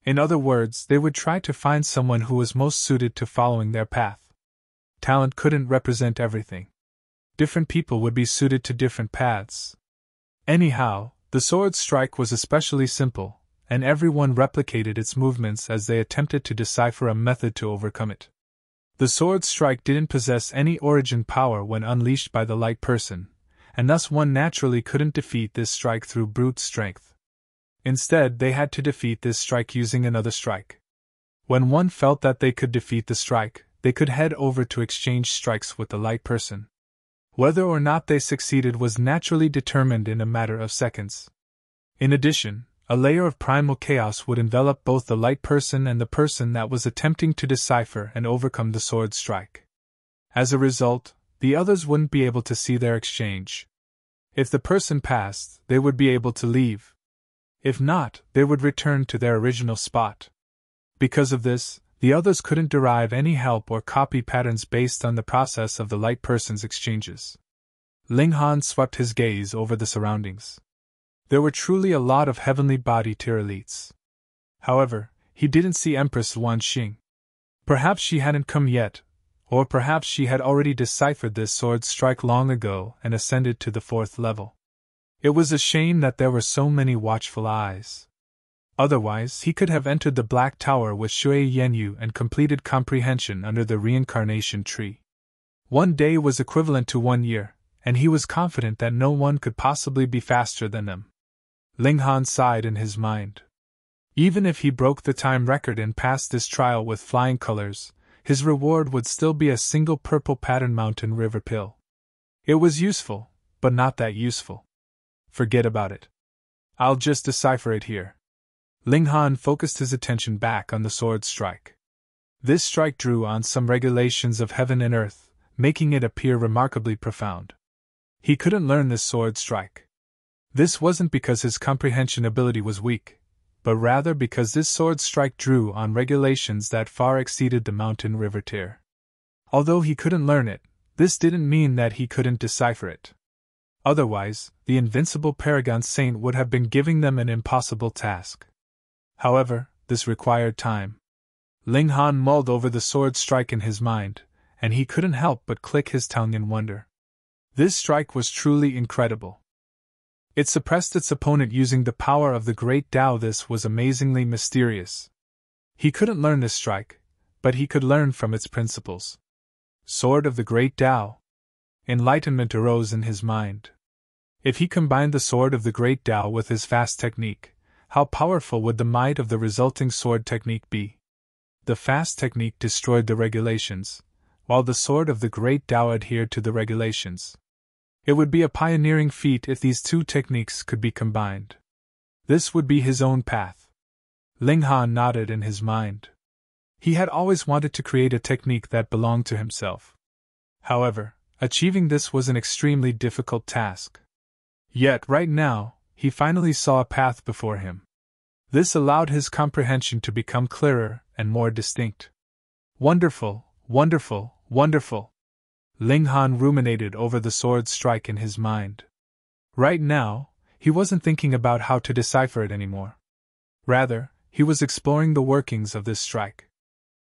In other words, they would try to find someone who was most suited to following their path. Talent couldn't represent everything. Different people would be suited to different paths. Anyhow, the sword strike was especially simple, and everyone replicated its movements as they attempted to decipher a method to overcome it. The sword strike didn't possess any origin power when unleashed by the light person, and thus one naturally couldn't defeat this strike through brute strength. Instead, they had to defeat this strike using another strike. When one felt that they could defeat the strike, they could head over to exchange strikes with the light person. Whether or not they succeeded was naturally determined in a matter of seconds. In addition, a layer of primal chaos would envelop both the light person and the person that was attempting to decipher and overcome the sword strike. As a result, the others wouldn't be able to see their exchange. If the person passed, they would be able to leave. If not, they would return to their original spot. Because of this, the others couldn't derive any help or copy patterns based on the process of the light person's exchanges. Ling Han swept his gaze over the surroundings. There were truly a lot of heavenly body tier elites. However, he didn't see Empress Wan Xing. Perhaps she hadn't come yet, or perhaps she had already deciphered this sword strike long ago and ascended to the 4th level. It was a shame that there were so many watchful eyes. Otherwise, he could have entered the Black Tower with Shui Yanyu and completed comprehension under the reincarnation tree. 1 day was equivalent to 1 year, and he was confident that no one could possibly be faster than them. Ling Han sighed in his mind. Even if he broke the time record and passed this trial with flying colors, his reward would still be a single purple pattern mountain river pill. It was useful, but not that useful. Forget about it. I'll just decipher it here. Ling Han focused his attention back on the sword strike. This strike drew on some regulations of heaven and earth, making it appear remarkably profound. He couldn't learn this sword strike. This wasn't because his comprehension ability was weak, but rather because this sword strike drew on regulations that far exceeded the mountain river tier. Although he couldn't learn it, this didn't mean that he couldn't decipher it. Otherwise, the invincible Paragon Saint would have been giving them an impossible task. However, this required time. Ling Han mulled over the sword strike in his mind, and he couldn't help but click his tongue in wonder. This strike was truly incredible. It suppressed its opponent using the power of the great Tao. This was amazingly mysterious. He couldn't learn this strike, but he could learn from its principles. Sword of the great Tao. Enlightenment arose in his mind. If he combined the sword of the great Tao with his fast technique, how powerful would the might of the resulting sword technique be? The fast technique destroyed the regulations, while the sword of the great Tao adhered to the regulations. It would be a pioneering feat if these two techniques could be combined. This would be his own path. Ling Han nodded in his mind. He had always wanted to create a technique that belonged to himself. However, achieving this was an extremely difficult task. Yet right now, he finally saw a path before him. This allowed his comprehension to become clearer and more distinct. Wonderful, wonderful, wonderful! Ling Han ruminated over the sword strike in his mind. Right now, he wasn't thinking about how to decipher it anymore. Rather, he was exploring the workings of this strike.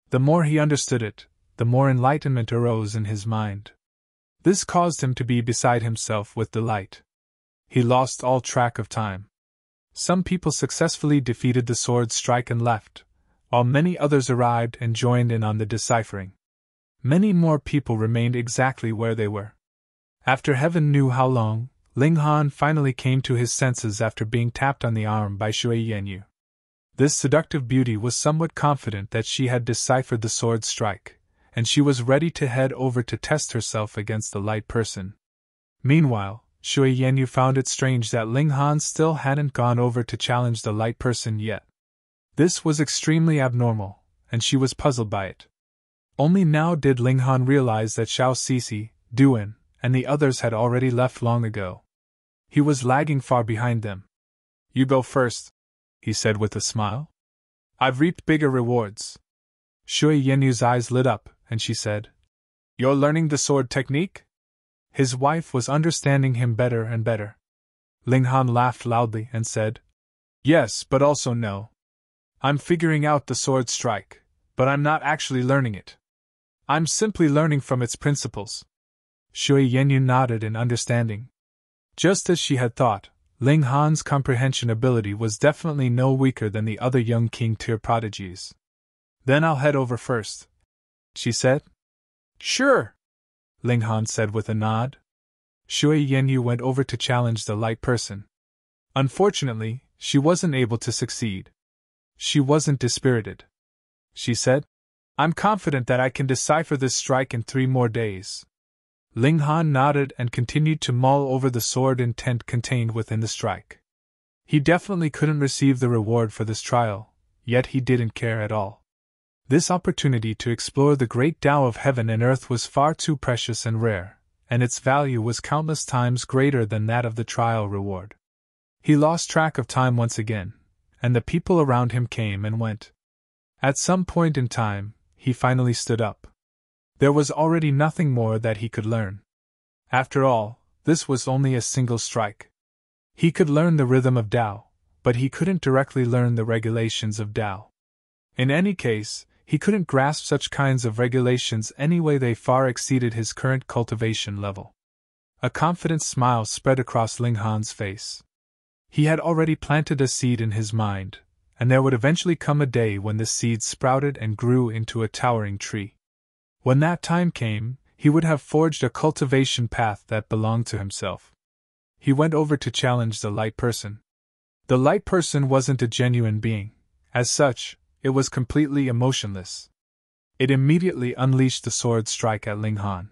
The more he understood it, the more enlightenment arose in his mind. This caused him to be beside himself with delight. He lost all track of time. Some people successfully defeated the sword strike and left, while many others arrived and joined in on the deciphering. Many more people remained exactly where they were. After heaven knew how long, Ling Han finally came to his senses after being tapped on the arm by Shui Yanyu. This seductive beauty was somewhat confident that she had deciphered the sword strike, and she was ready to head over to test herself against the light person. Meanwhile, Shui Yanyu found it strange that Ling Han still hadn't gone over to challenge the light person yet. This was extremely abnormal, and she was puzzled by it. Only now did Ling Han realize that Xiao Sisi, Duan, and the others had already left long ago. He was lagging far behind them. "You go first," he said with a smile. "I've reaped bigger rewards." Shui Yenyu's eyes lit up, and she said, "You're learning the sword technique?" His wife was understanding him better and better. Ling Han laughed loudly and said, "Yes, but also no. I'm figuring out the sword strike, but I'm not actually learning it. I'm simply learning from its principles." Shui Yenyu nodded in understanding. Just as she had thought, Ling Han's comprehension ability was definitely no weaker than the other young king tier prodigies. "Then I'll head over first," she said. "Sure," Ling Han said with a nod. Shui Yenyu went over to challenge the light person. Unfortunately, she wasn't able to succeed. She wasn't dispirited. She said, "I'm confident that I can decipher this strike in 3 more days." Ling Han nodded and continued to mull over the sword intent contained within the strike. He definitely couldn't receive the reward for this trial, yet he didn't care at all. This opportunity to explore the great Tao of heaven and earth was far too precious and rare, and its value was countless times greater than that of the trial reward. He lost track of time once again, and the people around him came and went. At some point in time, he finally stood up. There was already nothing more that he could learn. After all, this was only a single strike. He could learn the rhythm of Tao, but he couldn't directly learn the regulations of Tao. In any case, he couldn't grasp such kinds of regulations anyway. They far exceeded his current cultivation level. A confident smile spread across Ling Han's face. He had already planted a seed in his mind, and there would eventually come a day when this seed sprouted and grew into a towering tree. When that time came, he would have forged a cultivation path that belonged to himself. He went over to challenge the light person. The light person wasn't a genuine being. As such, it was completely emotionless. It immediately unleashed the sword strike at Ling Han.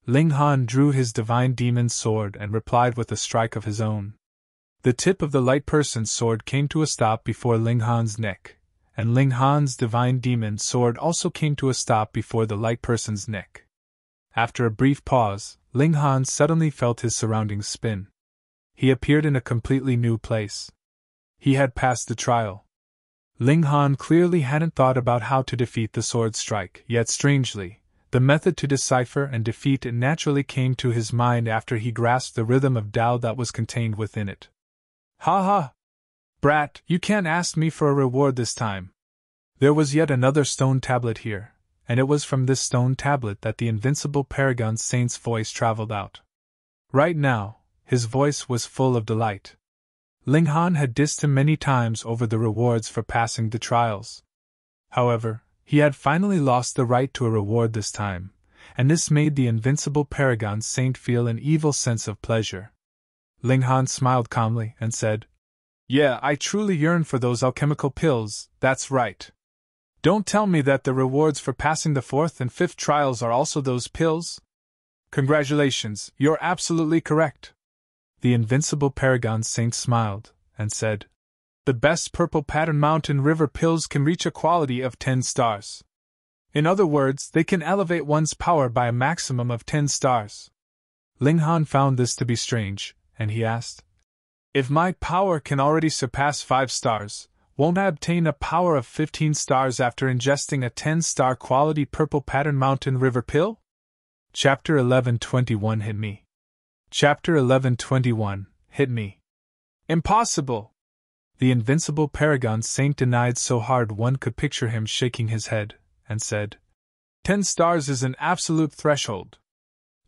Ling Han drew his divine demon's sword and replied with a strike of his own. The tip of the light person's sword came to a stop before Ling Han's neck, and Ling Han's divine demon's sword also came to a stop before the light person's neck. After a brief pause, Ling Han suddenly felt his surroundings spin. He appeared in a completely new place. He had passed the trial. Ling Han clearly hadn't thought about how to defeat the sword strike, yet strangely, the method to decipher and defeat it naturally came to his mind after he grasped the rhythm of Tao that was contained within it. Ha ha! Brat, you can't ask me for a reward this time. There was yet another stone tablet here, and it was from this stone tablet that the Invincible Paragon Saint's voice traveled out. Right now, his voice was full of delight. Ling Han had dissed him many times over the rewards for passing the trials. However, he had finally lost the right to a reward this time, and this made the Invincible Paragon Saint feel an evil sense of pleasure. Ling Han smiled calmly and said, "Yeah, I truly yearn for those alchemical pills, that's right. Don't tell me that the rewards for passing the 4th and 5th trials are also those pills?" "Congratulations, you're absolutely correct." The Invincible Paragon Saint smiled and said, "The best purple pattern mountain river pills can reach a quality of 10 stars. In other words, they can elevate one's power by a maximum of 10 stars. Ling Han found this to be strange, and he asked, "If my power can already surpass 5 stars, won't I obtain a power of 15 stars after ingesting a 10-star quality purple pattern mountain river pill?" Chapter 11:21 Hit Me. Chapter 11:21 Hit Me. Impossible! The Invincible Paragon Saint denied so hard one could picture him shaking his head, and said, 10 stars is an absolute threshold.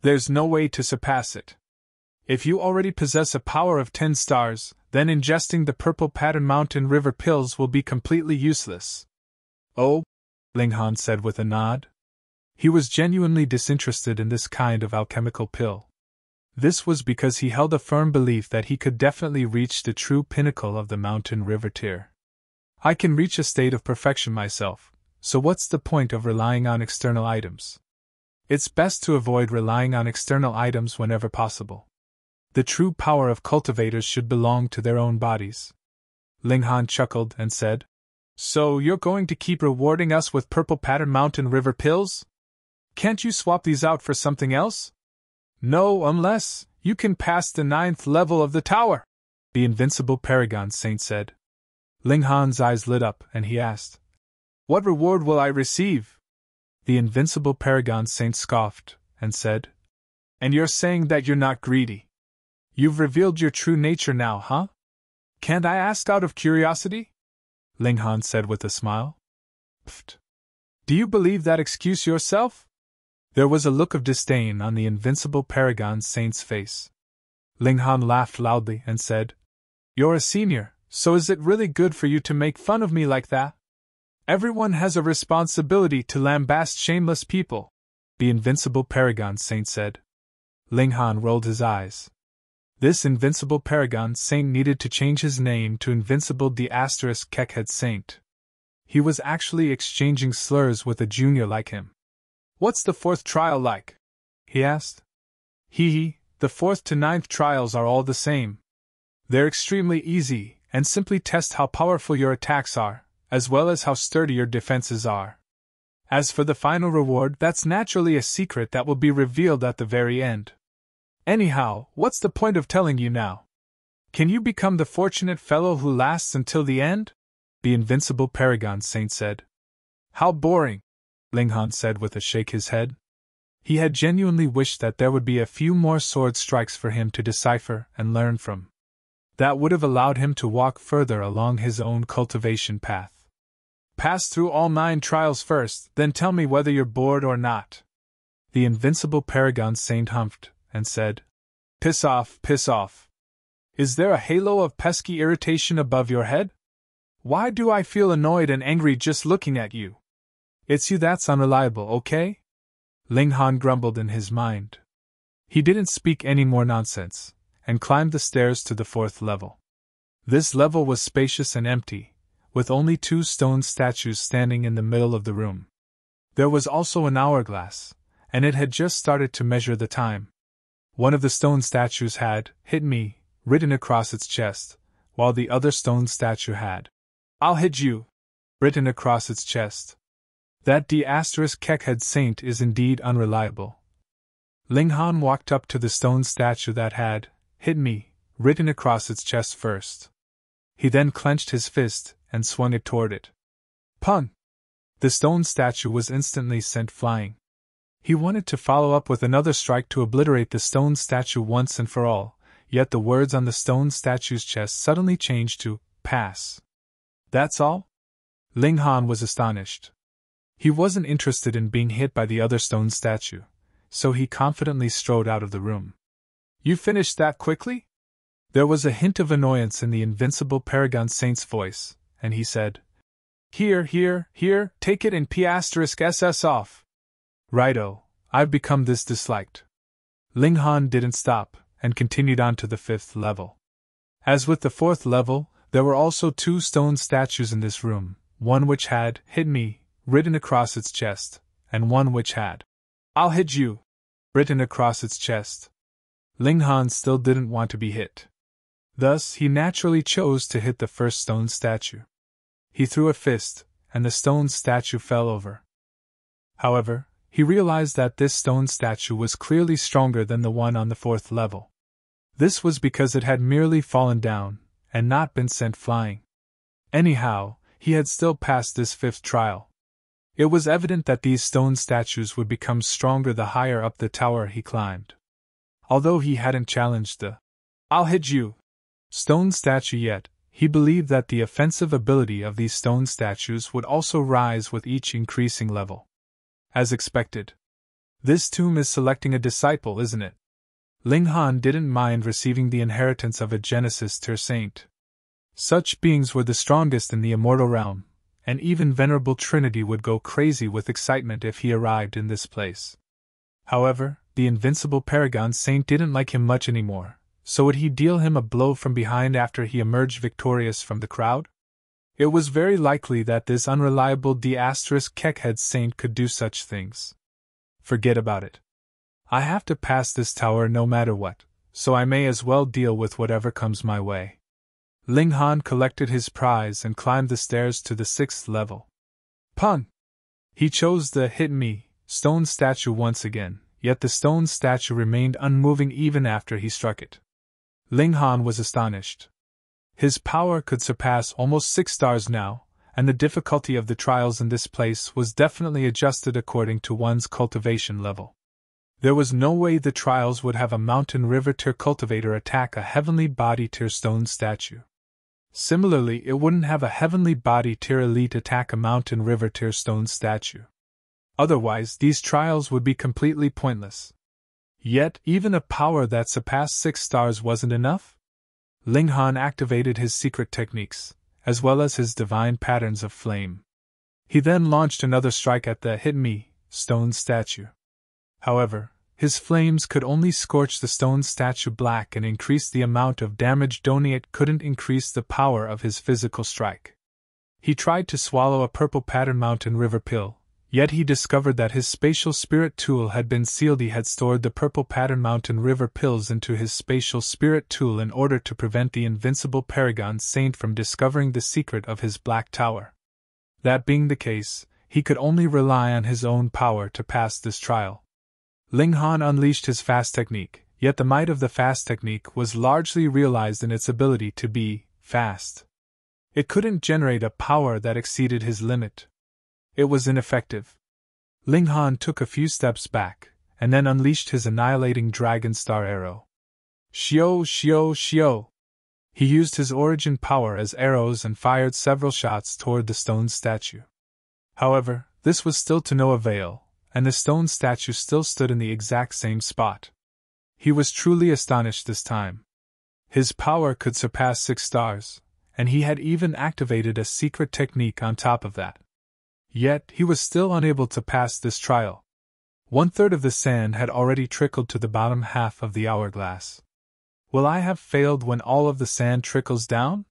There's no way to surpass it. If you already possess a power of 10 stars, then ingesting the purple pattern mountain river pills will be completely useless. Oh, Ling Han said with a nod. He was genuinely disinterested in this kind of alchemical pill. This was because he held a firm belief that he could definitely reach the true pinnacle of the mountain river tier. I can reach a state of perfection myself, so what's the point of relying on external items? It's best to avoid relying on external items whenever possible. The true power of cultivators should belong to their own bodies. Ling Han chuckled and said, "So you're going to keep rewarding us with purple pattern mountain river pills? Can't you swap these out for something else?" "No, unless you can pass the 9th level of the tower," the Invincible Paragon Saint said. Ling Han's eyes lit up and he asked, "What reward will I receive?" The Invincible Paragon Saint scoffed and said, "And you're saying that you're not greedy? You've revealed your true nature now, huh? Can't I ask out of curiosity?" Ling Han said with a smile. "Pfft. Do you believe that excuse yourself?" There was a look of disdain on the Invincible Paragon Saint's face. Ling Han laughed loudly and said, "You're a senior, so is it really good for you to make fun of me like that? Everyone has a responsibility to lambast shameless people," the Invincible Paragon Saint said. Ling Han rolled his eyes. This Invincible Paragon Saint needed to change his name to Invincible the Keckhead Saint. He was actually exchanging slurs with a junior like him. "What's the 4th trial like?" he asked. The 4th to 9th trials are all the same. They're extremely easy, and simply test how powerful your attacks are, as well as how sturdy your defenses are. As for the final reward, that's naturally a secret that will be revealed at the very end. Anyhow, what's the point of telling you now? Can you become the fortunate fellow who lasts until the end?" the Invincible Paragon Saint said. "How boring," Ling Han said with a shake his head. He had genuinely wished that there would be a few more sword strikes for him to decipher and learn from. That would have allowed him to walk further along his own cultivation path. "Pass through all 9 trials first, then tell me whether you're bored or not." The Invincible Paragon Saint humphed and said, Piss off, piss off. Is there a halo of pesky irritation above your head? Why do I feel annoyed and angry just looking at you? It's you that's unreliable, okay?" Ling Han grumbled in his mind. He didn't speak any more nonsense, and climbed the stairs to the 4th level. This level was spacious and empty, with only 2 stone statues standing in the middle of the room. There was also an hourglass, and it had just started to measure the time. One of the stone statues had, "Hit me," written across its chest, while the other stone statue had, "I'll hit you," written across its chest. That Keckhead Saint is indeed unreliable. Ling Han walked up to the stone statue that had, "Hit me," written across its chest first. He then clenched his fist and swung it toward it. Pun! The stone statue was instantly sent flying. He wanted to follow up with another strike to obliterate the stone statue once and for all, yet the words on the stone statue's chest suddenly changed to, "Pass." "That's all?" Ling Han was astonished. He wasn't interested in being hit by the other stone statue, so he confidently strode out of the room. "You finished that quickly?" There was a hint of annoyance in the Invincible Paragon Saint's voice, and he said, Here, take it and P*SS off." "Righto, I've become this disliked." Ling Han didn't stop, and continued on to the 5th level. As with the 4th level, there were also 2 stone statues in this room, one which had, "Hit me," written across its chest, and one which had, "I'll hit you," written across its chest. Ling Han still didn't want to be hit. Thus, he naturally chose to hit the first stone statue. He threw a fist, and the stone statue fell over. However, he realized that this stone statue was clearly stronger than the one on the 4th level. This was because it had merely fallen down, and not been sent flying. Anyhow, he had still passed this 5th trial. It was evident that these stone statues would become stronger the higher up the tower he climbed. Although he hadn't challenged the "I'll hit you" stone statue yet, he believed that the offensive ability of these stone statues would also rise with each increasing level. As expected. This tomb is selecting a disciple, isn't it? Ling Han didn't mind receiving the inheritance of a Genesis tier saint. Such beings were the strongest in the immortal realm, and even Venerable Trinity would go crazy with excitement if he arrived in this place. However, the Invincible Paragon Saint didn't like him much anymore, so would he deal him a blow from behind after he emerged victorious from the crowd? It was very likely that this unreliable D*Keckhead saint could do such things. Forget about it. I have to pass this tower no matter what, so I may as well deal with whatever comes my way. Ling Han collected his prize and climbed the stairs to the 6th level. Pun! He chose the "Hit me" stone statue once again, yet the stone statue remained unmoving even after he struck it. Ling Han was astonished. His power could surpass almost 6 stars now, and the difficulty of the trials in this place was definitely adjusted according to one's cultivation level. There was no way the trials would have a mountain river tier cultivator attack a heavenly body tier stone statue. Similarly, it wouldn't have a heavenly body tier elite attack a mountain river tier stone statue. Otherwise, these trials would be completely pointless. Yet, even a power that surpassed 6 stars wasn't enough? Ling Han activated his secret techniques, as well as his divine patterns of flame. He then launched another strike at the "Hit me" stone statue. However, his flames could only scorch the stone statue black and increase the amount of damage. It couldn't increase the power of his physical strike. He tried to swallow a purple pattern mountain river pill, yet he discovered that his spatial spirit tool had been sealed. He had stored the purple pattern mountain river pills into his spatial spirit tool in order to prevent the Invincible Paragon Saint from discovering the secret of his black tower. That being the case, he could only rely on his own power to pass this trial. Ling Han unleashed his fast technique, yet the might of the fast technique was largely realized in its ability to be fast. It couldn't generate a power that exceeded his limit. It was ineffective. Ling Han took a few steps back, and then unleashed his annihilating Dragon Star arrow. Shio, shio, shio! He used his origin power as arrows and fired several shots toward the stone statue. However, this was still to no avail, and the stone statue still stood in the exact same spot. He was truly astonished this time. His power could surpass 6 stars, and he had even activated a secret technique on top of that. Yet, he was still unable to pass this trial. 1/3 of the sand had already trickled to the bottom half of the hourglass. Will I have failed when all of the sand trickles down?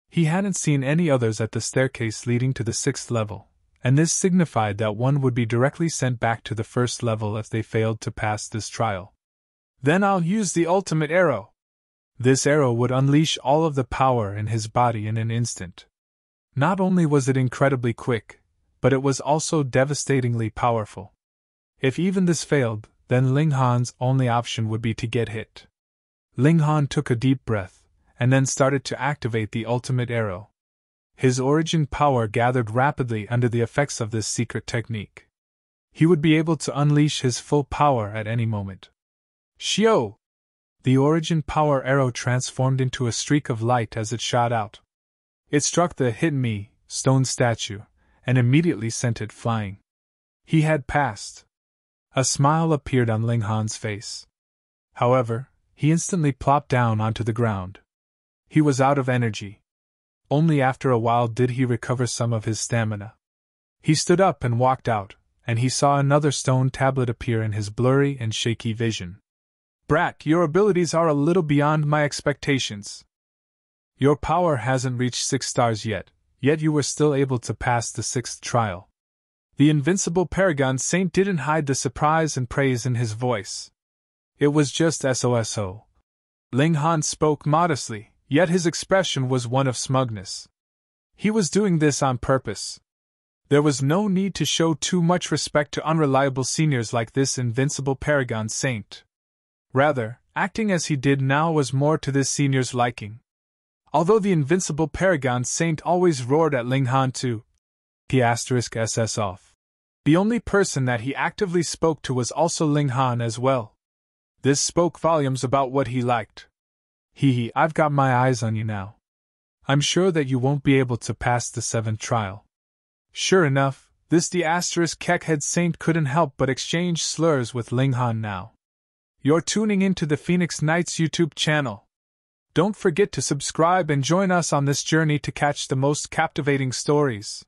He hadn't seen any others at the staircase leading to the 6th level, and this signified that one would be directly sent back to the 1st level if they failed to pass this trial. Then I'll use the ultimate arrow. This arrow would unleash all of the power in his body in an instant. Not only was it incredibly quick, but it was also devastatingly powerful. If even this failed, then Ling Han's only option would be to get hit. Ling Han took a deep breath, and then started to activate the ultimate arrow. His origin power gathered rapidly under the effects of this secret technique. He would be able to unleash his full power at any moment. Xiao! The origin power arrow transformed into a streak of light as it shot out. It struck the "hit me" stone statue, and immediately sent it flying. He had passed. A smile appeared on Ling Han's face. However, he instantly plopped down onto the ground. He was out of energy. Only after a while did he recover some of his stamina. He stood up and walked out, and he saw another stone tablet appear in his blurry and shaky vision. Brat, your abilities are a little beyond my expectations. Your power hasn't reached 6 stars yet you were still able to pass the 6th trial. The Invincible Paragon Saint didn't hide the surprise and praise in his voice. It was just SOSO. Ling Han spoke modestly, yet his expression was one of smugness. He was doing this on purpose. There was no need to show too much respect to unreliable seniors like this Invincible Paragon Saint. Rather, acting as he did now was more to this senior's liking. Although the Invincible Paragon Saint always roared at Ling Han to *SS off. The only person that he actively spoke to was also Ling Han as well. This spoke volumes about what he liked. I've got my eyes on you now. I'm sure that you won't be able to pass the 7th trial. Sure enough, this *Keckhead Saint couldn't help but exchange slurs with Ling Han now. You're tuning into the Phoenix Knights YouTube channel. Don't forget to subscribe and join us on this journey to catch the most captivating stories.